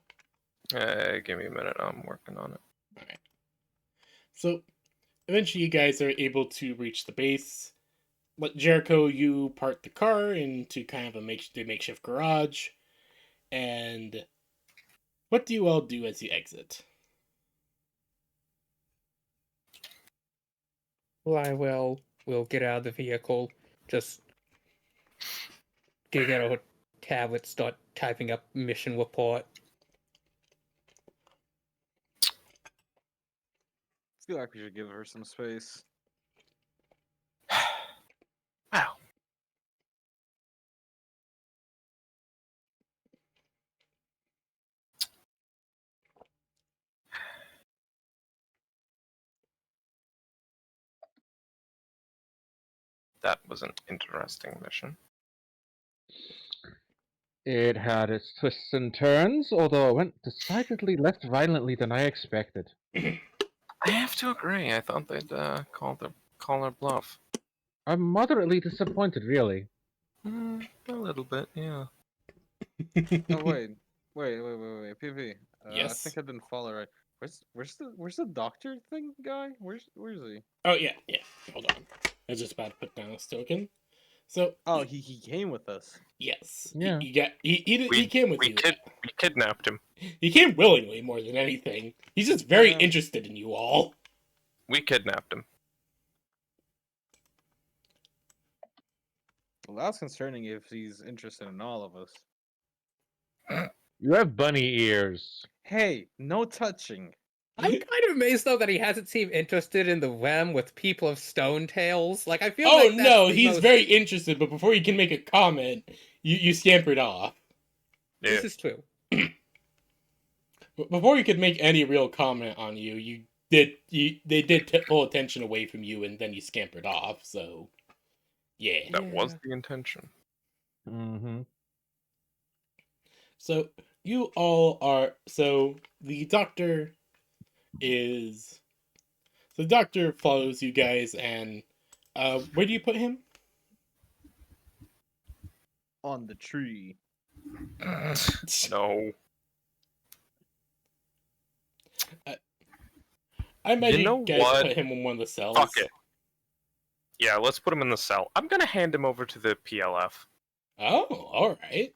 Give me a minute. I'm working on it. All right. So eventually, you guys are able to reach the base. Let Jericho, you park the car into kind of the makeshift garage, and what do you all do as you exit? Lywell will get out of the vehicle, just get out a tablet, start typing up mission report. I feel like we should give her some space. Wow. That was an interesting mission. It had its twists and turns, although it went decidedly less violently than I expected. I have to agree. I thought they'd call their bluff. I'm moderately disappointed, really. A little bit, yeah. Oh wait, PV. I Yes. think I didn't follow right. Where's the doctor thing guy? Where's he? Oh yeah. Hold on. I was just about to put down this token. So Oh, he came with us. yes, Yeah. he came with you. We kidnapped him. He came willingly more than anything. He's just very Yeah. interested in you all. We kidnapped him. Well, that's concerning if he's interested in all of us. You have bunny ears. Hey, no touching. I'm kind of amazed though that he hasn't seemed interested in the realm with people of stone tails. Like I feel Oh like that's no, the he's most... very interested, but before you can make a comment, you scampered off. Yeah. This is true. Before you could make any real comment on you, they did pull attention away from you, and then you scampered off. So, yeah. That was Yeah. the intention. Mm-hmm. So you all are. So the doctor is. The doctor follows you guys, and where do you put him? On the tree. No. I imagine You know you guys what? put him in one of the cells. Fuck it. Yeah, let's put him in the cell. I'm gonna hand him over to the PLF. Oh, all right.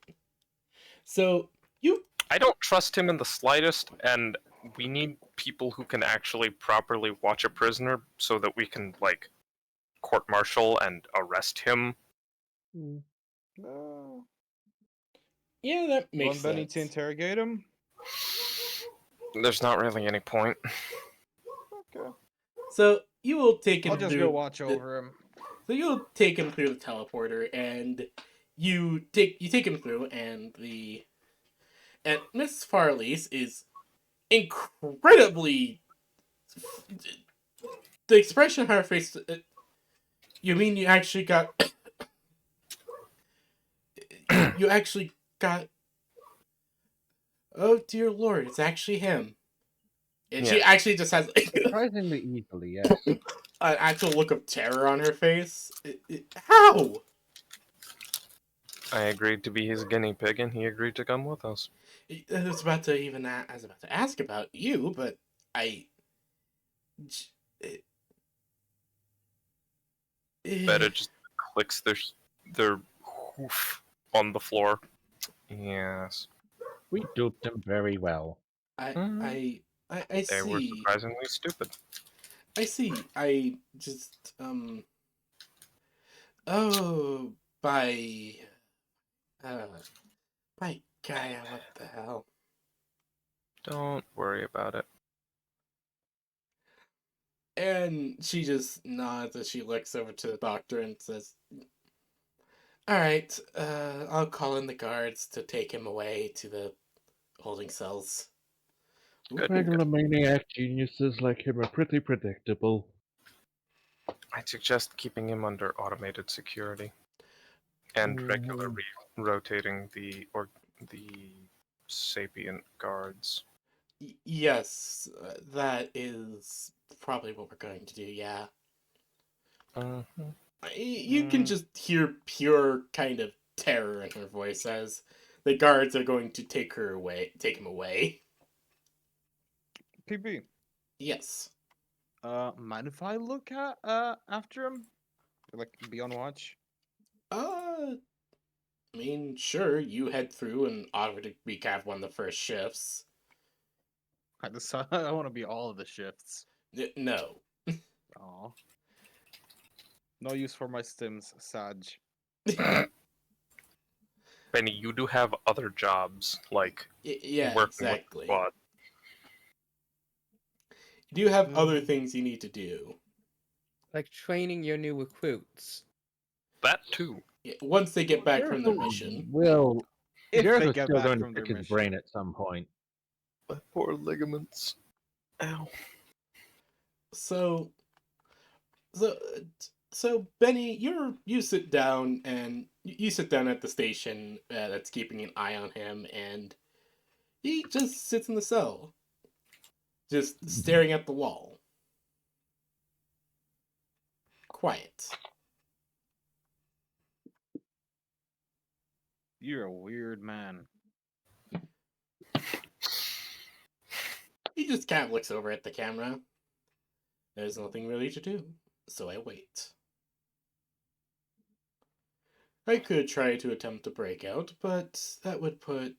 So you I don't trust him in the slightest, and we need people who can actually properly watch a prisoner so that we can, like, court-martial and arrest him. Uh, yeah, that you makes want Benny to sense. interrogate him? There's not really any point. Okay. So you will take him I'll just through go watch the- over him. So you'll take him through the teleporter, and you take him through, and Miss Farley's is incredibly. The expression on her face. You mean you actually got? You actually got? Oh dear lord! It's actually him. And she Yeah. actually just has like, Surprisingly easily, yes. an actual look of terror on her face. How? I agreed to be his guinea pig, and he agreed to come with us. I was about to ask about you, but I. Veta just clicks their hoof on the floor. Yes. We duped him very well. I They were see. surprisingly stupid. I see. I just Oh, by uh by Gaia, what the hell? Don't worry about it. And she just nods as she looks over to the doctor and says, "All right, I'll call in the guards to take him away to the holding cells." Good. Regular maniac geniuses like him are pretty predictable. I'd suggest keeping him under automated security and regularly rotating the sapient guards. Yes, that is probably what we're going to do. Yeah. Mm-hmm. You can just hear pure kind of terror in her voice as the guards are going to take him away. PB. Yes. Mind if I look at after him? Like be on watch? I mean, sure, you head through and already recap one of the first shifts. I decide I want to be all of the shifts. No. Aw. No use for my stims, Sag. Benny, you do have other jobs, like Yeah, working exactly. with the squad. You do have other things you need to do. Like training your new recruits. That too. Yeah, once they get back from their mission. Well, If Gareth they is get still back going to from their pick his mission. brain at some point. My poor ligaments. Ow. So, so, so Benny, you sit down and you sit down at the station that's keeping an eye on him, and he just sits in the cell, just staring at the wall, quiet. You're a weird man. He just kind of looks over at the camera. There's nothing really to do, so I wait. I could try to attempt to break out, but that would put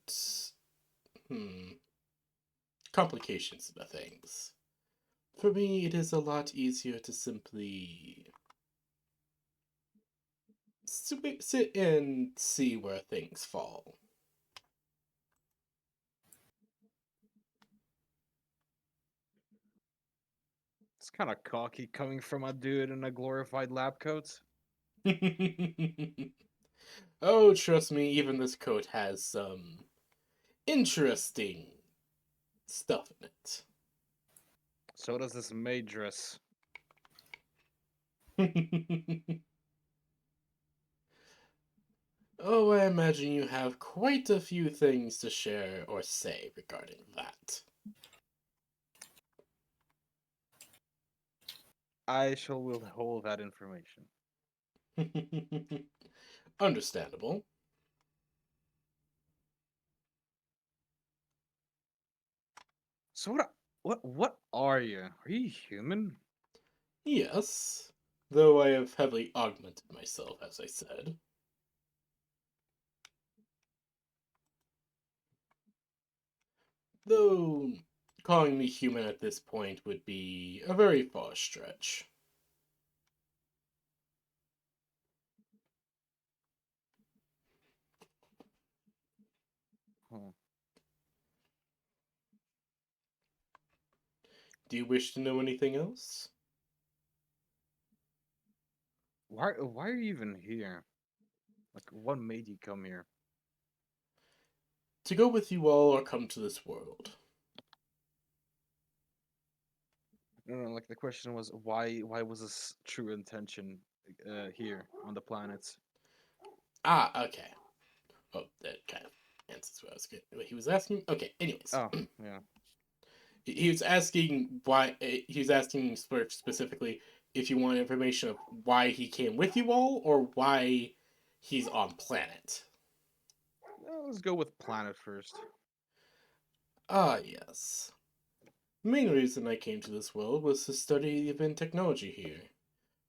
complications into things. For me, it is a lot easier to simply sit and see where things fall. Kind of cocky coming from a dude in a glorified lab coat. Oh, trust me, even this coat has some interesting stuff in So does this maid dress. it. Oh, I imagine you have quite a few things to share or say regarding that. I shall withhold that information. Understandable. So what are you? Are you human? Yes, though I have heavily augmented myself, as I said. Though calling me human at this point would be a very far stretch. Huh. Do you wish to know anything else? Why are you even here? Like what made you come here? To go with you all or come to this world? No, like the question was why was this true intention here on the planet? Ah, okay. Oh, that kind of answers what he was asking. Okay, anyways. Oh, yeah. He was asking why, he was asking specifically if you want information of why he came with you all or why he's on planet. Let's go with planet first. Ah, yes. The main reason I came to this world was to study the event technology here.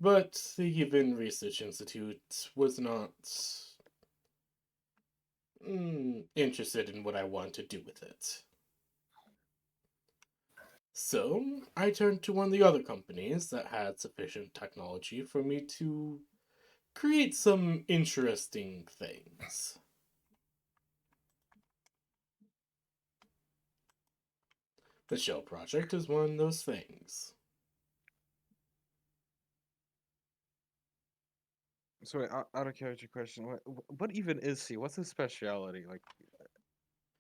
But the Event Research Institute was not interested in what I want to do with it. So, I turned to one of the other companies that had sufficient technology for me to create some interesting things. The Shell Project is one of those things. So wait, out of character question, what even is he? What's his speciality? Like,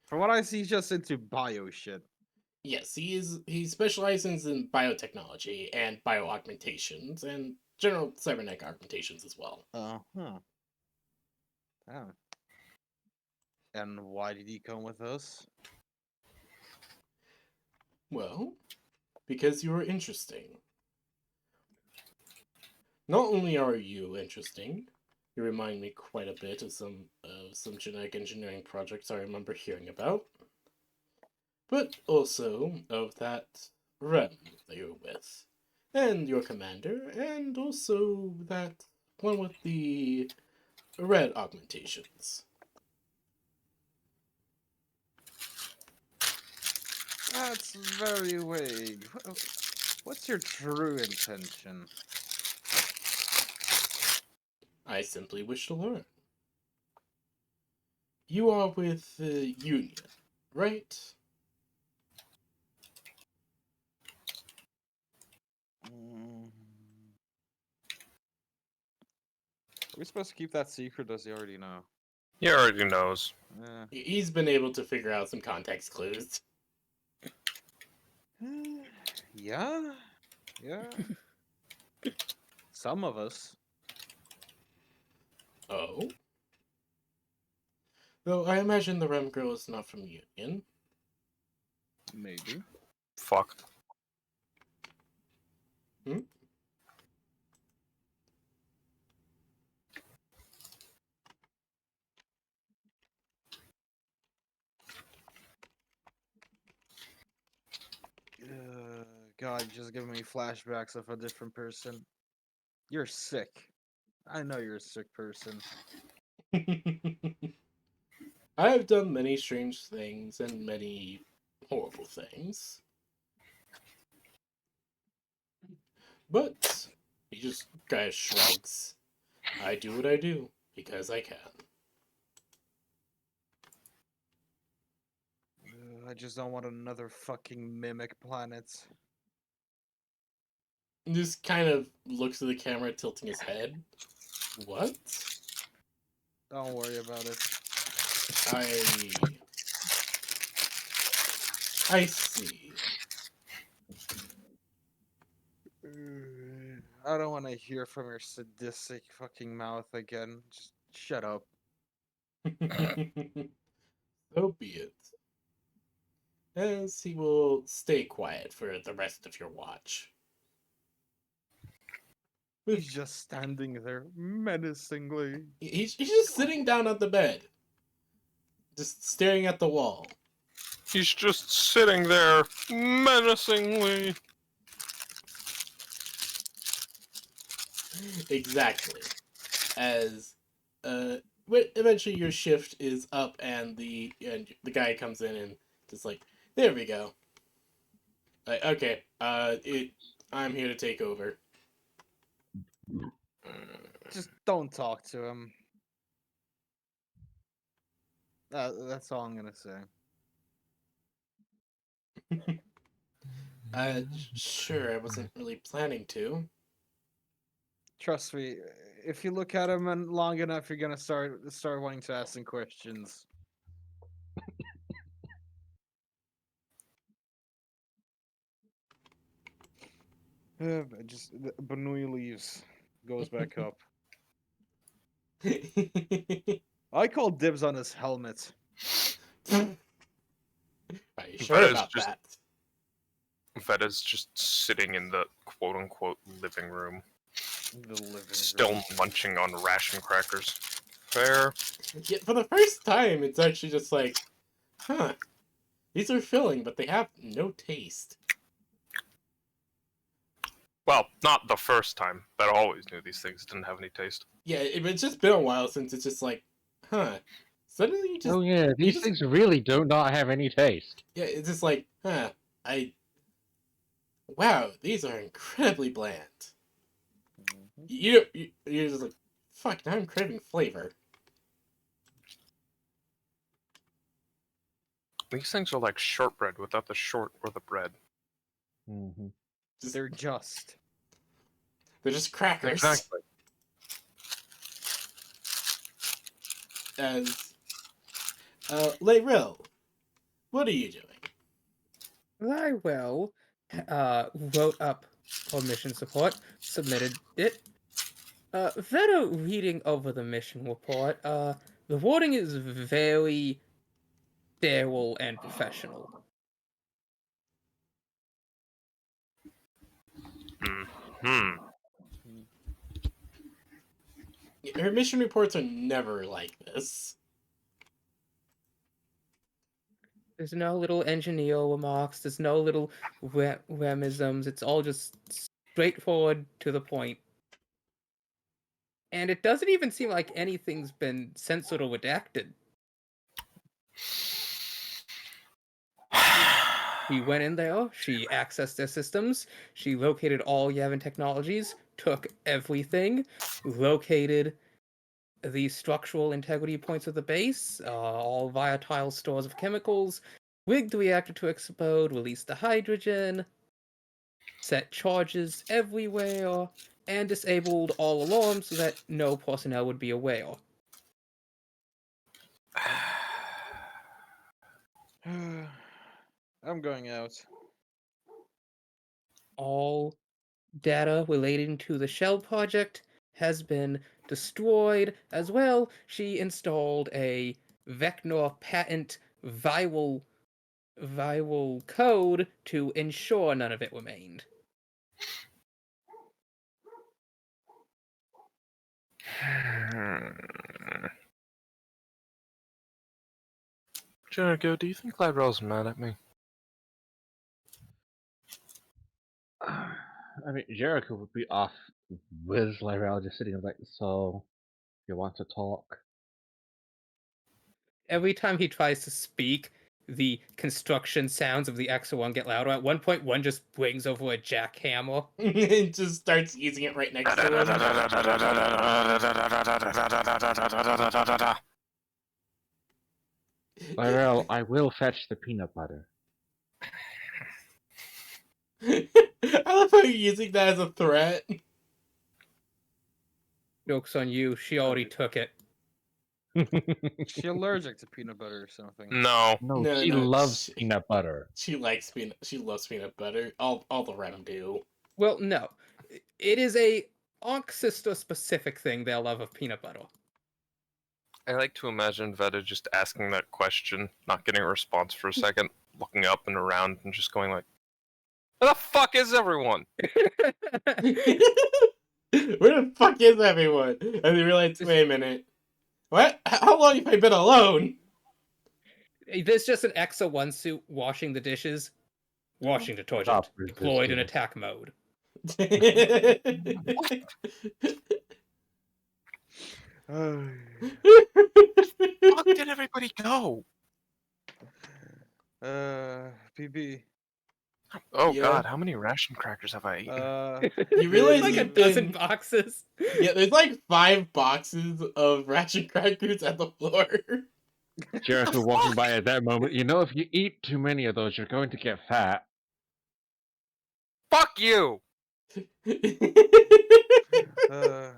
from what I see, he's just into bio shit. Yes, he specializes in biotechnology and bioaugmentations and general cybernetic augmentations as well. Huh. Oh. And why did he come with us? Well, because you are interesting. Not only are you interesting, you remind me quite a bit of some genetic engineering projects I remember hearing about, but also of that Rem that you were with, and your commander, and also that one with the red augmentations. That's very vague. What's your true intention? I simply wish to learn. You are with the Union, right? Mm. Are we supposed to keep that secret? Does he already know? He already knows. Eh. He's been able to figure out some context clues. Yeah, yeah. Some of us. Oh? Though I imagine the Rem girl is not from Union. Maybe. Fuck. Hmm? God, you're just giving me flashbacks of a different person. You're sick. I know you're a sick person. I have done many strange things and many horrible things. But he just kind of shrugs. I do what I do because I can. I just don't want another fucking mimic planet. just kind of looks at the camera, tilting his head. What? Don't worry about it. I see. I don't want to hear from your sadistic fucking mouth again. Just shut up. So be it. As he will stay quiet for the rest of your watch. He's just standing there menacingly. He's just sitting down on the bed, just staring at the wall. He's just sitting there menacingly. Exactly. As eventually your shift is up and the guy comes in and just like, there we go. Like, okay, I'm here to take over. Just don't talk to him. That's all I'm gonna say. Sure, I wasn't really planning to. Trust me, if you look at him and long enough, you're gonna start wanting to ask him questions. Just Banui leaves, goes back up. I call dibs on his helmet. Are you sure That is about just- that? Veta's just sitting in the quote-unquote living room, The living still room. munching on ration crackers. Fair. Yeah, for the first time, it's actually just like, huh, these are filling, but they have no taste. Well, not the first time. Veta always knew these things didn't have any taste. Yeah, it's just been a while since it's just like, huh. Suddenly you just, Oh yeah, these just- things really do not have any taste. yeah, it's just like, huh, wow, these are incredibly bland. Mhm. You're just like, fuck, now I'm craving flavor. These things are like shortbread without the short or the bread. Mm-hmm. They're just. They're just crackers. Exactly. As, Layril, what are you doing? I will wrote up for mission support, submitted it. Veta reading over the mission report. The wording is very sterile and professional. Hmm. Her mission reports are never like this. There's no little engineer remarks. There's no little remisms. It's all just straightforward to the point. And it doesn't even seem like anything's been censored or redacted. She went in there, she accessed their systems, she located all Yavin technologies, took everything, located the structural integrity points of the base, all volatile stores of chemicals, rigged the reactor to explode, released the hydrogen, set charges everywhere, and disabled all alarms so that no personnel would be aware. I'm going out. All data relating to the Shell project has been destroyed as well. She installed a Vecnor patent viral code to ensure none of it remained. Jericho, do you think Lyra's mad at me? I mean, Jericho would be off with Lyrel just sitting like, so you want to talk? Every time he tries to speak, the construction sounds of the Exo-1 get louder. At one point, one just brings over a jackhammer. And just starts using it right next to him. Lyrel, I will fetch the peanut butter. I love how you're using that as a threat. Joke's on you. She already Okay. took it. She allergic to peanut butter or something? No. No, No, she no, loves peanut butter. She loves peanut butter. All the Ren do. Well, no. It is a Ankh sister specific thing, their love of peanut butter. I like to imagine Veta just asking that question, not getting a response for a second, looking up and around and just going like, where the fuck is everyone? Where the fuck is everyone? And they realize, wait a minute. What? How long have I been alone? There's just an EXA one suit washing the dishes, washing detergent, Stop deployed in resisting. attack mode. Fuck did everybody go? PB. Oh Yeah. god, how many ration crackers have I eaten? You realize Like a you've dozen been... boxes. Yeah, there's like 5 boxes of ration crackers at the floor. Jericho walking by at that moment. You know, if you eat too many of those, you're going to get fat. Fuck you! Uh,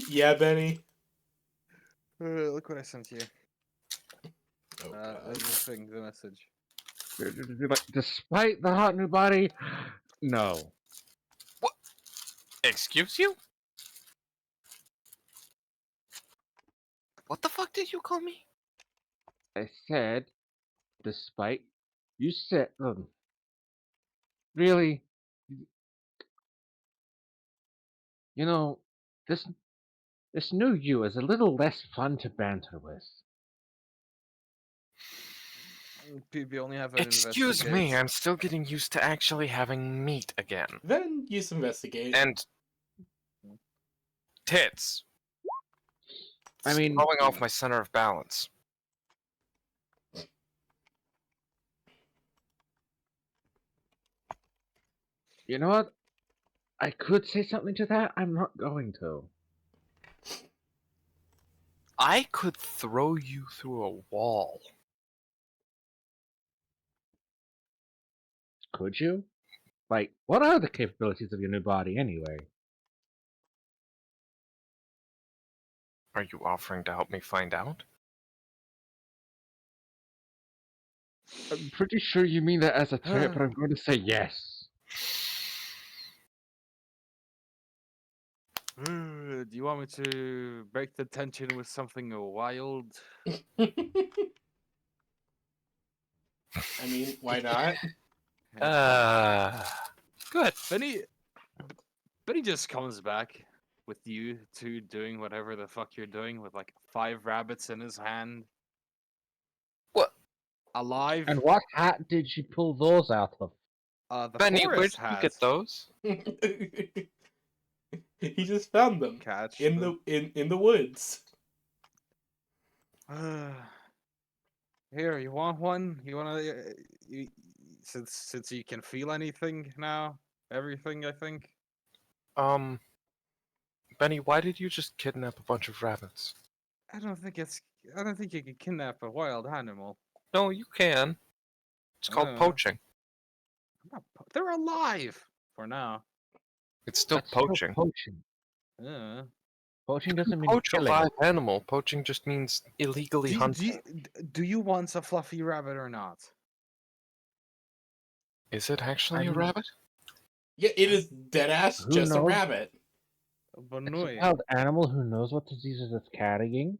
Yeah, Benny. look what I sent you. Oh, The thing, the message. Like, despite the hot new body, no. Excuse you? What the fuck did you call me? I said, despite you said, really, you know, this new you is a little less fun to banter with. PB only have an Excuse me, I'm still getting used to actually having meat again. Then use investigate. And tits. I It's mean, throwing off my center of balance. you know what? I could say something to that. I'm not going to. I could throw you through a wall. Could you? Like, what are the capabilities of your new body anyway? Are you offering to help me find out? I'm pretty sure you mean that as a threat, but I'm going to say yes. Do you want me to break the tension with something wild? I mean, why not? Good. Benny just comes back with you two doing whatever the fuck you're doing with like 5 rabbits in his hand. What? Alive? And what hat did you pull those out of? The Benny, where forest did you has get those? He just found them catch in them. the woods. Here, you want one? You wanna? Since you can feel anything now, everything I think. Benny, why did you just kidnap a bunch of rabbits? I don't think it's. I don't think you can kidnap a wild animal. No, you can. It's called poaching. They're alive for now. It's still That's still poaching. poaching. Poaching doesn't mean Poach a killing. live animal. Poaching just means illegally hunting. Do you want a fluffy rabbit or not? Is it actually I a mean- rabbit? Yeah, it is deadass Who just a knows? rabbit. It's Banoi. a wild animal who knows what diseases it's carrying.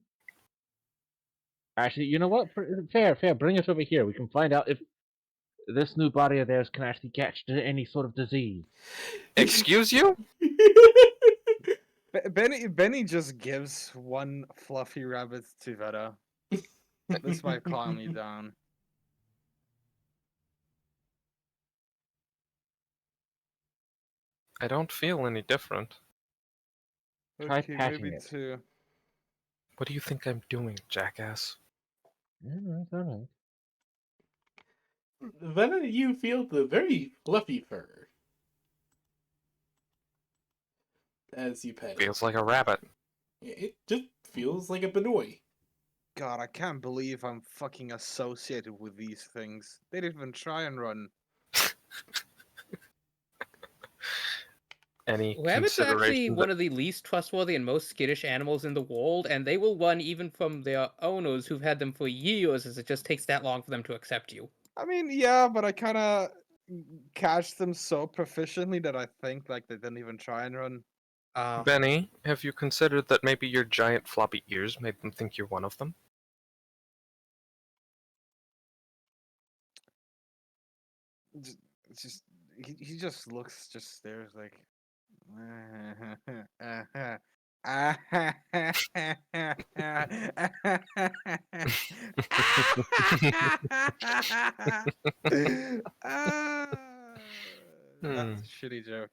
Actually, you know what? Fair. Bring us over here. We can find out if this new body of theirs can actually catch any sort of disease. Excuse you? Benny just gives one fluffy rabbit to Veta. This might calm you down. I don't feel any different. Try Okay, patting maybe it. 2. What do you think I'm doing, jackass? Alright. Then you feel the very fluffy fur as you pet it. Feels like a rabbit. It just feels like a Benoi. God, I can't believe I'm fucking associated with these things. They didn't even try and run. Any Rabbits are actually consideration one of the least trustworthy and most skittish animals in the world, and they will run even from their owners who've had them for years, as it just takes that long for them to accept you. I mean, yeah, but I kind of catch them so proficiently that I think like they didn't even try and run. Benny, have you considered that maybe your giant floppy ears made them think you're one of them? Just he just looks, just stares like. That's a shitty joke.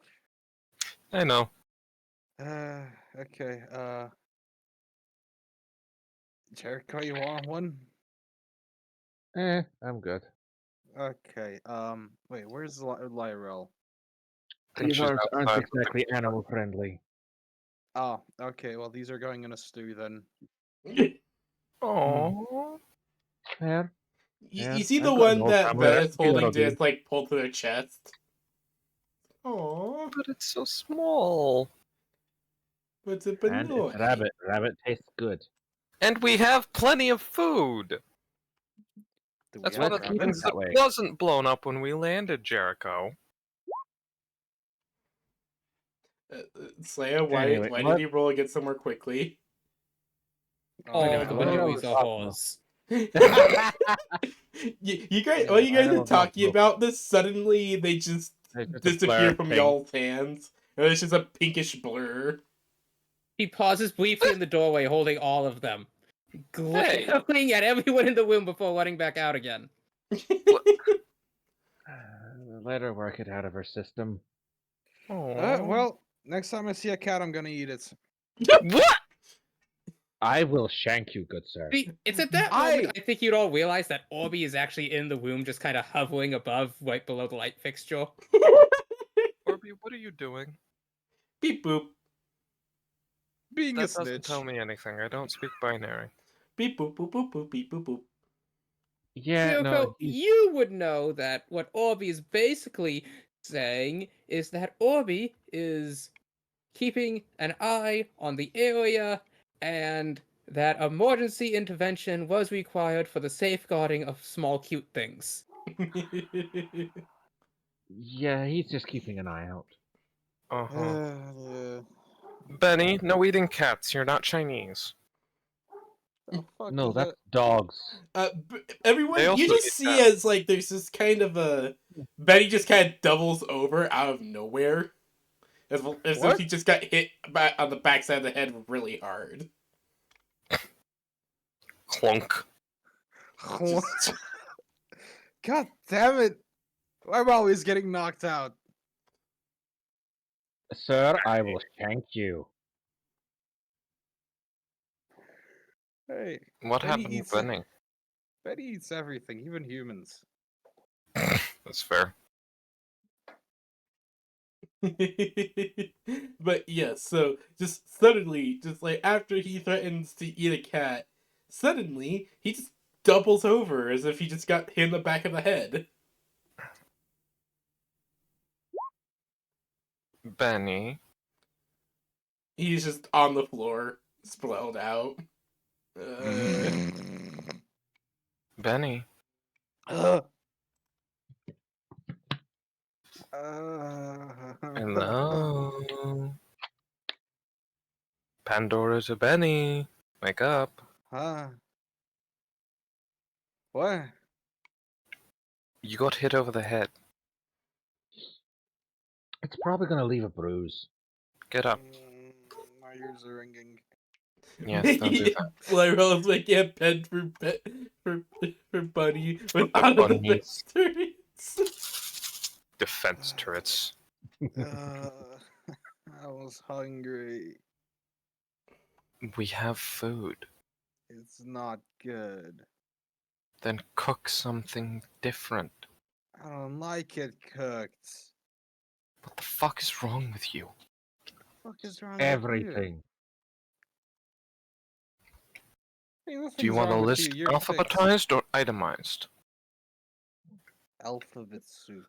I know. Okay. Jericho, you want one? I'm good. Okay. Wait, where's Lyrel? And These she's aren't outside with the exactly kid. animal friendly. Oh, okay. Well, these are going in a stew then. Aww. Fair. You see the I've got an one old that family Veta's recipe that'll holding do. just like pulled to their chest? Aww, But it's so small. what's it And it's rabbit. Rabbit tastes good. And we have plenty of food. Do we That's have one of Let's the keep it things rabbits? that that way. wasn't blown up when we landed Jericho. Slayer, why Anyway, why what- did he roll against somewhere quickly? Oh, Anyway, the what are Banuis we are talking whores. You guys, while you guys are I don't talking know. about this, suddenly they just It's just a disappear blur from thing. y'all's hands. And it's just a pinkish blur. He pauses briefly in the doorway, holding all of them, Hey. glaring at everyone in the room before running back out again. Let her work it out of her system. Aww. Well, next time I see a cat, I'm gonna eat it. What? I will shank you, good sir. See, it's at that moment I think you'd all realize that Orby is actually in the room, just kind of hovering above, right below the light fixture. Orby, what are you doing? Beep boop. Being a That doesn't snitch. tell me anything. I don't speak binary. Beep boop boop boop boop beep boop boop. Yeah, Yoko, no, you would know that what Orby is basically saying is that Orby is keeping an eye on the area and that emergency intervention was required for the safeguarding of small cute things. yeah, he's just keeping an eye out. Uh-huh. Yeah. Benny, no eating cats. You're not Chinese. The fuck No, is that's that? dogs. Everyone, They also you just eat see that. as like there's this kind of a Betty just kind of doubles over out of nowhere, as if What? he just got hit back on the backside of the head really hard. Clunk. God damn it! I'm always getting knocked out. Sir, I will shank you. Hey, What Betty happened eats to Benny? Betty eats everything, even humans. That's fair. But yeah, so just suddenly, just like after he threatens to eat a cat, suddenly he just doubles over as if he just got hit in the back of the head. Benny. He's just on the floor, spelled out. Benny. Uh, Hello. Pandora to Benny. Wake up. Huh? What? You got hit over the head. It's probably gonna leave a bruise. Get up. My ears are ringing. Yes, don't do that. Lyrell's making a pen for Bunny with For all of the bunnies. bastards. Defense turrets. I was hungry. We have food. It's not good. Then cook something different. I don't like it cooked. What the fuck is wrong with you? What is wrong with you? Everything. Hey, Do you nothing's want a wrong with list you, you're fixed. alphabetized or itemized? Alphabet soup.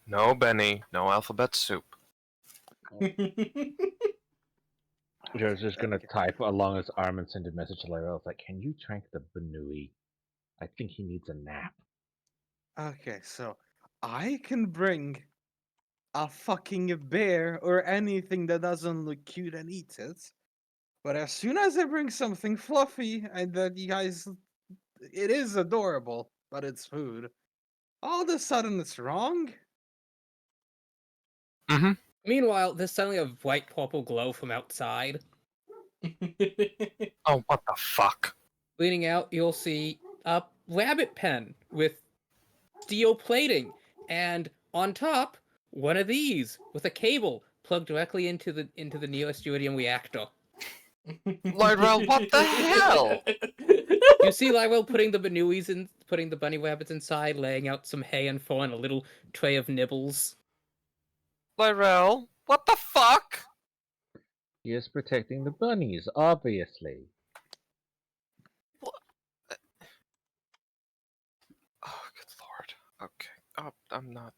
No, Benny. No alphabet soup. Joe's just gonna Okay. type along his arm and send a message to Lyrell. It's like, can you trank the Banui? I think he needs a nap. Okay, so I can bring a fucking bear or anything that doesn't look cute and eat it. But as soon as I bring something fluffy and that you guys, it is adorable, but it's food. All of a sudden, it's wrong. Mm-hmm. Meanwhile, there's suddenly a white purple glow from outside. Oh, what the fuck? Leaning out, you'll see a rabbit pen with steel plating, and on top, one of these with a cable plugged directly into the nearest uridium reactor. Lyrell, what the hell? You see Lyrell putting putting the bunny rabbits inside, laying out some hay and fur and a little tray of nibbles. Lyrell, what the fuck? He is protecting the bunnies, obviously. Oh, good lord. Okay. Oh,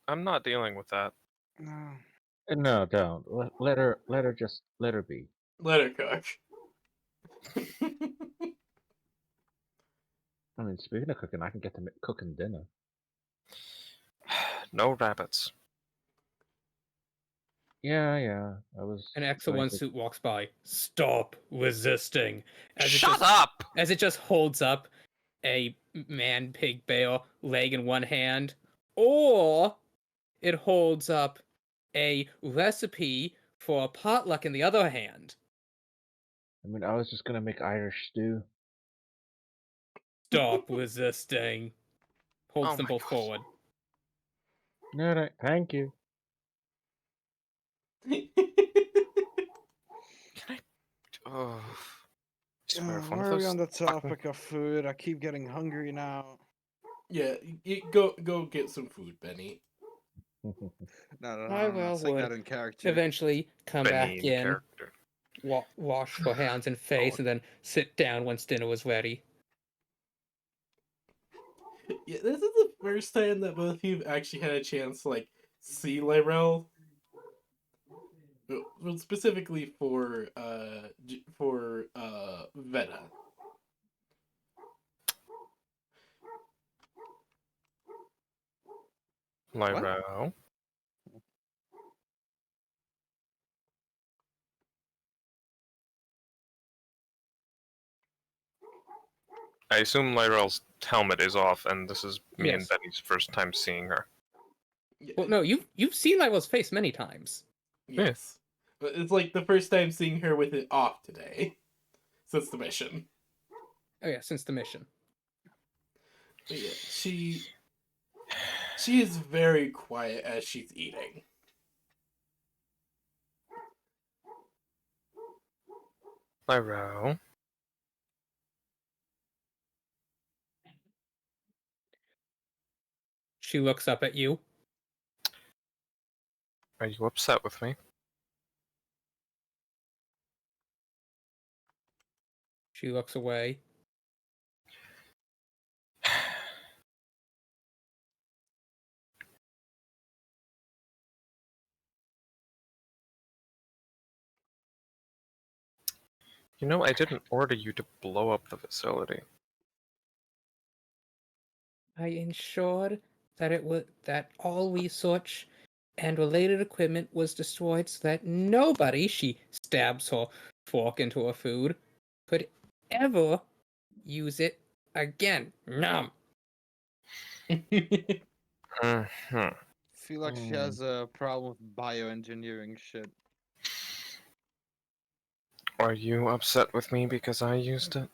I'm not dealing with that. No. No, don't. Let her be. Let her cook. I mean, speaking of cooking, I can get to cooking dinner. No rabbits. Yeah. I was. An Exo going One to- suit walks by. Stop resisting. Shut up! As it just holds up a man pig bear leg in one hand, or it holds up a recipe for a potluck in the other hand. I mean, I was just gonna make Irish stew. Stop resisting. Holds Oh them my both God. forward. No, thank you. Can I? Oh. I swear, if one of Why are we those on the fucking- topic of food? I keep getting hungry now. Yeah, go get some food, Benny. No, I I'm well not saying would that in character. eventually come Benny back in in, character. wash her hands and face, and then sit down once dinner was ready. Yeah, this is the first time that both of you actually had a chance to see Lyrell. Well, specifically for Veta. Lyrell. I assume Lyrell's helmet is off, and this is me and Yes. Benny's first time seeing her. Yeah, Well, no, you've seen Lyra's face many times. yes. But it's like the first time seeing her with it off today. Since the mission. Oh yeah, since the mission. But yeah, she is very quiet as she's eating. Lyrell. She looks up at you. Are you upset with me? She looks away. You know, I didn't order you to blow up the facility. I ensured that all research and related equipment was destroyed so that nobody, she stabs her fork into her food, could ever use it again. Nom. Mm-hmm. Feel like she has a problem with bioengineering shit. Are you upset with me because I used it?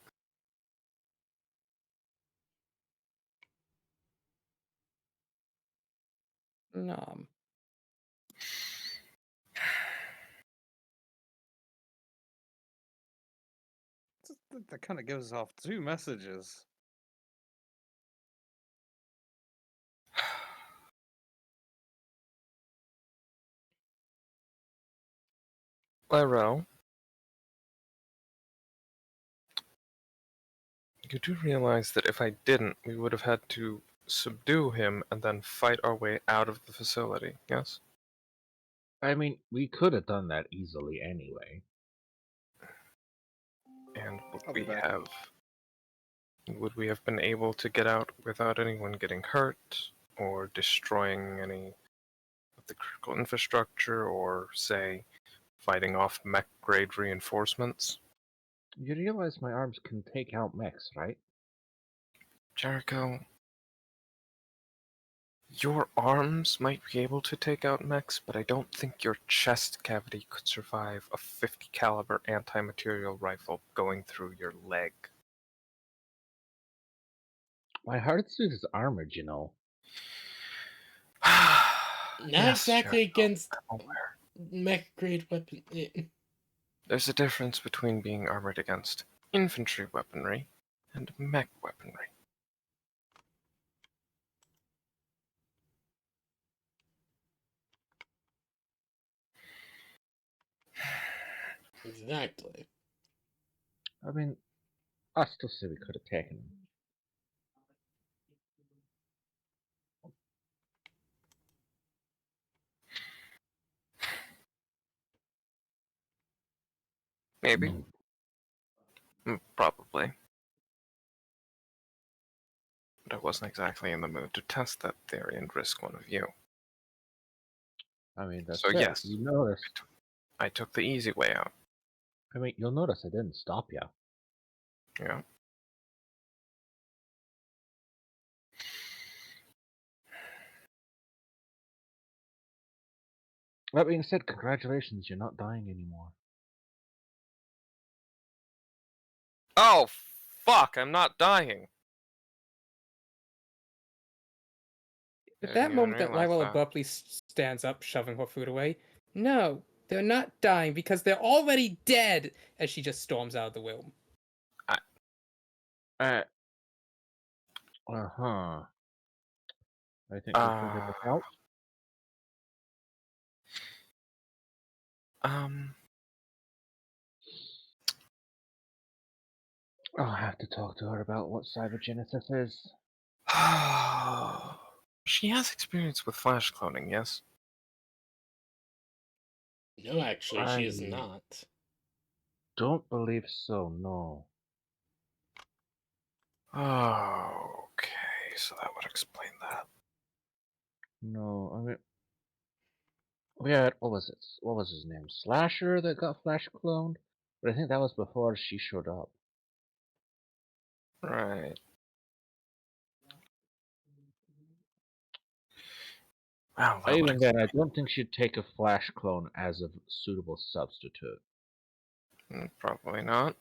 Nom. That kind of gives off two messages. Lyrell, you do realize that if I didn't, we would have had to subdue him and then fight our way out of the facility, yes? I mean, we could have done that easily anyway. And I'll be back. would we have been able to get out without anyone getting hurt or destroying any of the critical infrastructure or, say, fighting off mech grade reinforcements? You realize my arms can take out mechs, right? Jericho, your arms might be able to take out mechs, but I don't think your chest cavity could survive a 50 caliber anti-material rifle going through your leg. My hard suit is armored, you know. Not Yes, exactly Jericho, against I'm aware. mech grade weapon. There's a difference between being armored against infantry weaponry and mech weaponry. Exactly. I mean, I still say we could have taken him. Maybe. Probably. But I wasn't exactly in the mood to test that theory and risk one of you. I mean, that's So it. yes, You notice. I took the easy way out. I mean, you'll notice I didn't stop you. Yeah. That being said, congratulations, you're not dying anymore. Oh, fuck, I'm not dying. At I that didn't even moment that realize Lywell that. abruptly stands up, shoving her food away. No, they're not dying because they're already dead, as she just storms out of the room. Uh huh. I think we figured it out. Um, I'll have to talk to her about what cybergenesis is. she has experience with flash cloning, yes? No, actually, she is I not. don't believe so, no. Okay, so that would explain that. No, I mean, we had, what was it? What was his name? Slasher that got flash cloned? But I think that was before she showed up. Right. Well, that would Even then, I explain. don't think she'd take a flash clone as a suitable substitute. Probably not.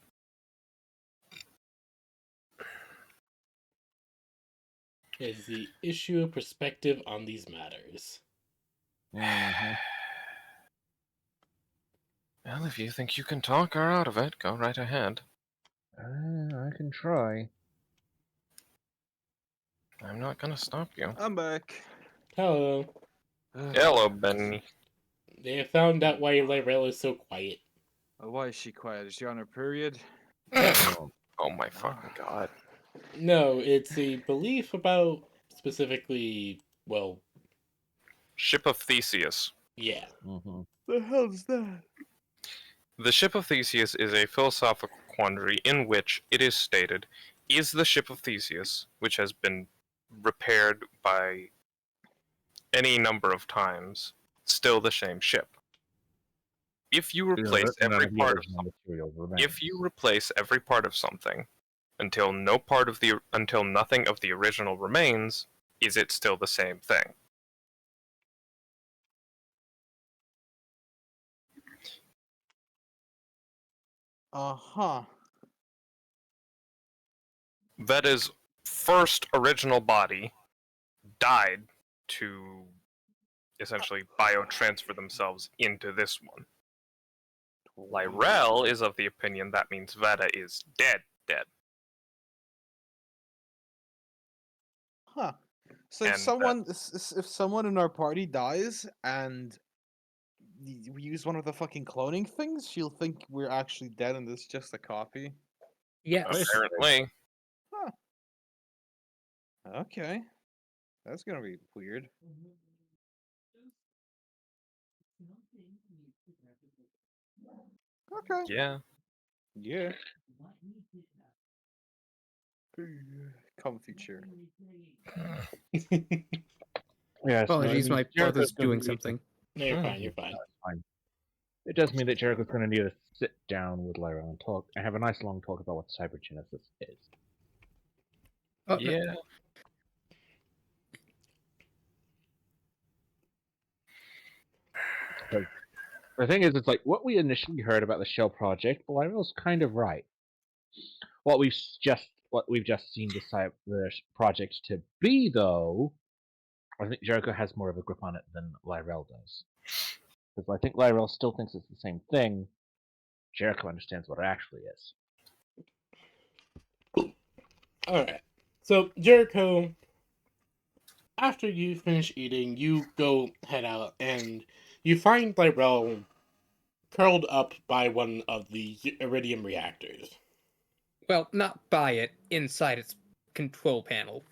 Is the issue of perspective on these matters. Mm-hmm. Well, if you think you can talk her out of it, go right ahead. I can try. I'm not gonna stop you. I'm back. Hello. Hello, Benny. They have found out why Lyrell is so quiet. Why is she quiet? Is she on her period? Oh, Oh my fucking god. No, it's a belief about specifically, well, Ship of Theseus. yeah. mm-hmm. The hell's that? The Ship of Theseus is a philosophical quandary in which it is stated, is the Ship of Theseus, which has been repaired by any number of times, still the same ship? If you replace None every of the part of original something, material remains. if you replace every part of something until nothing of the original remains, is it still the same thing? Uh-huh. Veta's first original body died to essentially biotransfer themselves into this one. Lyrell is of the opinion that means Veta is dead. Huh. So if And if someone in our party dies and we use one of the fucking cloning things, she'll think we're actually dead and it's just a copy. Yes. apparently, Huh. Okay. That's gonna be weird. Okay. Yeah. Yeah. Comfy chair. Yes, no, it Apologies, means my Jericho's brother's going doing to need to. something. No, you're Mhm. fine. You're fine. No, it's fine. It does mean that Jericho's going to need to sit down with Lyra and talk and have a nice long talk about what cybergenesis is. Oh, no. Yeah. Because the thing is, it's like what we initially heard about the Shell project. Lyra's kind of right. What we've just seen the project to be, though, I think Jericho has more of a grip on it than Lyrel does. Because I think Lyrel still thinks it's the same thing. Jericho understands what it actually is. All right. So Jericho, after you finish eating, you go head out and you find Lyrel curled up by one of the iridium reactors. Well, not by it, inside its control panel.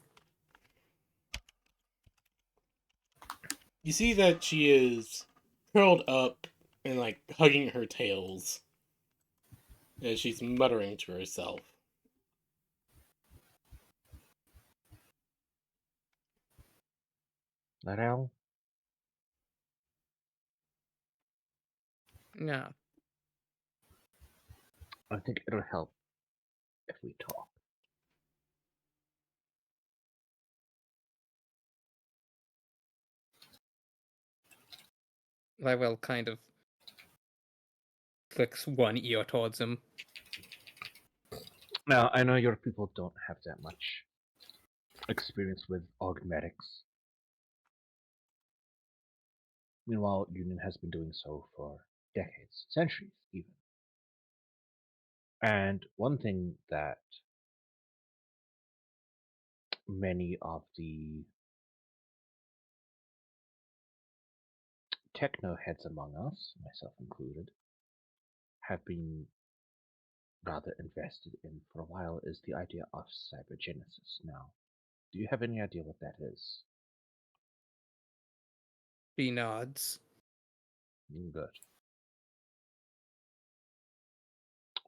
You see that she is curled up and like hugging her tails as she's muttering to herself. Lyrel, No. I think it'll help if we talk. Lywell kind of flicks one ear towards him. Now, I know your people don't have that much experience with augmetics. Meanwhile, Union has been doing so for decades, centuries even. And one thing that many of the techno heads among us, myself included, have been rather invested in for a while is the idea of cybergenesis. Now, do you have any idea what that is? She nods. Good.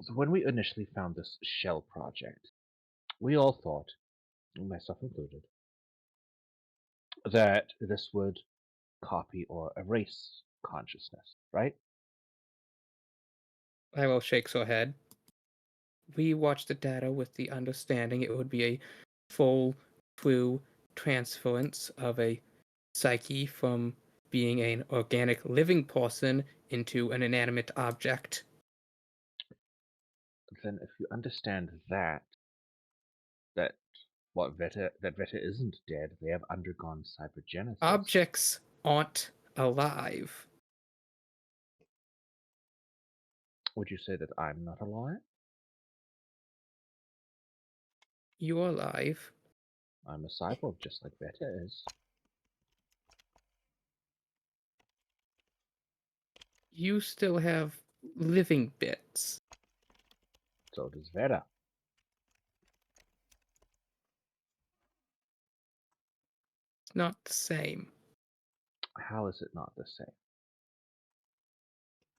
So when we initially found this shell project, we all thought, myself included, that this would copy or erase consciousness, right? Lywell shakes her head. We watched the data with the understanding it would be a full, true transference of a psyche from being an organic living person into an inanimate object. Then if you understand that that Veta isn't dead, they have undergone cybergenesis. Objects aren't alive. Would you say that I'm not alive? You're alive. I'm a cyborg just like Veta is. You still have living bits. So does Veta. It's not the same. How is it not the same?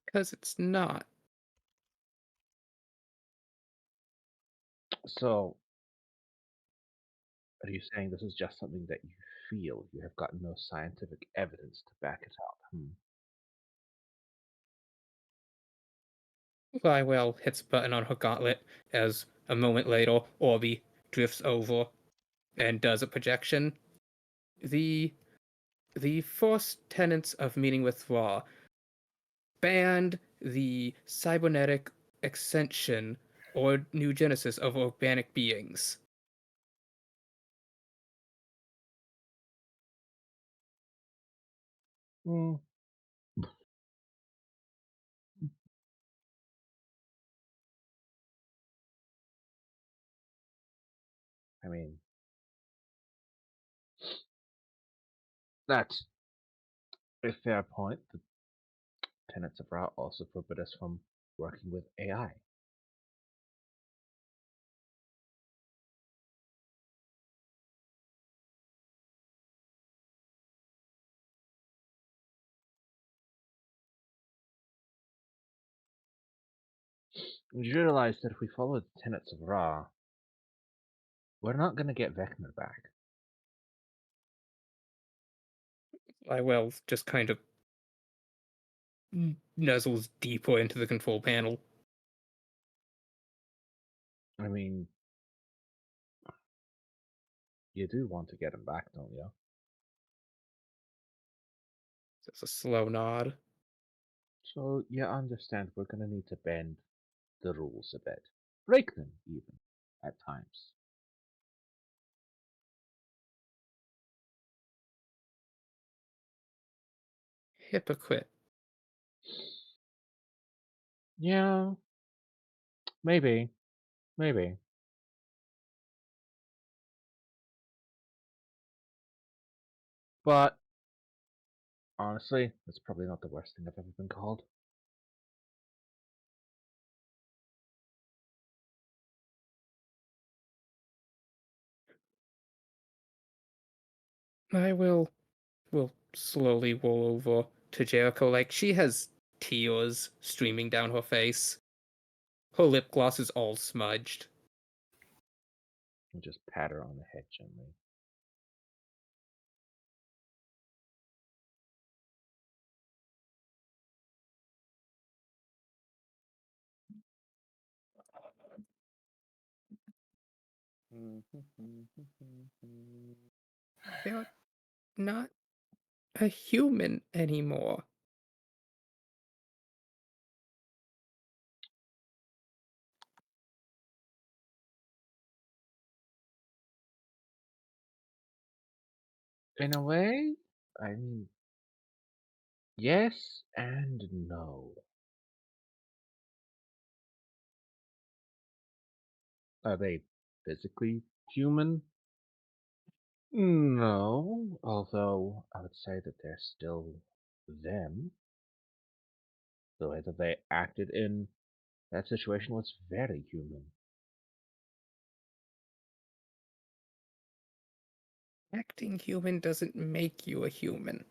Because it's not. So are you saying this is just something that you feel? You have got no scientific evidence to back it up? Lywell hits a button on her gauntlet as a moment later Orby drifts over and does a projection. The first tenets of meeting with Ra banned the cybernetic extension or new genesis of organic beings. Hmm. I mean, that's a fair point. The tenets of Ra also forbid us from working with AI. You realize that if we follow the tenets of Ra, we're not going to get Vecna back. Lywell just kind of nuzzles deeper into the control panel. I mean, you do want to get him back, don't you? Just a slow nod. So you understand we're going to need to bend the rules a bit. Break them, even, at times. Hypocrite. Yeah, maybe. Maybe. But honestly, that's probably not the worst thing I've ever been called. I will slowly roll over to Jericho. Like, she has tears streaming down her face. Her lip gloss is all smudged. And just pat her on the head gently. You're not a human anymore. In a way, I mean, yes and no. Are they physically human? No, although I would say that they're still them. The way that they acted in that situation was very human. Acting human doesn't make you a human.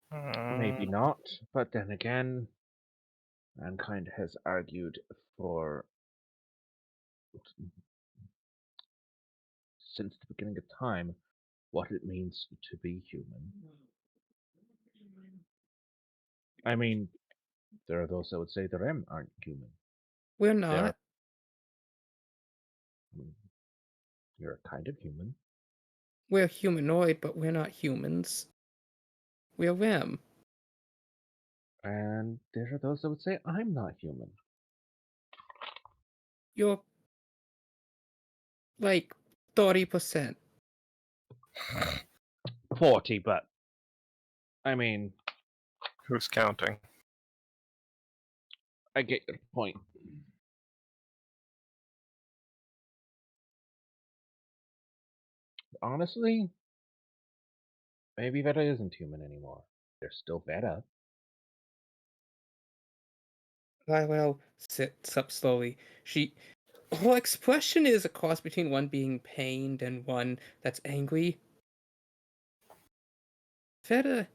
Maybe not, but then again, mankind has argued for since the beginning of time what it means to be human. I mean, there are those that would say the Rem aren't human. We're They're, not. I mean, you're a kind of human. We're humanoid, but we're not humans. We're them. And there are those that would say I'm not human. You're like 30%. 40, but I mean, Who's counting? I get your point. Honestly, maybe Veta isn't human anymore. They're still Veta. Lywell sits up slowly. Her expression is a cross between one being pained and one that's angry. Veta,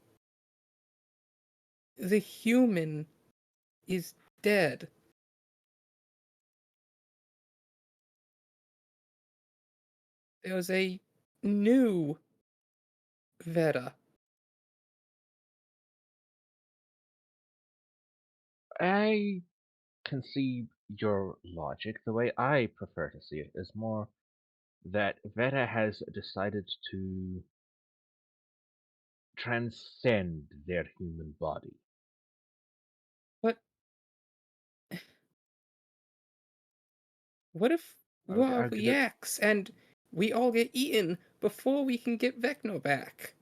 the human, is dead. There's a new Veta. I can see your logic. The way I prefer to see it is more that Veta has decided to transcend their human body. But what if I would Ra argue that, reacts and we all get eaten before we can get Vecna back?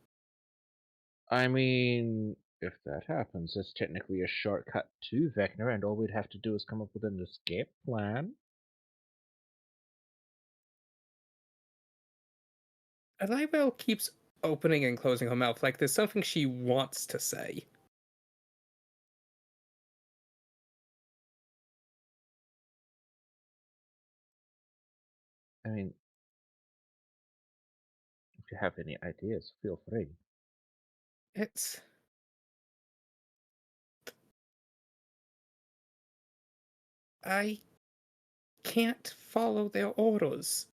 I mean, if that happens, it's technically a shortcut to Vecna, and all we'd have to do is come up with an escape plan. Lywell keeps opening and closing her mouth like there's something she wants to say. I mean, if you have any ideas, feel free. It's I can't follow their orders.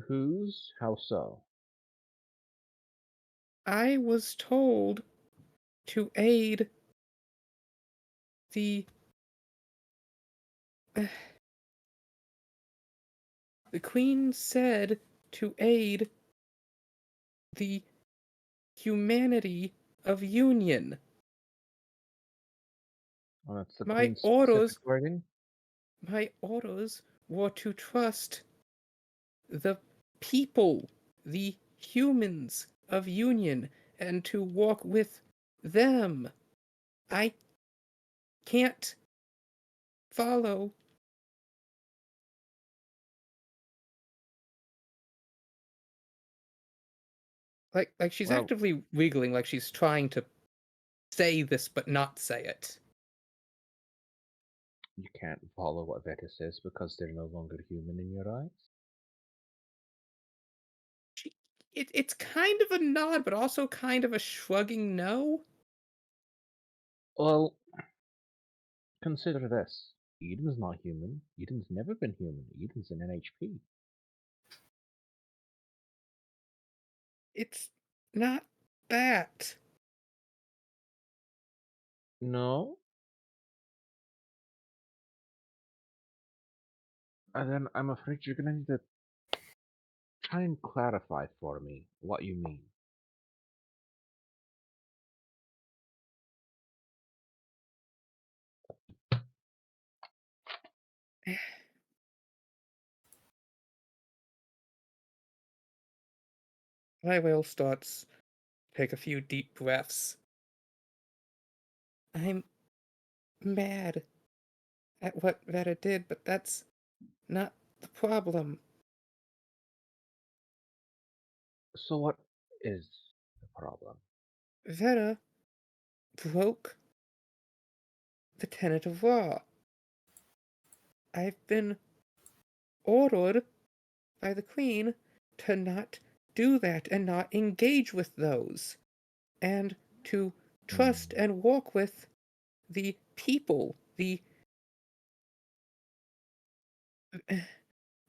Whose? How so? I was told to aid the the queen said to aid the humanity of union. Well, that's the My Queen's orders specific wording. my orders were to trust the people, the humans of union, and to walk with them. I can't follow. Like she's Well, actively wiggling, like she's trying to say this but not say it. you can't follow what Veta says because they're no longer human in your eyes. It's kind of a nod, but also kind of a shrugging no. Well, consider this. Eden's not human. Eden's never been human. Eden's an NHP. It's not that. No? And then I'm afraid you're gonna need to try and clarify for me what you mean. My whale starts take a few deep breaths. I'm mad at what Veta did, but that's not the problem. So what is the problem? Veta broke the tenet of law. I've been ordered by the Queen to not do that and not engage with those, and to trust and walk with the people. The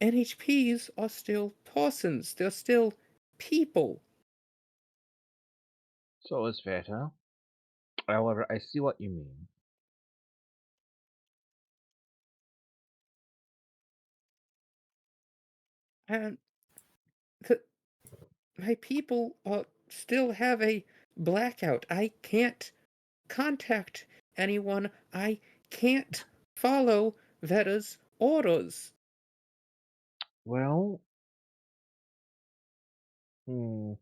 NHPs are still persons, they're still people. So is Veta. However, I see what you mean. And the, my people still have a blackout. I can't contact anyone. I can't follow Veta's orders. Well, hmm,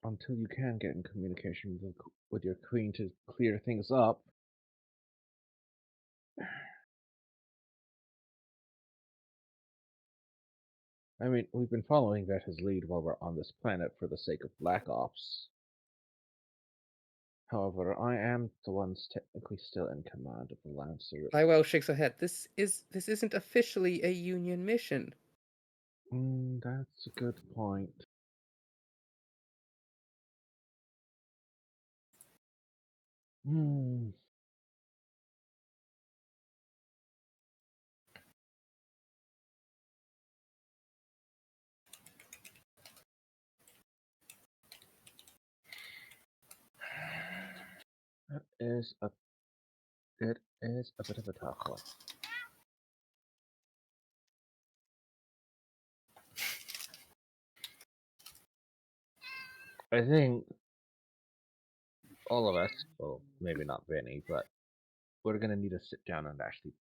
until you can get in communication with your queen to clear things up. I mean, we've been following Veta's lead while we're on this planet for the sake of Black Ops. However, I am the ones technically still in command of the Lancer. Lywell shakes her head. This isn't officially a Union mission. That's a good point. Hmm. That is a It is a bit of a tough one. I think all of us, well, maybe not Vinny, but we're gonna need to sit down and actually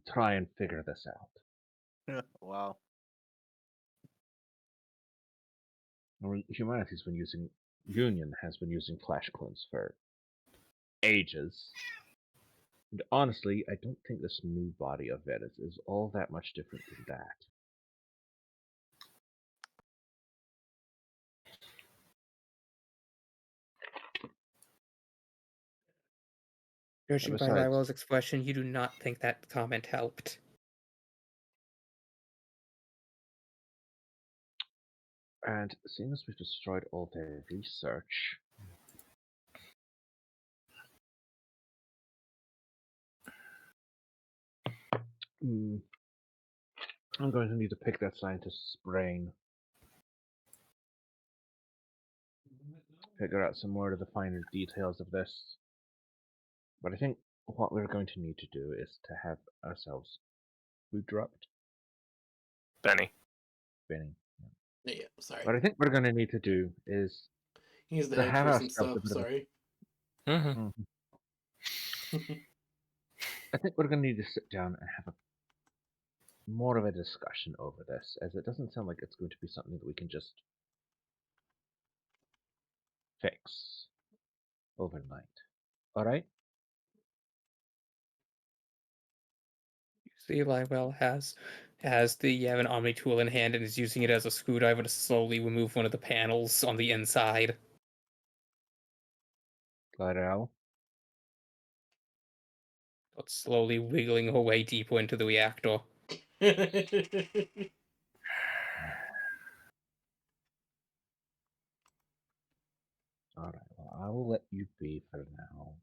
try and figure this out. Wow. Humanity's been using Union has been using flash clones for ages. And honestly, I don't think this new body of Veda's is all that much different than that. Judging by Besides, Lywell's expression, you do not think that comment helped. and seeing as we've destroyed all their research, I'm going to need to pick that scientist's brain. Figure out some more of the finer details of this. But I think what we're going to need to do is to have ourselves food dropped. Benny. Benny. Yeah, sorry. What I think we're going to need to do is He's the to head have for some ourselves stuff. a bit of a Sorry. Mm-hmm. I think we're going to need to sit down and have more of a discussion over this, as it doesn't sound like it's going to be something that we can just fix overnight. All right? See, Lywell has the an Omni tool in hand and is using it as a screwdriver to slowly remove one of the panels on the inside. Lydell? But slowly wiggling her way deeper into the reactor. All right. Well, I will let you be for now.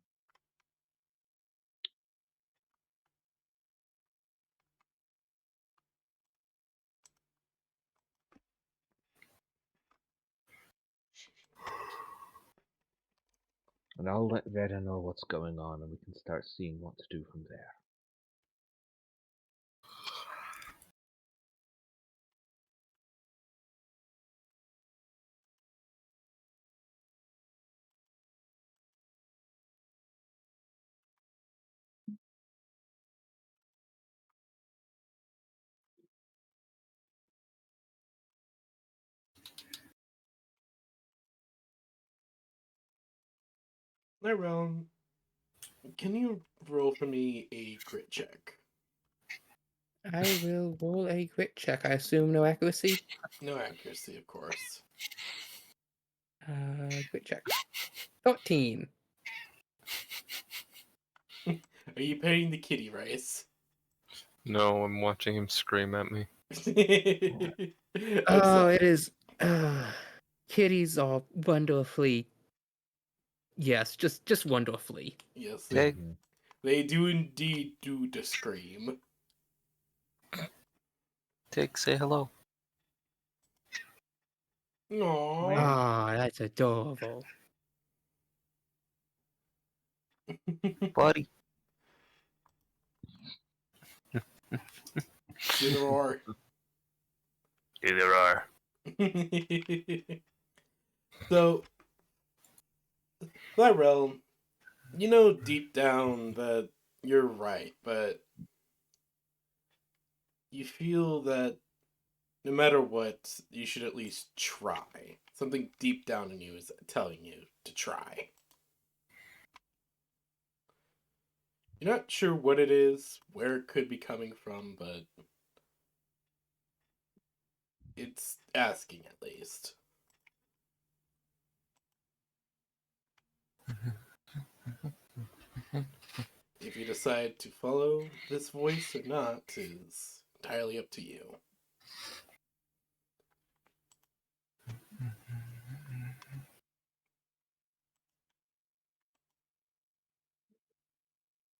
And I'll let Veta know what's going on, and we can start seeing what to do from there. Tyrone, can you roll for me a grit check? I will roll a grit check. I assume no accuracy. No accuracy, of course. Grit check. 14. Are you petting the kitty rice? No, I'm watching him scream at me. Oh, it is. Kitties are wonderfully. Yes, just wonderfully. Yes, Hey. they do indeed do to scream. Tig, say hello. Aww. Ah, that's adorable. Buddy. Do the roar. Either are. So, Glyrel, you know deep down that you're right, but you feel that no matter what, you should at least try. Something deep down in you is telling you to try. You're not sure what it is, where it could be coming from, but it's asking at least. If you decide to follow this voice or not is entirely up to you.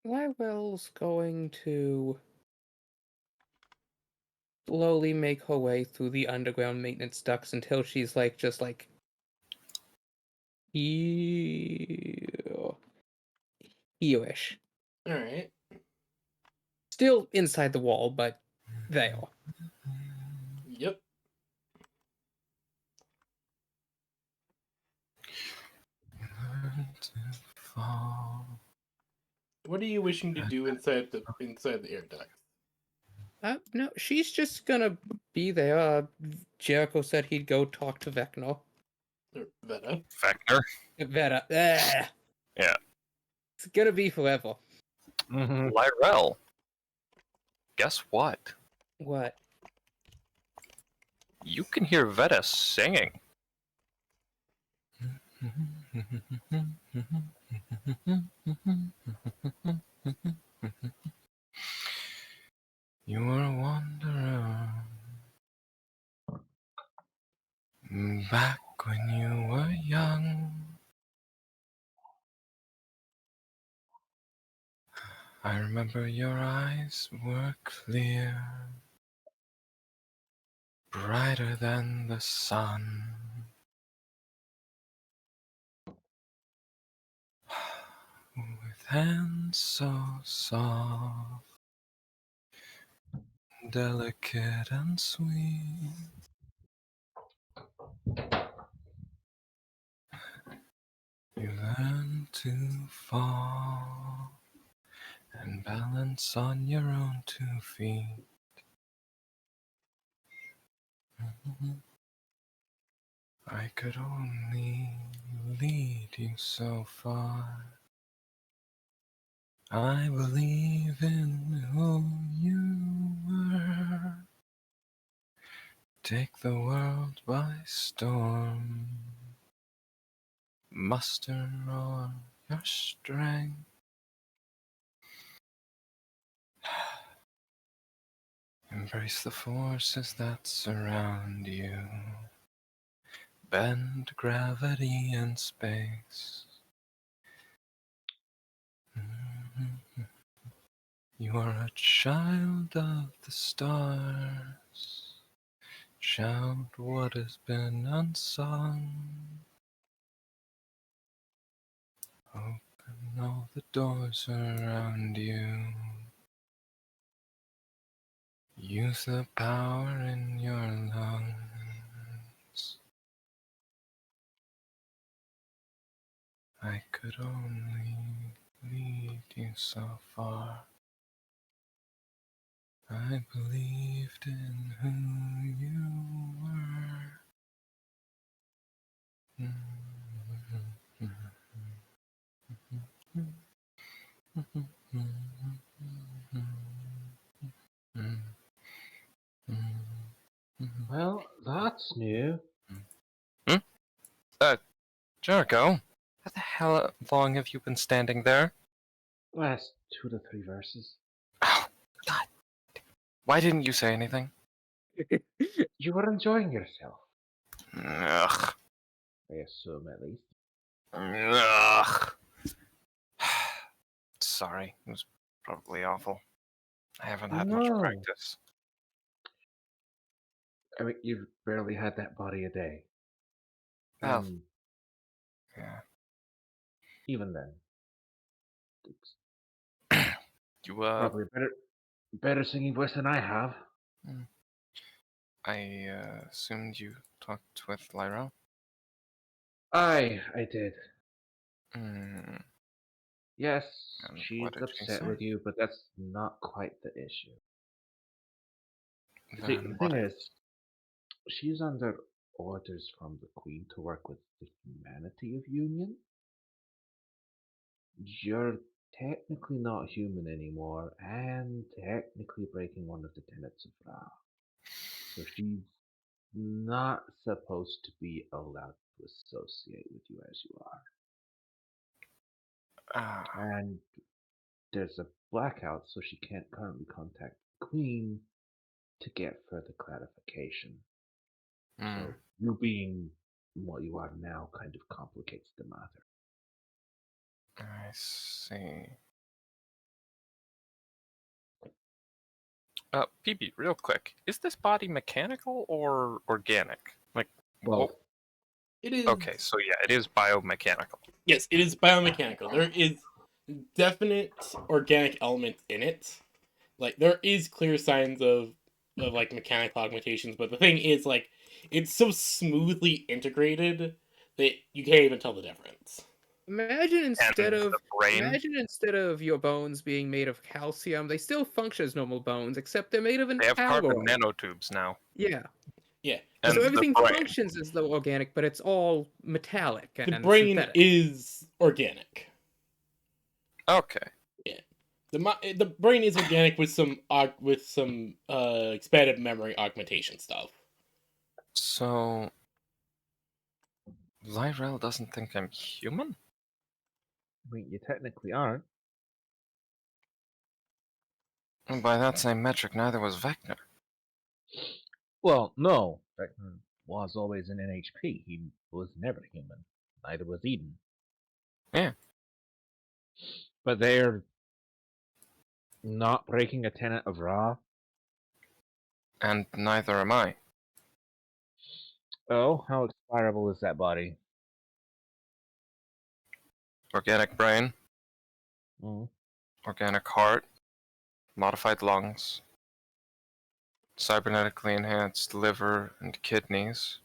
Lywell's going to slowly make her way through the underground maintenance ducts until she's just like here, here-ish. Alright. Still inside the wall, but there. Yep. What are you wishing to do inside the air duct? No, she's just gonna be there. Jericho said he'd go talk to Vecna. Or Veta? Vector. Veta. Yeah. It's gonna be forever. Lyrel. Guess what? What? You can hear Veta singing. You were a wanderer back when you were young. I remember your eyes were clear, brighter than the sun. With hands so soft, delicate and sweet. You learn to fall and balance on your own 2 feet. I could only lead you so far. I believe in who you were. Take the world by storm. Muster all your strength. Embrace the forces that surround you. Bend gravity and space. You are a child of the stars. Shout what has been unsung. Open all the doors around you. Use the power in your lungs. I could only lead you so far. I believed in who you were. Well, that's new. Jericho, how the hell long have you been standing there? Last 2 to 3 verses. Oh, God. Why didn't you say anything? You were enjoying yourself, Ugh. I assume at least. Ugh. Sorry, it was probably awful. I haven't had much No. practice. I mean, you've barely had that body a day. Well, And yeah. even then, it's You, probably better singing voice than I have. I assumed you talked with Lyra? I did. Hmm. Yes, And what she's did she upset say? with you, but that's not quite the issue. See, Then the what thing is? is, she's under orders from the Queen to work with the humanity of Union. You're technically not human anymore, and technically breaking one of the tenets of Ra. So she's not supposed to be allowed to associate with you as you are. Ah, And there's a blackout, so she can't currently contact the Queen to get further clarification. So you being what you are now kind of complicates the matter. I see. PB, real quick, is this body mechanical or organic? Like, Well, It is. okay, so yeah, it is biomechanical. Yes, it is biomechanical. There is definite organic elements in it. Like there is clear signs of like mechanical augmentations, but the thing is like it's so smoothly integrated that you can't even tell the difference. Imagine instead And of the brain, imagine instead of your bones being made of calcium, they still function as normal bones, except they're made of an they have carbon alloy. nanotubes now. Yeah. Yeah. And So the everything brain. functions as though organic, but it's all metallic The and brain synthetic. is organic. Okay. Yeah. The brain is organic with some expanded memory augmentation stuff. So, Lyrel doesn't think I'm human? I mean, you technically aren't. And by that same metric, neither was Vector. Well, no. Vector was always an NHP. He was never human. Neither was Eden. Yeah. But they're not breaking a tenet of Ra. And neither am I. Oh, how expirable is that body? Organic brain, Mm. organic heart, modified lungs, cybernetically enhanced liver and kidneys,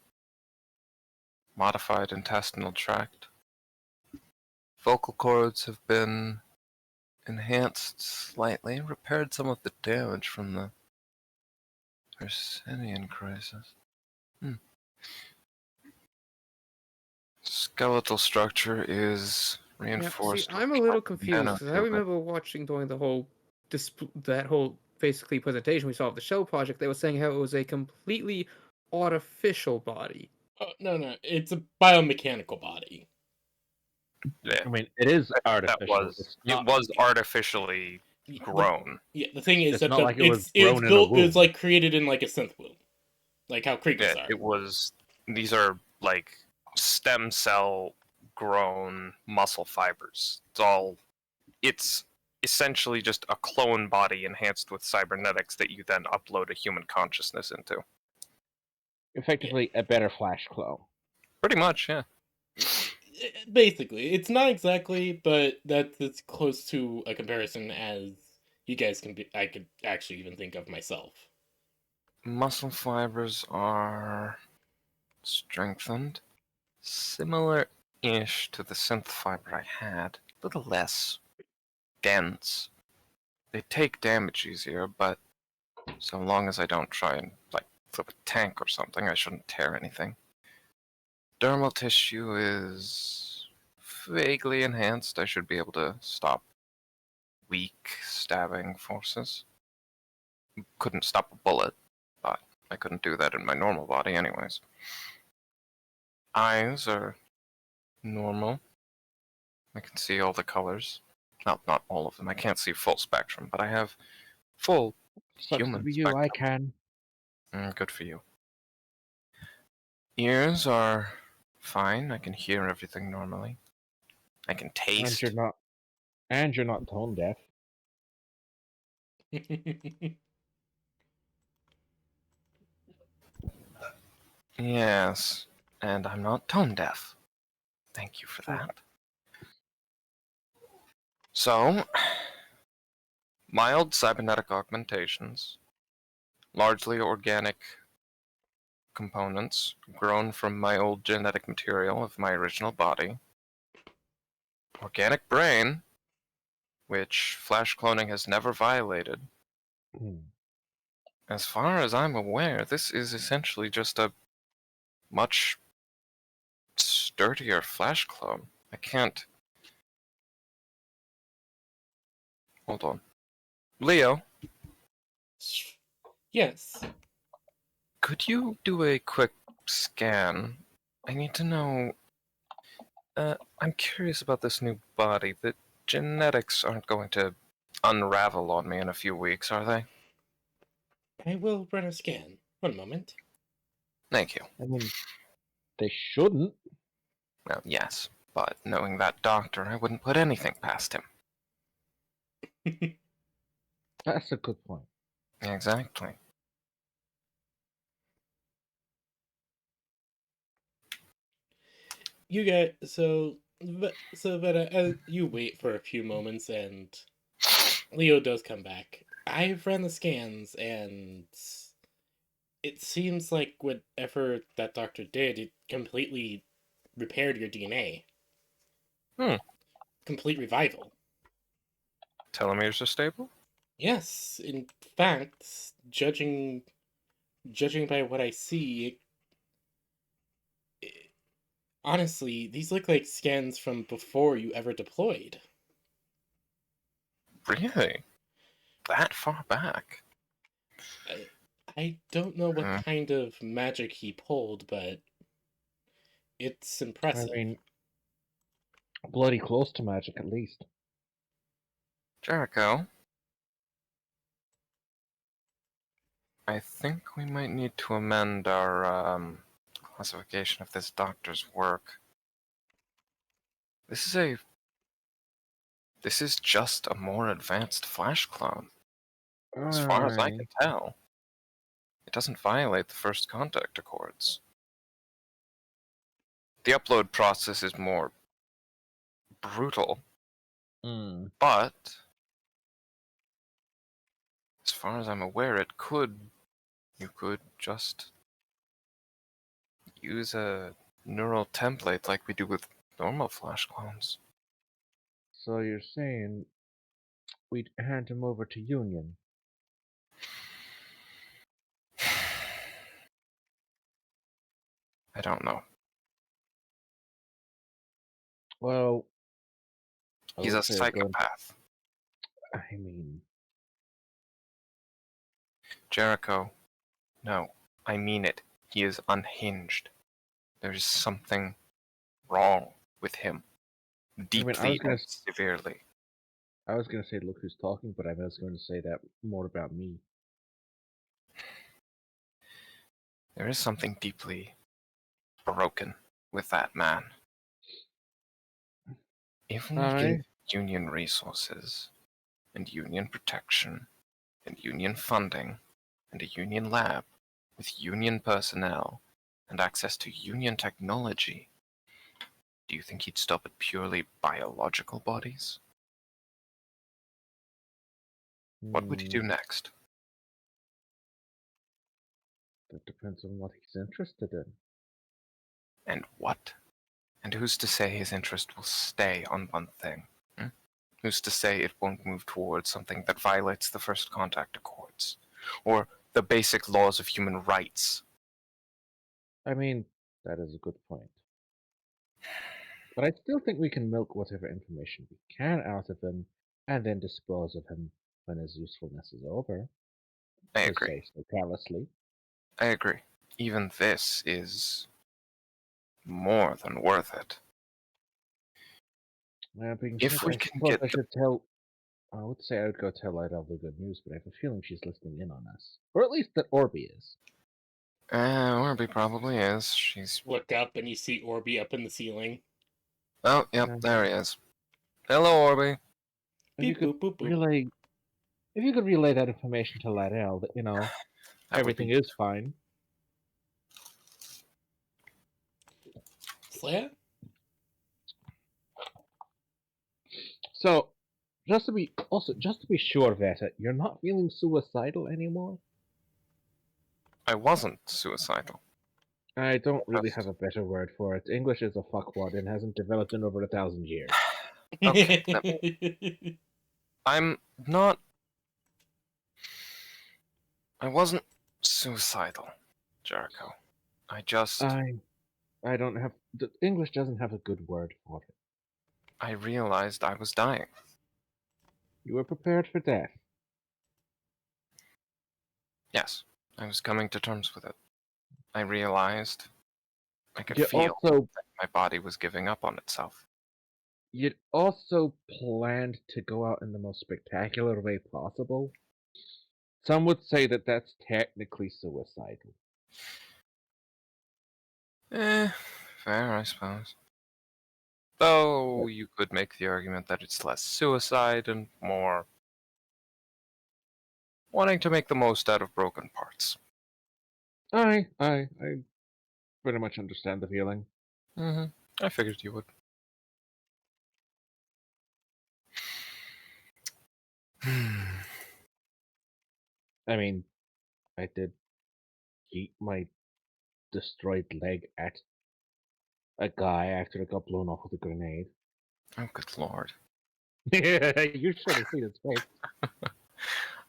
modified intestinal tract. Vocal cords have been enhanced slightly, repaired some of the damage from the Arsenian crisis. Skeletal structure is Yeah, reinforced. see, I'm a with little confused because I nanotubing. remember watching during the whole that whole basically presentation we saw of the show project. They were saying how it was a completely artificial body. Oh, no, it's a biomechanical body. Yeah, I mean, it is that artificial. was It's it not. was artificially The, grown. yeah, the thing is It's that not like it was it's grown in a built. It's womb. like created in like a synth womb, like how Yeah, Kriegers are. it was. These are like stem cell grown muscle fibers. It's essentially just a clone body enhanced with cybernetics that you then upload a human consciousness into. Effectively, a better Flash clone. Pretty much, yeah. Basically, it's not exactly, but that's as close to a comparison as you guys can be. I could actually even think of myself. Muscle fibers are strengthened, similar-ish to the synth fiber I had, a little less dense. They take damage easier, but so long as I don't try and, like, flip a tank or something, I shouldn't tear anything. Dermal tissue is vaguely enhanced. I should be able to stop weak stabbing forces. Couldn't stop a bullet, but I couldn't do that in my normal body anyways. Eyes are normal. I can see all the colors. Not all of them. I can't see full spectrum, but I have full Sucks to human be you. I spectrum. can. Good for you. Ears are fine. I can hear everything normally. I can And taste. you're not. And you're not tone deaf. Yes, and I'm not tone deaf. Thank you for that. So, mild cybernetic augmentations, largely organic components grown from my old genetic material of my original body, organic brain, which flash cloning has never violated. Hmm. As far as I'm aware, this is essentially just a much sturdier flash clone. I can't. Hold on. Leo, Yes. could you do a quick scan? I need to know. I'm curious about this new body. The genetics aren't going to unravel on me in a few weeks, are they? I will run a scan. One moment. Thank you. I mean, they shouldn't. Well, yes, but knowing that doctor, I wouldn't put anything past him. That's a good point. Exactly. You guys, so Veta, as you wait for a few moments, and Leo does come back. I've ran the scans, and it seems like whatever that doctor did, it completely repaired your DNA. Hmm. Complete revival. Telomeres are stable? Yes, in fact, judging by what I see, honestly, these look like scans from before you ever deployed. Really? That far back? I don't know what Hmm. kind of magic he pulled, but it's I impressive. mean, bloody close to magic at least. Jericho, I think we might need to amend our classification of this doctor's work. This This is just a more advanced Flash clone. As far as I can tell, it doesn't violate the First Contact Accords. The upload process is more brutal, but as far as I'm aware, you could just use a neural template like we do with normal Flash clones. So you're saying we'd hand him over to Union? I don't know. Well, I He's would a say I'd go. psychopath. I mean, Jericho, no, I mean it. He is unhinged. There's something wrong with him. Deeply and severely. I was gonna say, look who's talking, but I was going to say that more about me. There is something deeply broken with that man. If we gave Union resources, and Union protection, and Union funding, and a Union lab, with Union personnel, and access to Union technology, do you think he'd stop at purely biological bodies? What would he do next? That depends on what he's interested in. And what? And who's to say his interest will stay on one thing? Who's to say it won't move towards something that violates the First Contact Accords? Or the basic laws of human rights? I mean, that is a good point. But I still think we can milk whatever information we can out of him, and then dispose of him when his usefulness is over. I To agree. say so carelessly. I agree. Even this is more than worth it. If we can get I would say I would go tell Lydell the good news, but I have a feeling she's listening in on us. Or at least that Orby is. Orby probably is. She's... Look up and you see Orby up in the ceiling. Oh, yep, there he is. Hello, Orby. Beep, boop, boop, boop. If you could relay that information to Lydell, that, That everything is fine. Slayer? So, just to be sure, Veta, you're not feeling suicidal anymore? I wasn't suicidal. I don't really have a better word for it. English is a fuckwad and hasn't developed in over 1,000 years. Okay, I'm not... I wasn't suicidal, Jericho. I just... I don't have... The English doesn't have a good word for it. I realized I was dying. You were prepared for death. Yes, I was coming to terms with it. I realized I could You feel also... that my body was giving up on itself. You'd also planned to go out in the most spectacular way possible. Some would say that that's technically suicidal. Fair, I suppose. Though you could make the argument that it's less suicide and more wanting to make the most out of broken parts. I pretty much understand the feeling. I figured you would. I mean, I did yeet my destroyed leg at a guy after it got blown off with a grenade. Oh, good lord. You should have seen his face.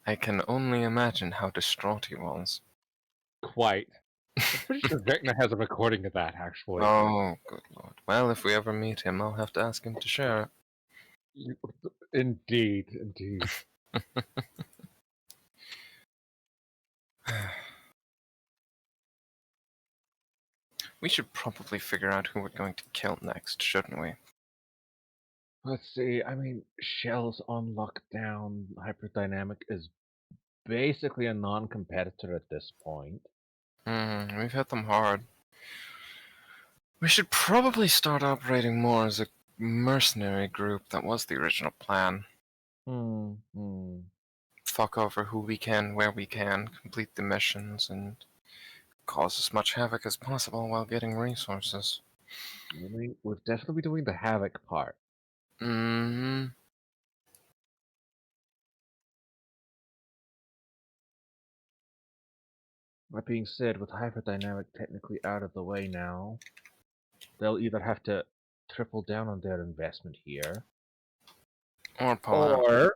I can only imagine how distraught he was. Quite. I'm pretty sure Vecna has a recording of that, actually. Oh, good lord. Well, if we ever meet him, I'll have to ask him to share it. Indeed. We should probably figure out who we're going to kill next, shouldn't we? Let's see, I mean, Shell's on lockdown. Hyperdynamic is basically a non-competitor at this point. We've hit them hard. We should probably start operating more as a mercenary group. That was the original plan. Fuck over who we can, where we can, complete the missions, and cause as much havoc as possible while getting resources. We'll definitely be doing the havoc part. Mm-hmm. That being said, with hyperdynamic technically out of the way now, they'll either have to triple down on their investment here, Or pull out.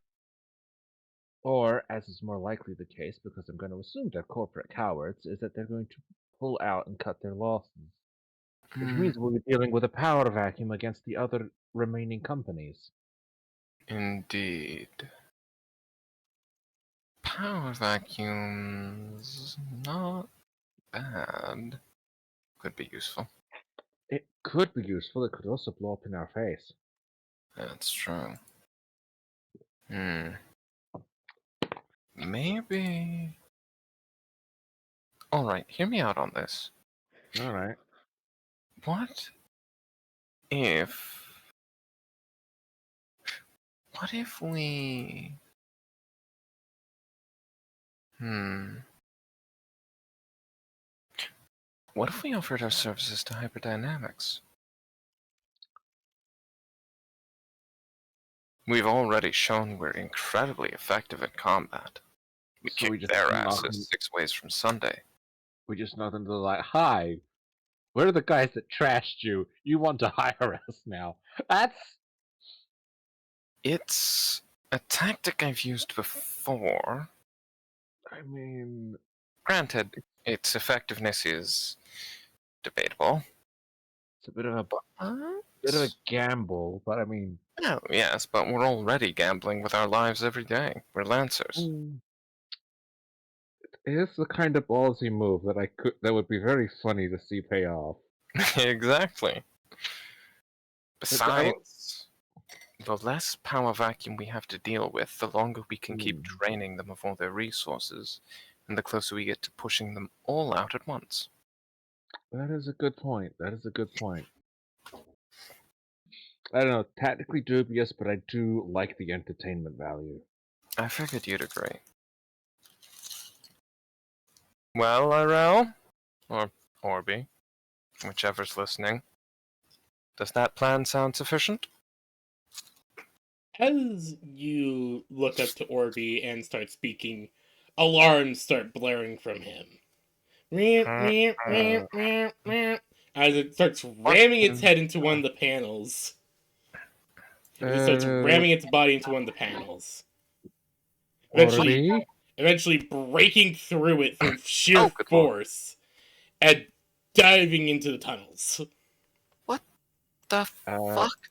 or, as is more likely the case, because I'm going to assume they're corporate cowards, is that they're going to pull out and cut their losses. Which means we'll be dealing with a power vacuum against the other remaining companies. Indeed. Power vacuums, not bad. Could be useful. It could be useful, it could also blow up in our face. That's true. Maybe. Alright, hear me out on this. Alright. What if. What if we. What if we offered our services to Hyperdynamics? We've already shown we're incredibly effective at combat. We So we kicked just their knock them- asses 6 ways from Sunday. We just knock them to the light. Hi! We're the guys that trashed you. You want to hire us now. That's... It's a tactic I've used before. I mean... Granted, its effectiveness is debatable. It's a bit of a But... gamble, but I mean... Oh, yes, but we're already gambling with our lives every day. We're Lancers. It is the kind of ballsy move that would be very funny to see pay off. Exactly. I will- Besides, the less power vacuum we have to deal with, the longer we can keep draining them of all their resources, and the closer we get to pushing them all out at once. That is a good point. I don't know, tactically dubious, but I do like the entertainment value. I figured you'd agree. Well, Lyrel, or Orby, whichever's listening, does that plan sound sufficient? As you look up to Orby and start speaking, alarms start blaring from him. As it starts ramming its head into one of the panels. It starts ramming its body into one of the panels. Eventually breaking through it from sheer force and diving into the tunnels. What the fuck?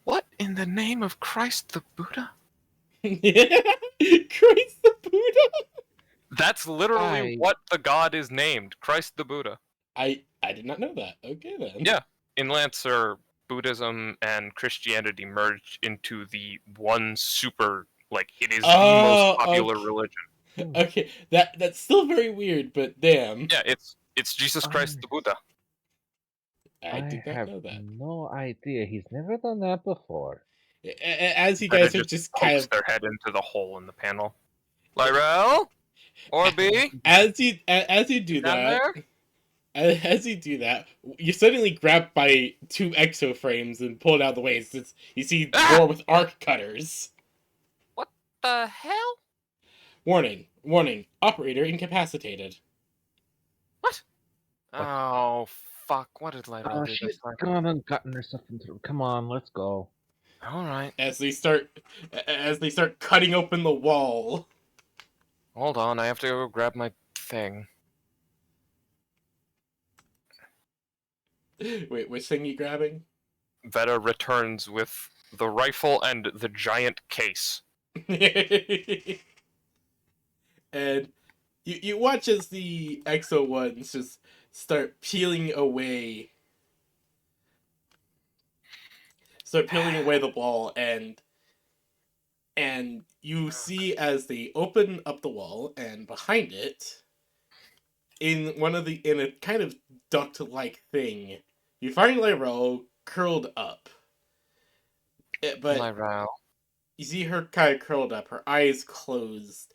What in the name of Christ the Buddha? Christ the Buddha? That's literally what the god is named, Christ the Buddha. I did not know that. Okay then. Yeah. In Lancer, Buddhism and Christianity merged into the one super, it is the most popular religion. Okay, that's still very weird, but damn. Yeah, it's Jesus Christ the Buddha. I did not know that. No idea. He's never done that before. As you guys are just kind of their head into the hole in the panel. Lyrel? Orby? As you do that, as you do that, you're suddenly grabbed by two exoframes and pulled out of the way. You see more with arc cutters. What the hell? Warning! Operator incapacitated. What? Oh, fuck. What did Lyrel do? She's gone and gotten herself into... Come on, let's go. Alright. As they start cutting open the wall. Hold on, I have to go grab my thing. Wait, which thing you grabbing? Veta returns with the rifle and the giant case. And you watch as the Exo ones just start peeling away. Start peeling away the wall, and you see as they open up the wall, and behind it, in a kind of duct-like thing, you find Lyrel curled up. But Lyrel. you see her kind of curled up, her eyes closed.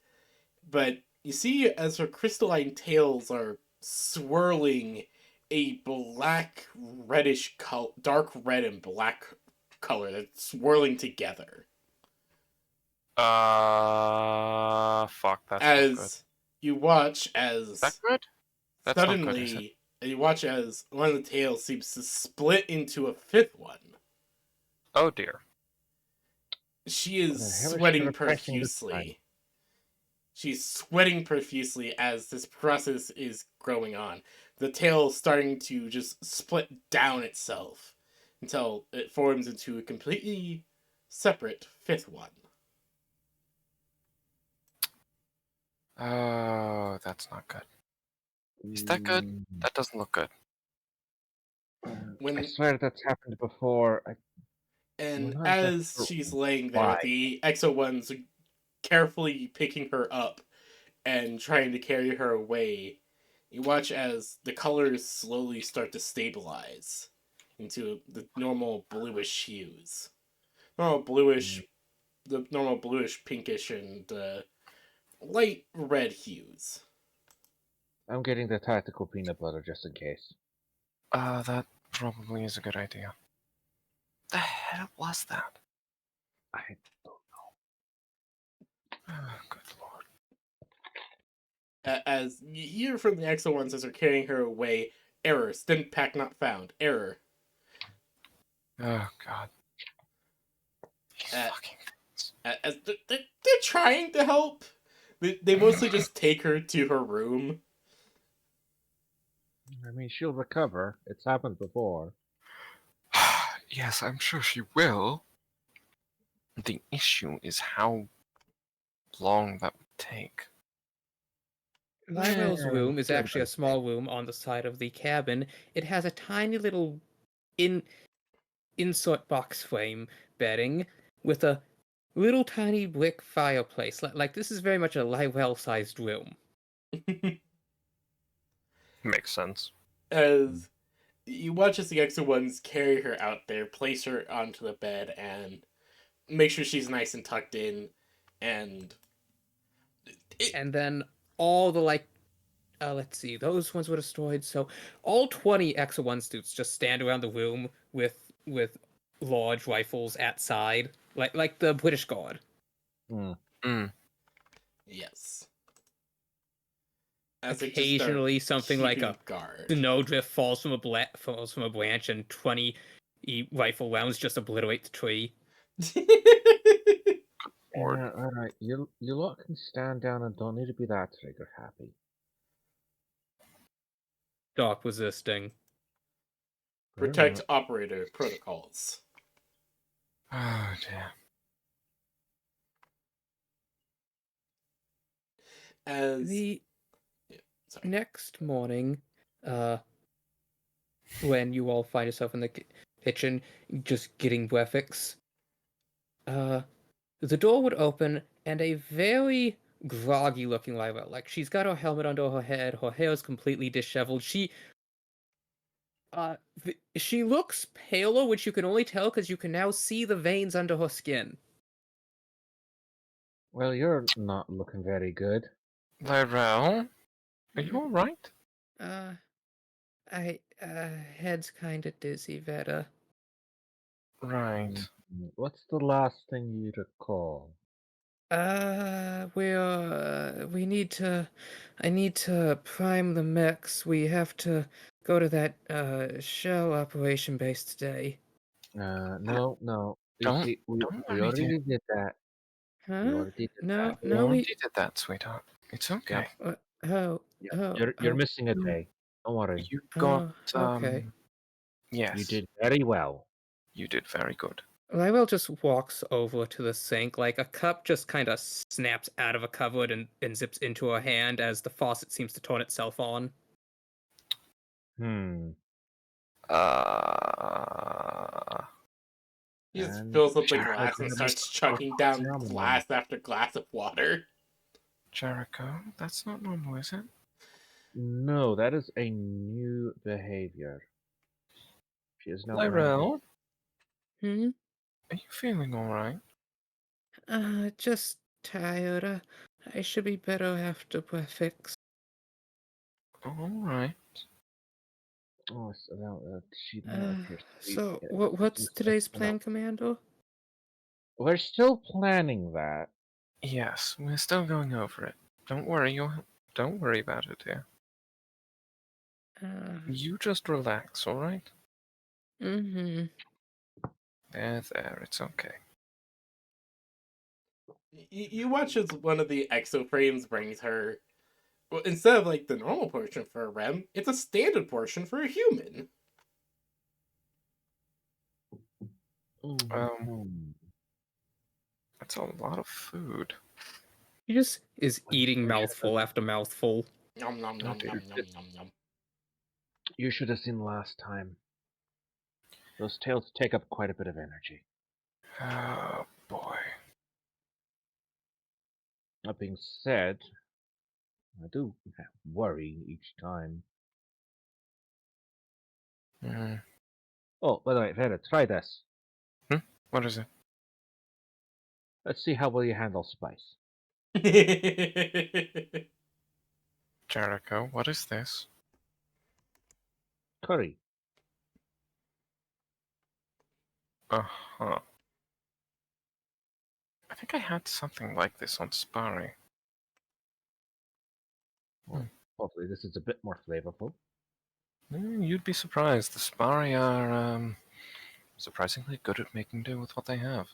But you see as her crystalline tails are swirling a black reddish color, dark red and black color that's swirling together. Fuck, that's not good. As you watch Is that as good? That's not good, is it? suddenly you watch as one of the tails seems to split into a fifth one. Oh dear. She is What the hell is she sweating repressing this time? profusely. She's sweating profusely as this process is growing on. The tail is starting to just split down itself until it forms into a completely separate fifth one. Oh, that's not good. Is that good? Mm, That doesn't look good. I When swear that's happened before. and We're not as sure she's laying there, why. the Exo ones are carefully picking her up and trying to carry her away. You watch as the colors slowly start to stabilize into the normal bluish hues. Normal bluish, the normal bluish, pinkish, and light red hues. I'm getting the tactical peanut butter just in case. That probably is a good idea. The hell was that? I Oh, good lord. As you hear from the Exo ones as they're carrying her away, error, stim pack not found, error. Oh god. These Uh, fucking things. As they're trying to help. They mostly just take her to her room. mean, she'll recover. It's happened before. Yes, I'm sure she will. The issue is how long that would take. Lyrel's Yeah, room is give it actually a day. small room on the side of the cabin. It has a tiny little in insert box frame bedding with a little tiny brick fireplace. Like this is very much a Lyrel-sized room. Makes sense. As you watch as the Exo ones carry her out there, place her onto the bed, and make sure she's nice and tucked in, and And then all the let's see, those ones were destroyed. So all 20 Exo One suits just stand around the room with large rifles at side, like the British Guard. Mm. yes. As they just start Occasionally, something like keeping a guard. snowdrift falls from a branch, and 20 rifle rounds just obliterate the tree. Lord. Yeah, alright. You lot can stand down and don't need to be that trigger happy. Dark resisting. Protect operator protocols. Oh dear. As The sorry. next morning, when you all find yourself in the kitchen just getting breakfast, the door would open and a very groggy looking Lyra, like she's got her helmet under her head, her hair is completely disheveled. She looks paler, which you can only tell because you can now see the veins under her skin. Well, you're not looking very good. Lyrel, are you alright? Uh, head's kinda dizzy, Veta. Right. What's the last thing you recall? We need to. I need to prime the mechs. We have to go to that, shell operation base today. No. Don't We worry, already dear. did that. We Huh? already did No, that. We no, already did that, sweetheart. It's okay. Yep. oh, Yep. oh, You're oh, missing a day. Don't worry. You got okay. yes. You did very well. You did very good. Lywell just walks over to the sink, like a cup just kind of snaps out of a cupboard and zips into her hand as the faucet seems to turn itself on. He just And fills up the Jericho, glass and gonna starts make chugging down salmon. glass after glass of water. Jericho, that's not normal, is it? No, that is a new behavior. She is now around. Lyrel, Hmm? are you feeling alright? Just tired. I should be better after breakfast. Alright. Oh, so now she now appears to be. So, It what's seems today's like, plan, Commander? we're still planning that. Yes, we're still going over it. Don't worry, don't worry about it, dear. You just relax, alright? Mm-hmm. There, it's okay. You watch as one of the exoframes brings her. Well, instead of like the normal portion for a REM, it's a standard portion for a human. Mhm. That's a lot of food. He just is eating You should mouthful after mouthful. Nom nom Oh nom dear. nom nom nom nom. You should have seen last time. Those tails take up quite a bit of energy. Oh boy. That being said, I do worry each time. Mm. Oh, by the way, Veta, try this. What is it? Let's see how well you handle spice. Jericho, what is this? Curry. Uh-huh. I think I had something like this on Sparry. Hopefully this is a bit more flavorful. You'd be surprised. The Sparry are, surprisingly good at making do with what they have.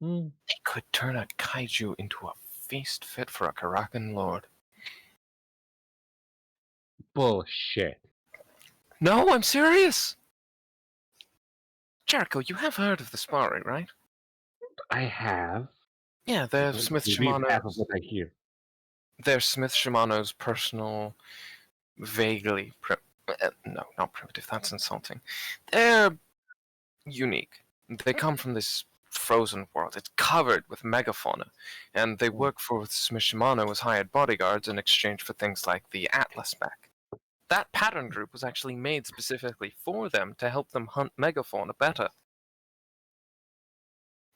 Hmm. They could turn a kaiju into a feast fit for a Karakan lord. Bullshit. No, I'm serious! Jericho, you have heard of the Sparry, right? I have. Yeah, they're Don't Smith believe half of Shimano's. what I hear. They're Smith Shimano's personal, vaguely no, not primitive. That's insulting. They're unique. They come from this frozen world. It's covered with megafauna, and they work for Smith Shimano as hired bodyguards in exchange for things like the Atlas mech. That pattern group was actually made specifically for them to help them hunt megafauna better.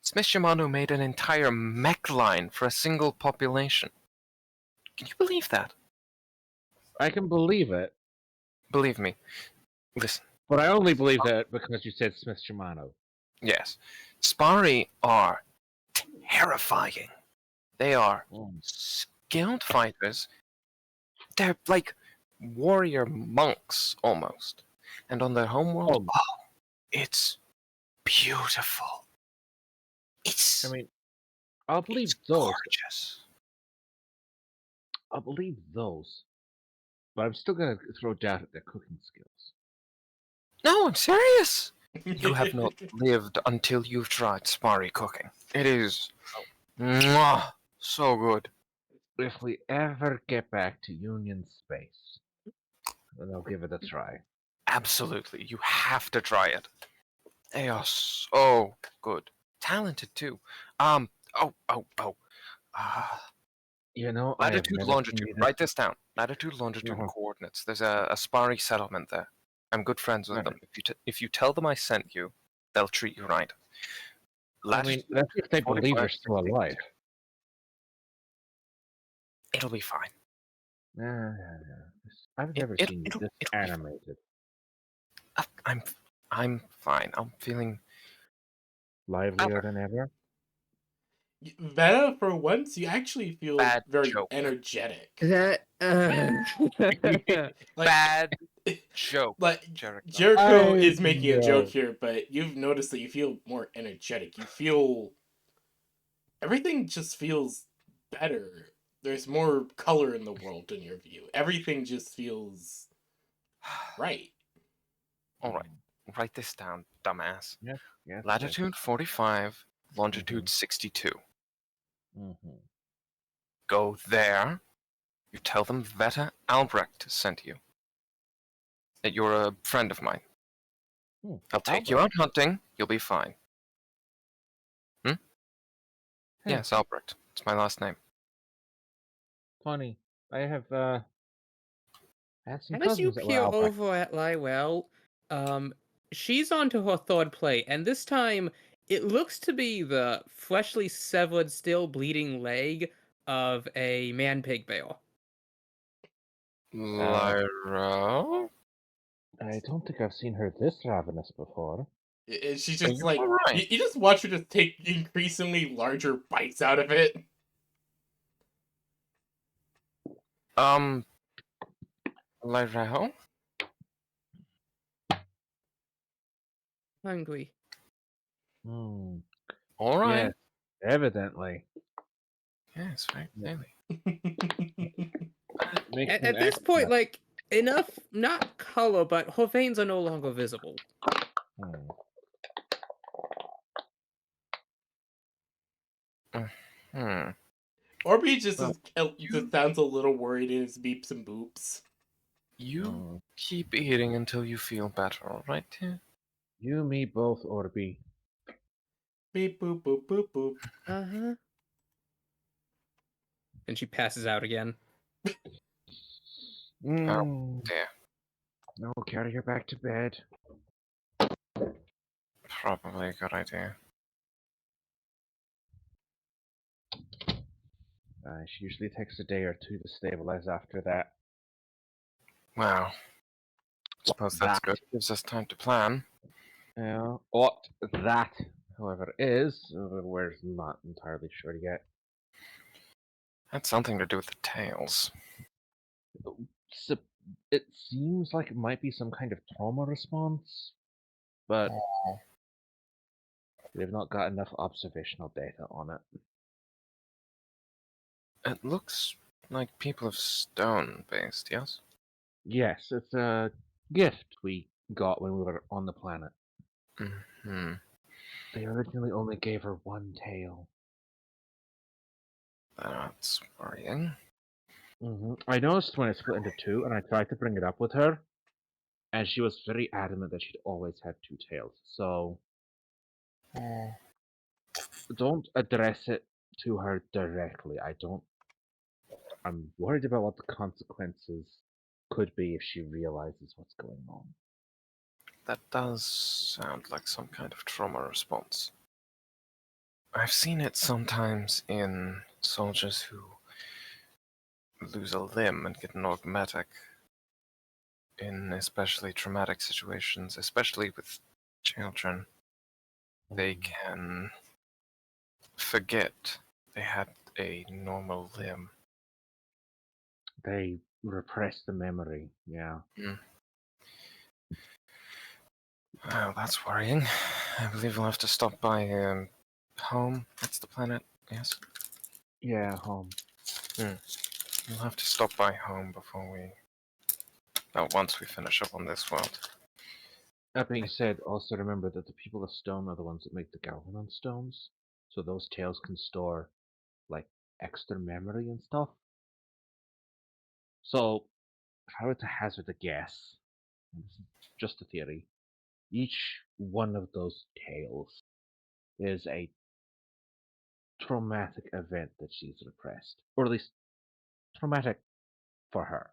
Smith Shimano made an entire mech line for a single population. Can you believe that? I can believe it, Believe me. Listen, but I only believe that because you said Smith Shimano. yes. Spari are terrifying. They are skilled fighters. They're like warrior monks almost. And on their homeworld, it's beautiful. It's I mean, I'll believe it's those. gorgeous. I'll believe those. But I'm still gonna throw doubt at their cooking skills. No, I'm serious. You have not lived until you've tried Spari cooking. It is mwah, so good. If we ever get back to Union space, then I'll give it a try. Absolutely, you have to try it. They are so good, talented too. Oh. You know, I have Latitude, never longitude. seen Write this down. Latitude, longitude, and Uh-huh. coordinates. There's a Spari settlement there. I'm good friends with Right. them. If you tell them I sent you, they'll treat you right. I mean, that's if they believe 45, you're still alive. It'll be fine. Nah. I've never seen you this it'll be fine. animated. I'm fine. I'm feeling Livelier than ever. Veta, for once, you actually feel Bad very joke. energetic. That Like, bad joke. like Jericho. Jericho I is making a know. joke here, but you've noticed that you feel more energetic. You feel everything just feels better. There's more color in the world in your view. Everything just feels right. All right. Write this down, dumbass. Yes. Latitude 45, longitude 62. Mm-hmm. Go there. You tell them Veta Albrecht sent you. That you're a friend of mine. I'll take you out hunting. You'll be fine. Hey. Yes, Albrecht. It's my last name. Funny. I have had some as you cousins that were peer Albrecht. over at Lywell, she's on to her third plate, and this time it looks to be the freshly severed, still bleeding leg of a man pig bear. Lyra? I don't think I've seen her this ravenous before. And she's Are just you like, alright? you just watch her just take increasingly larger bites out of it. Lyra? Hungry. Hmm. Alright. Yes, evidently. Yes, very Yeah. clearly. Makes At, me at this act point, that. like, enough, not color, but her veins are no longer visible. Hmm. Hmm. Orby just Well, just sounds a little worried in his beeps and boops. You Hmm. keep eating until you feel better, alright, dear? You, me, both, Orby. Beep boop boop boop boop. Uh huh. And she passes out again. Mm. Dear. No, carry her back to bed. Probably a good idea. She usually takes a day or two to stabilize after that. Well, suppose that's That. good. Gives us time to plan. What that, however, is, we're not entirely sure yet. Had something to do with the tails. So, it seems like it might be some kind of trauma response, but Oh. they've not got enough observational data on it. It looks like people of stone based, yes? Yes, it's a gift we got when we were on the planet. Hmm. They originally only gave her one tail. That's worrying. I noticed when it split into two, and I tried to bring it up with her, and she was very adamant that she'd always had two tails. So Oh. don't address it to her directly. I'm worried about what the consequences could be if she realizes what's going on. That does sound like some kind of trauma response. I've seen it sometimes in soldiers who lose a limb and get automatic in especially traumatic situations, especially with children. They can forget they had a normal limb. They repress the memory. Yeah. Well, that's worrying. I believe we'll have to stop by home. That's the planet, yes? Yeah, home. We'll have to stop by home before we. Oh, once we finish up on this world. That being said, also remember that the people of stone are the ones that make the Galvanon stones. So those tails can store, like, extra memory and stuff. So, if I were to hazard a guess, and this is just a theory, each one of those tails is a traumatic event that she's repressed. Or at least traumatic for her.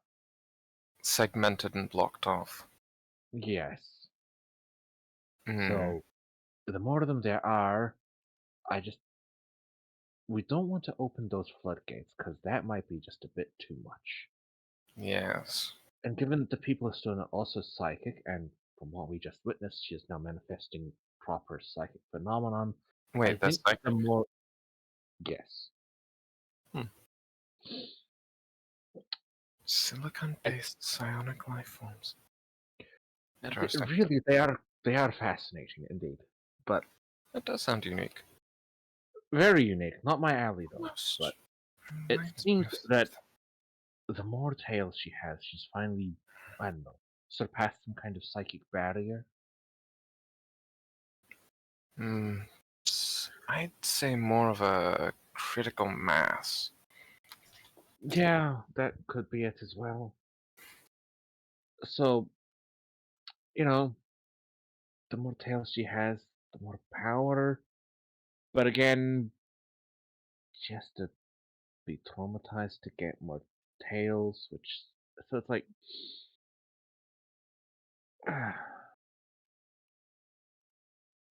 Segmented and blocked off. Yes. Hmm. So, the more of them there are, we don't want to open those floodgates, because that might be just a bit too much. Yes. And given that the people of Stone are also psychic, and from what we just witnessed, she is now manifesting proper psychic phenomenon, I Wait, that's think that the psychic? more. Yes. Silicon-based psionic life forms. Interesting. Really, they are fascinating indeed. But That does sound unique. very unique. Not my alley, though. Almost But it reminds me seems of that something. the more tails she has, she's finally, I don't know, surpassed some kind of psychic barrier. I'd say more of a critical mass. Yeah, that could be it as well. So, you know, the more tails she has, the more power. But again, she has to be traumatized to get more tails, which so it's like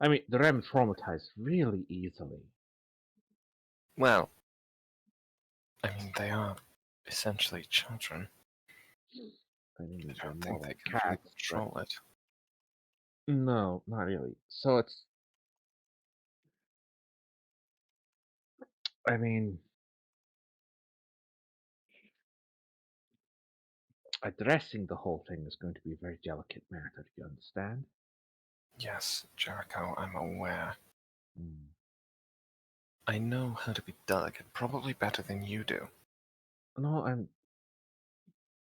I mean, the REM traumatized really easily. Well, I mean, they are essentially children. I mean, I they're don't more think they like can really cats, but control it. no, not really. So it's, I mean, addressing the whole thing is going to be a very delicate matter, you understand? Yes, Jericho, I'm aware. Mm. I know how to be delicate, probably better than you do. No,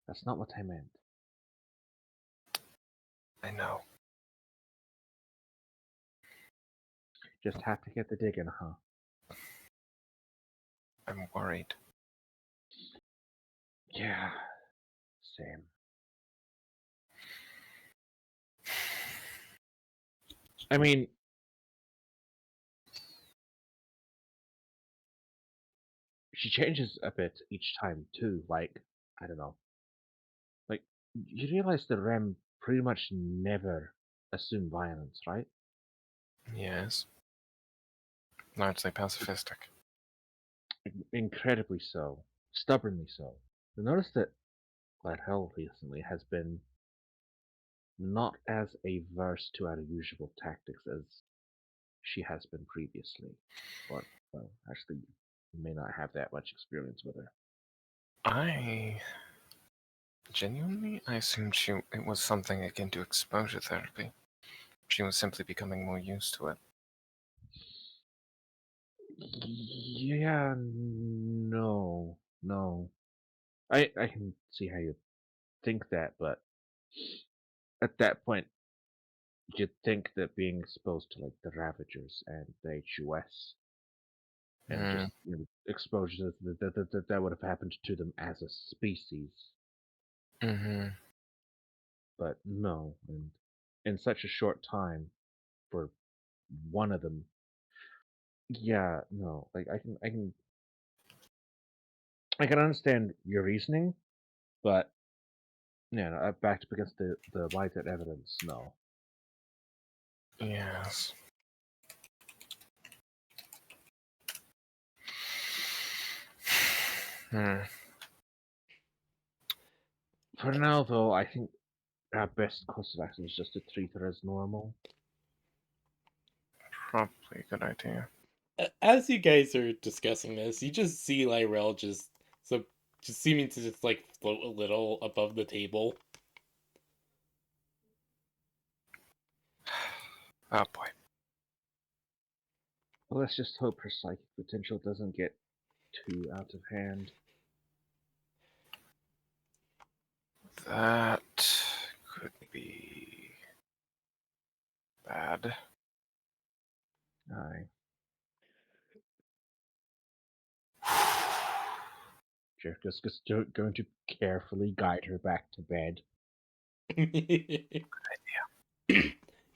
that's not what I meant. I know. Just have to get the digging, huh? I'm worried. Yeah, same. I mean, she changes a bit each time too. Like, I don't know. Like, you realize the REM pretty much never assume violence, right? Yes. Largely pacifistic. Incredibly so, stubbornly so. You notice that Hell recently has been not as averse to our usual tactics as she has been previously. But, well, actually, you may not have that much experience with her. I genuinely, I assumed it was something akin to exposure therapy. She was simply becoming more used to it. Yeah, no. I can see how you think that, but at that point, you'd think that being exposed to like the Ravagers and the HUS and Hmm. just exposure that would have happened to them as a species, Mm-hmm. but no, and in such a short time for one of them, yeah, no, like I can understand your reasoning, but yeah, no, backed up against the light and evidence, no. Yes. Hmm. For now, though, I think our best course of action is just to treat her as normal. Probably a good idea. As you guys are discussing this, you just see Lyrel just seeming to just like float a little above the table. Oh boy. Well, let's just hope her psychic potential doesn't get too out of hand. That could be bad. Aye. Jericho's just going to carefully guide her back to bed.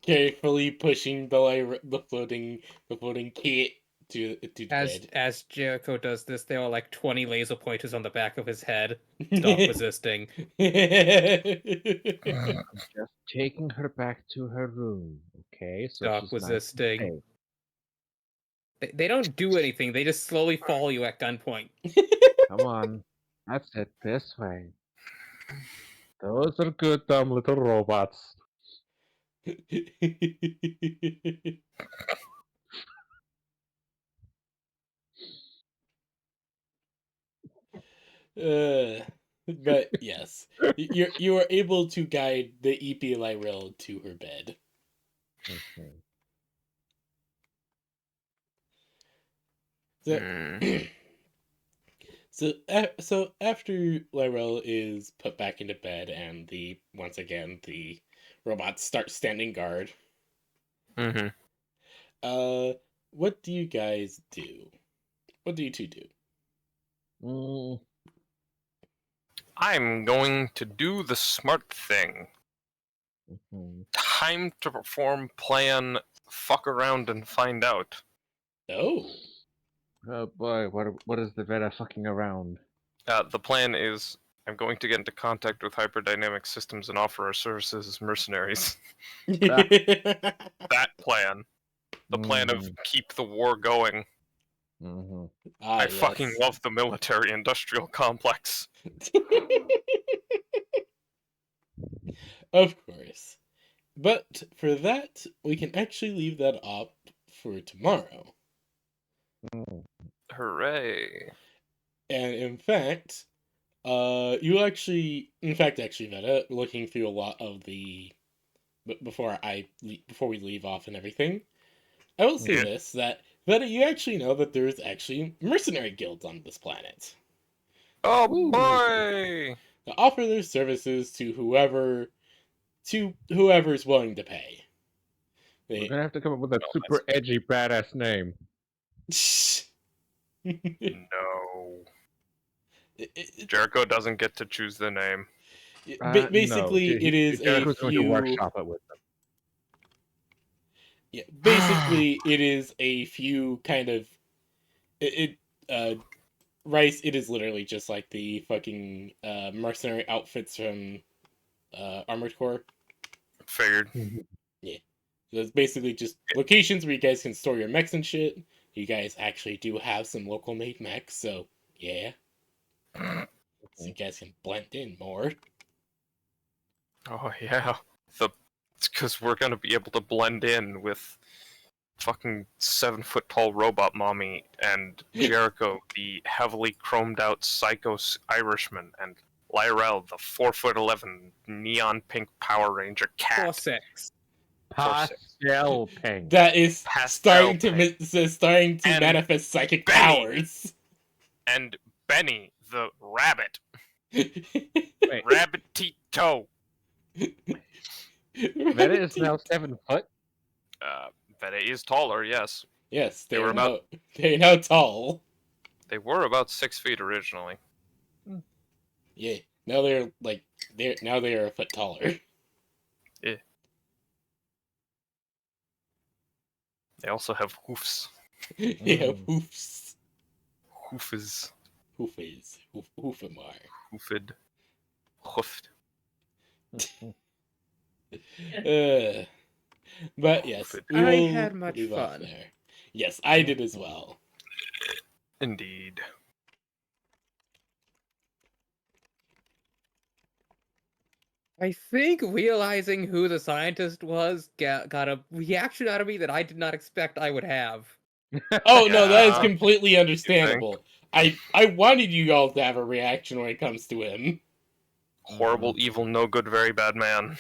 Carefully pushing the floating kit to the bed. As Jericho does this, there are like 20 laser pointers on the back of his head. Stop resisting. Just taking her back to her room, okay? So Stop she's nice and resisting. safe. They don't do anything. They just slowly follow you at gunpoint. Come on. That's it. This way. Those are good, dumb little robots. But yes, you are able to guide the EP Lyrel to her bed. Okay. So, Hmm. so after Lyrel is put back into bed and once again the robots start standing guard. Mm-hmm. Uh, what do you guys do? What do you two do? Mm, I'm going to do the smart thing. mhm. Time to perform plan, fuck around and find out. Oh, Oh boy, what is the Veta fucking around? The plan is I'm going to get into contact with hyperdynamic systems and offer our services as mercenaries. That plan. The plan of keep the war going. Mm-hmm. I fucking love the military-industrial complex. Of course. But for that, we can actually leave that up for tomorrow. Hooray. And in fact, you actually, actually, Veta, looking through a lot of the before we leave off and everything, I will say Yeah. this: that Veta, you actually know that there's actually mercenary guilds on this planet Oh Ooh. boy! that offer their services to whoever's willing to pay. We're gonna have to come up with a super edgy, badass name. No. Jericho doesn't get to choose the name. Basically, no. it is Jericho's a going to few. workshop it with them. Yeah, basically, it is a few kind of Rice. It is literally just like the fucking mercenary outfits from Armored Core. Figured. Yeah, so it's basically just locations where you guys can store your mechs and shit. You guys actually do have some local made mechs, so yeah, so you guys can blend in more. Oh yeah. It's because we're gonna be able to blend in with fucking 7-foot tall robot mommy and Jericho, the heavily chromed out psycho Irishman, and Lyrel, the 4'11" neon pink Power Ranger cat. 4-6. Pastel pink. That is Pastel starting to And manifest psychic Benny. powers. And Benny, the rabbit. Wait, Rabbit Tito. Veta is now 7 foot. Veta is taller, yes. Yes, They were about- they're now tall. They were about 6 feet originally. Yeah, now they're they are a foot taller. They also have hoofs. Yeah, hoofs. Hoofes. Hoofamar. Hoofed. Hoofed. But yes, we I will had much leave off fun. there. Yes, I did as well. Indeed. I think realizing who the scientist was got a reaction out of me that I did not expect I would have. Oh no, that is Yeah. completely understandable. I wanted you all to have a reaction when it comes to him. Horrible, evil, no good, very bad man.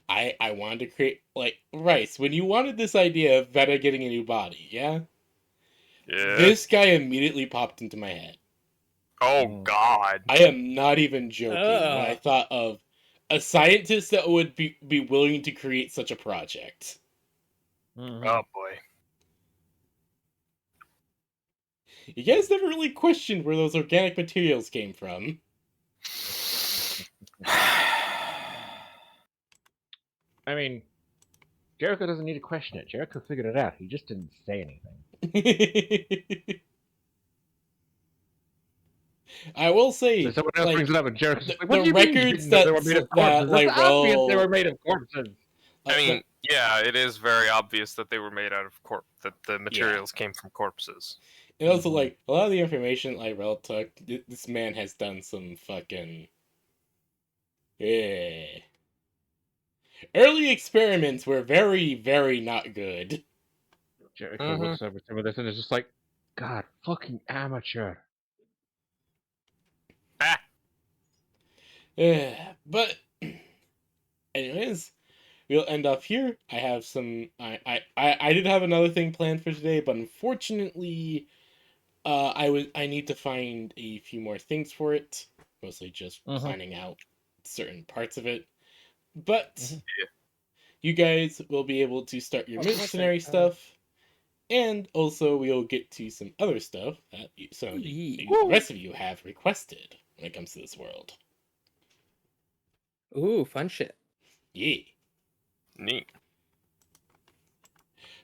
I wanted to create like Rice, when you wanted this idea of Veta getting a new body, yeah? Yeah. This guy immediately popped into my head. Oh god. I am not even joking when I thought of a scientist that would be willing to create such a project. Oh boy. You guys never really questioned where those organic materials came from. I mean, Jericho doesn't need to question it. Jericho figured it out. He just didn't say anything. I will say, So someone else like, brings it up, and Jericho's like, the "What do you mean you records didn't know they were made of corpses? that It's obvious they Lyrel- were made of corpses." I mean, yeah, it is very obvious that they were made out of that the materials came from corpses. and also, like, a lot of the information Lyrel took, this man has done some fucking... Yeah. Early experiments were very, very not good. Jericho looks over some of this and is just like, "God, fucking amateur." Ah! But, anyways, we'll end off here. I have some... I did have another thing planned for today, but unfortunately, I need to find a few more things for it. Mostly just planning out certain parts of it. But you guys will be able to start your mercenary stuff. And also, we'll get to some other stuff that some of the rest of you have requested when it comes to this world. Ooh, fun shit. Yeah. Neat.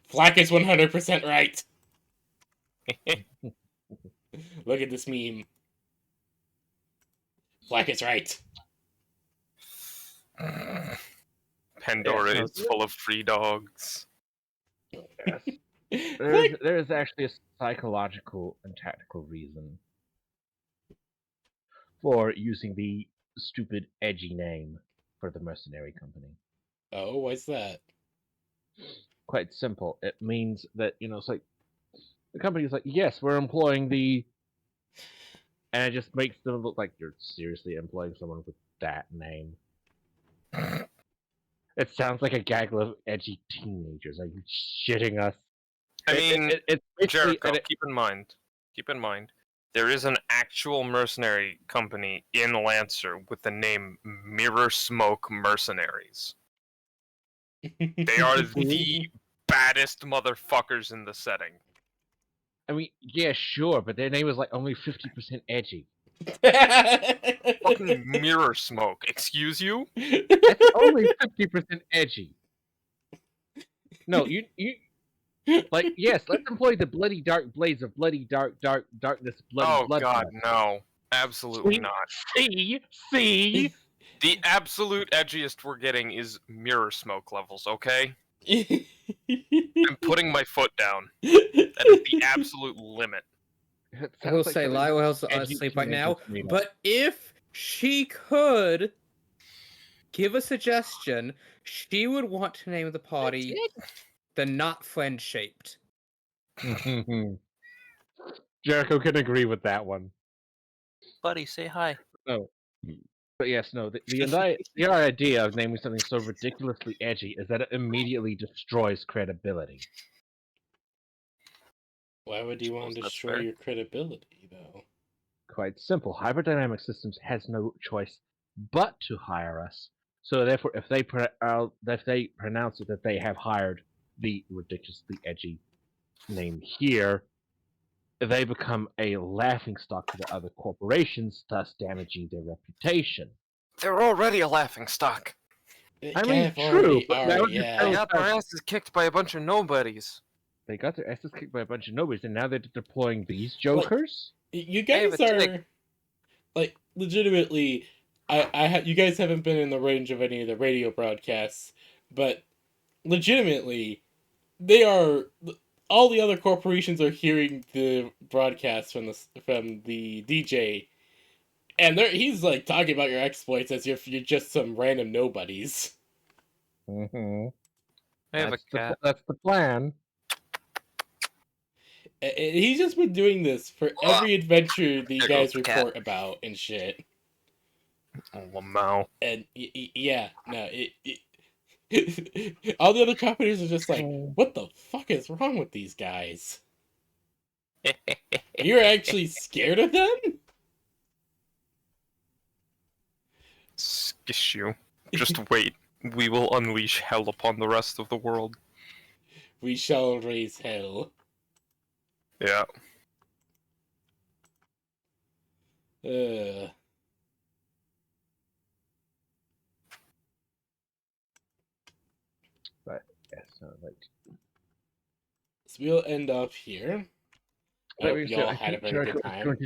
Flack is 100% right. Look at this meme. Flack is right. Pandora is full of free dogs. Yes. Like, There is actually a psychological and tactical reason for using the stupid, edgy name for the mercenary company. oh, what's that? Quite simple. It means that, it's like the company's like, yes, we're employing the, and it just makes them look like you're seriously employing someone with that name. It sounds like a gaggle of edgy teenagers. Are you shitting us? I mean, It's basically Jericho, keep in mind, there is an actual mercenary company in Lancer with the name Mirror Smoke Mercenaries. They are the baddest motherfuckers in the setting. I mean, yeah, sure, but their name is like only 50% edgy. Fucking Mirror Smoke, excuse you? It's only 50% edgy. No, you like, yes, let's employ the bloody dark blades of bloody darkness, bloody Oh blood. god, no. Absolutely See? not. See? The absolute edgiest we're getting is Mirror Smoke levels, okay? I'm putting my foot down. That is the absolute limit. It I will sounds like say something Lywell's edgy asleep right now, teenagers made up. but if she could give a suggestion, she would want to name the party the Not Friend Shaped. Jericho can agree with that one. Buddy, say hi. No. But yes, no, the idea of naming something so ridiculously edgy is that it immediately destroys credibility. Why would you want Suppose to that's destroy fair. your credibility, though? Quite simple. Hybridynamic Systems has no choice but to hire us. So therefore, if they pronounce it that they have hired the ridiculously edgy name here, they become a laughingstock to the other corporations, thus damaging their reputation. They're already a laughingstock. I mean, true, but now They yeah. got their asses kicked by a bunch of nobodies. they got their asses kicked by a bunch of nobodies, and now they're deploying these jokers. You I have guys a are tick. like legitimately. You guys haven't been in the range of any of the radio broadcasts, but legitimately, they are. All the other corporations are hearing the broadcast from the DJ, and he's like talking about your exploits as if you're just some random nobodies. Mm-hmm. I have a cat. That's the plan. And he's just been doing this for every adventure the There guys goes the cat. report about and shit. Oh, Lamau. And yeah, no, all the other companies are just like, what the fuck is wrong with these guys? You're actually scared of them? Skish you. Just wait. We will unleash hell upon the rest of the world. We shall raise hell. Yeah. But yes, so like. So we'll end off here. I hope you all had a very good time.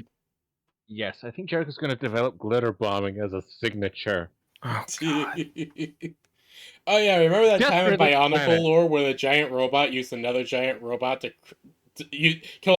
Yes, I think Jericho's going to develop glitter bombing as a signature. Oh, God. Oh yeah, remember that Just time for in this Bionicle planet. lore where the giant robot used another giant robot to kill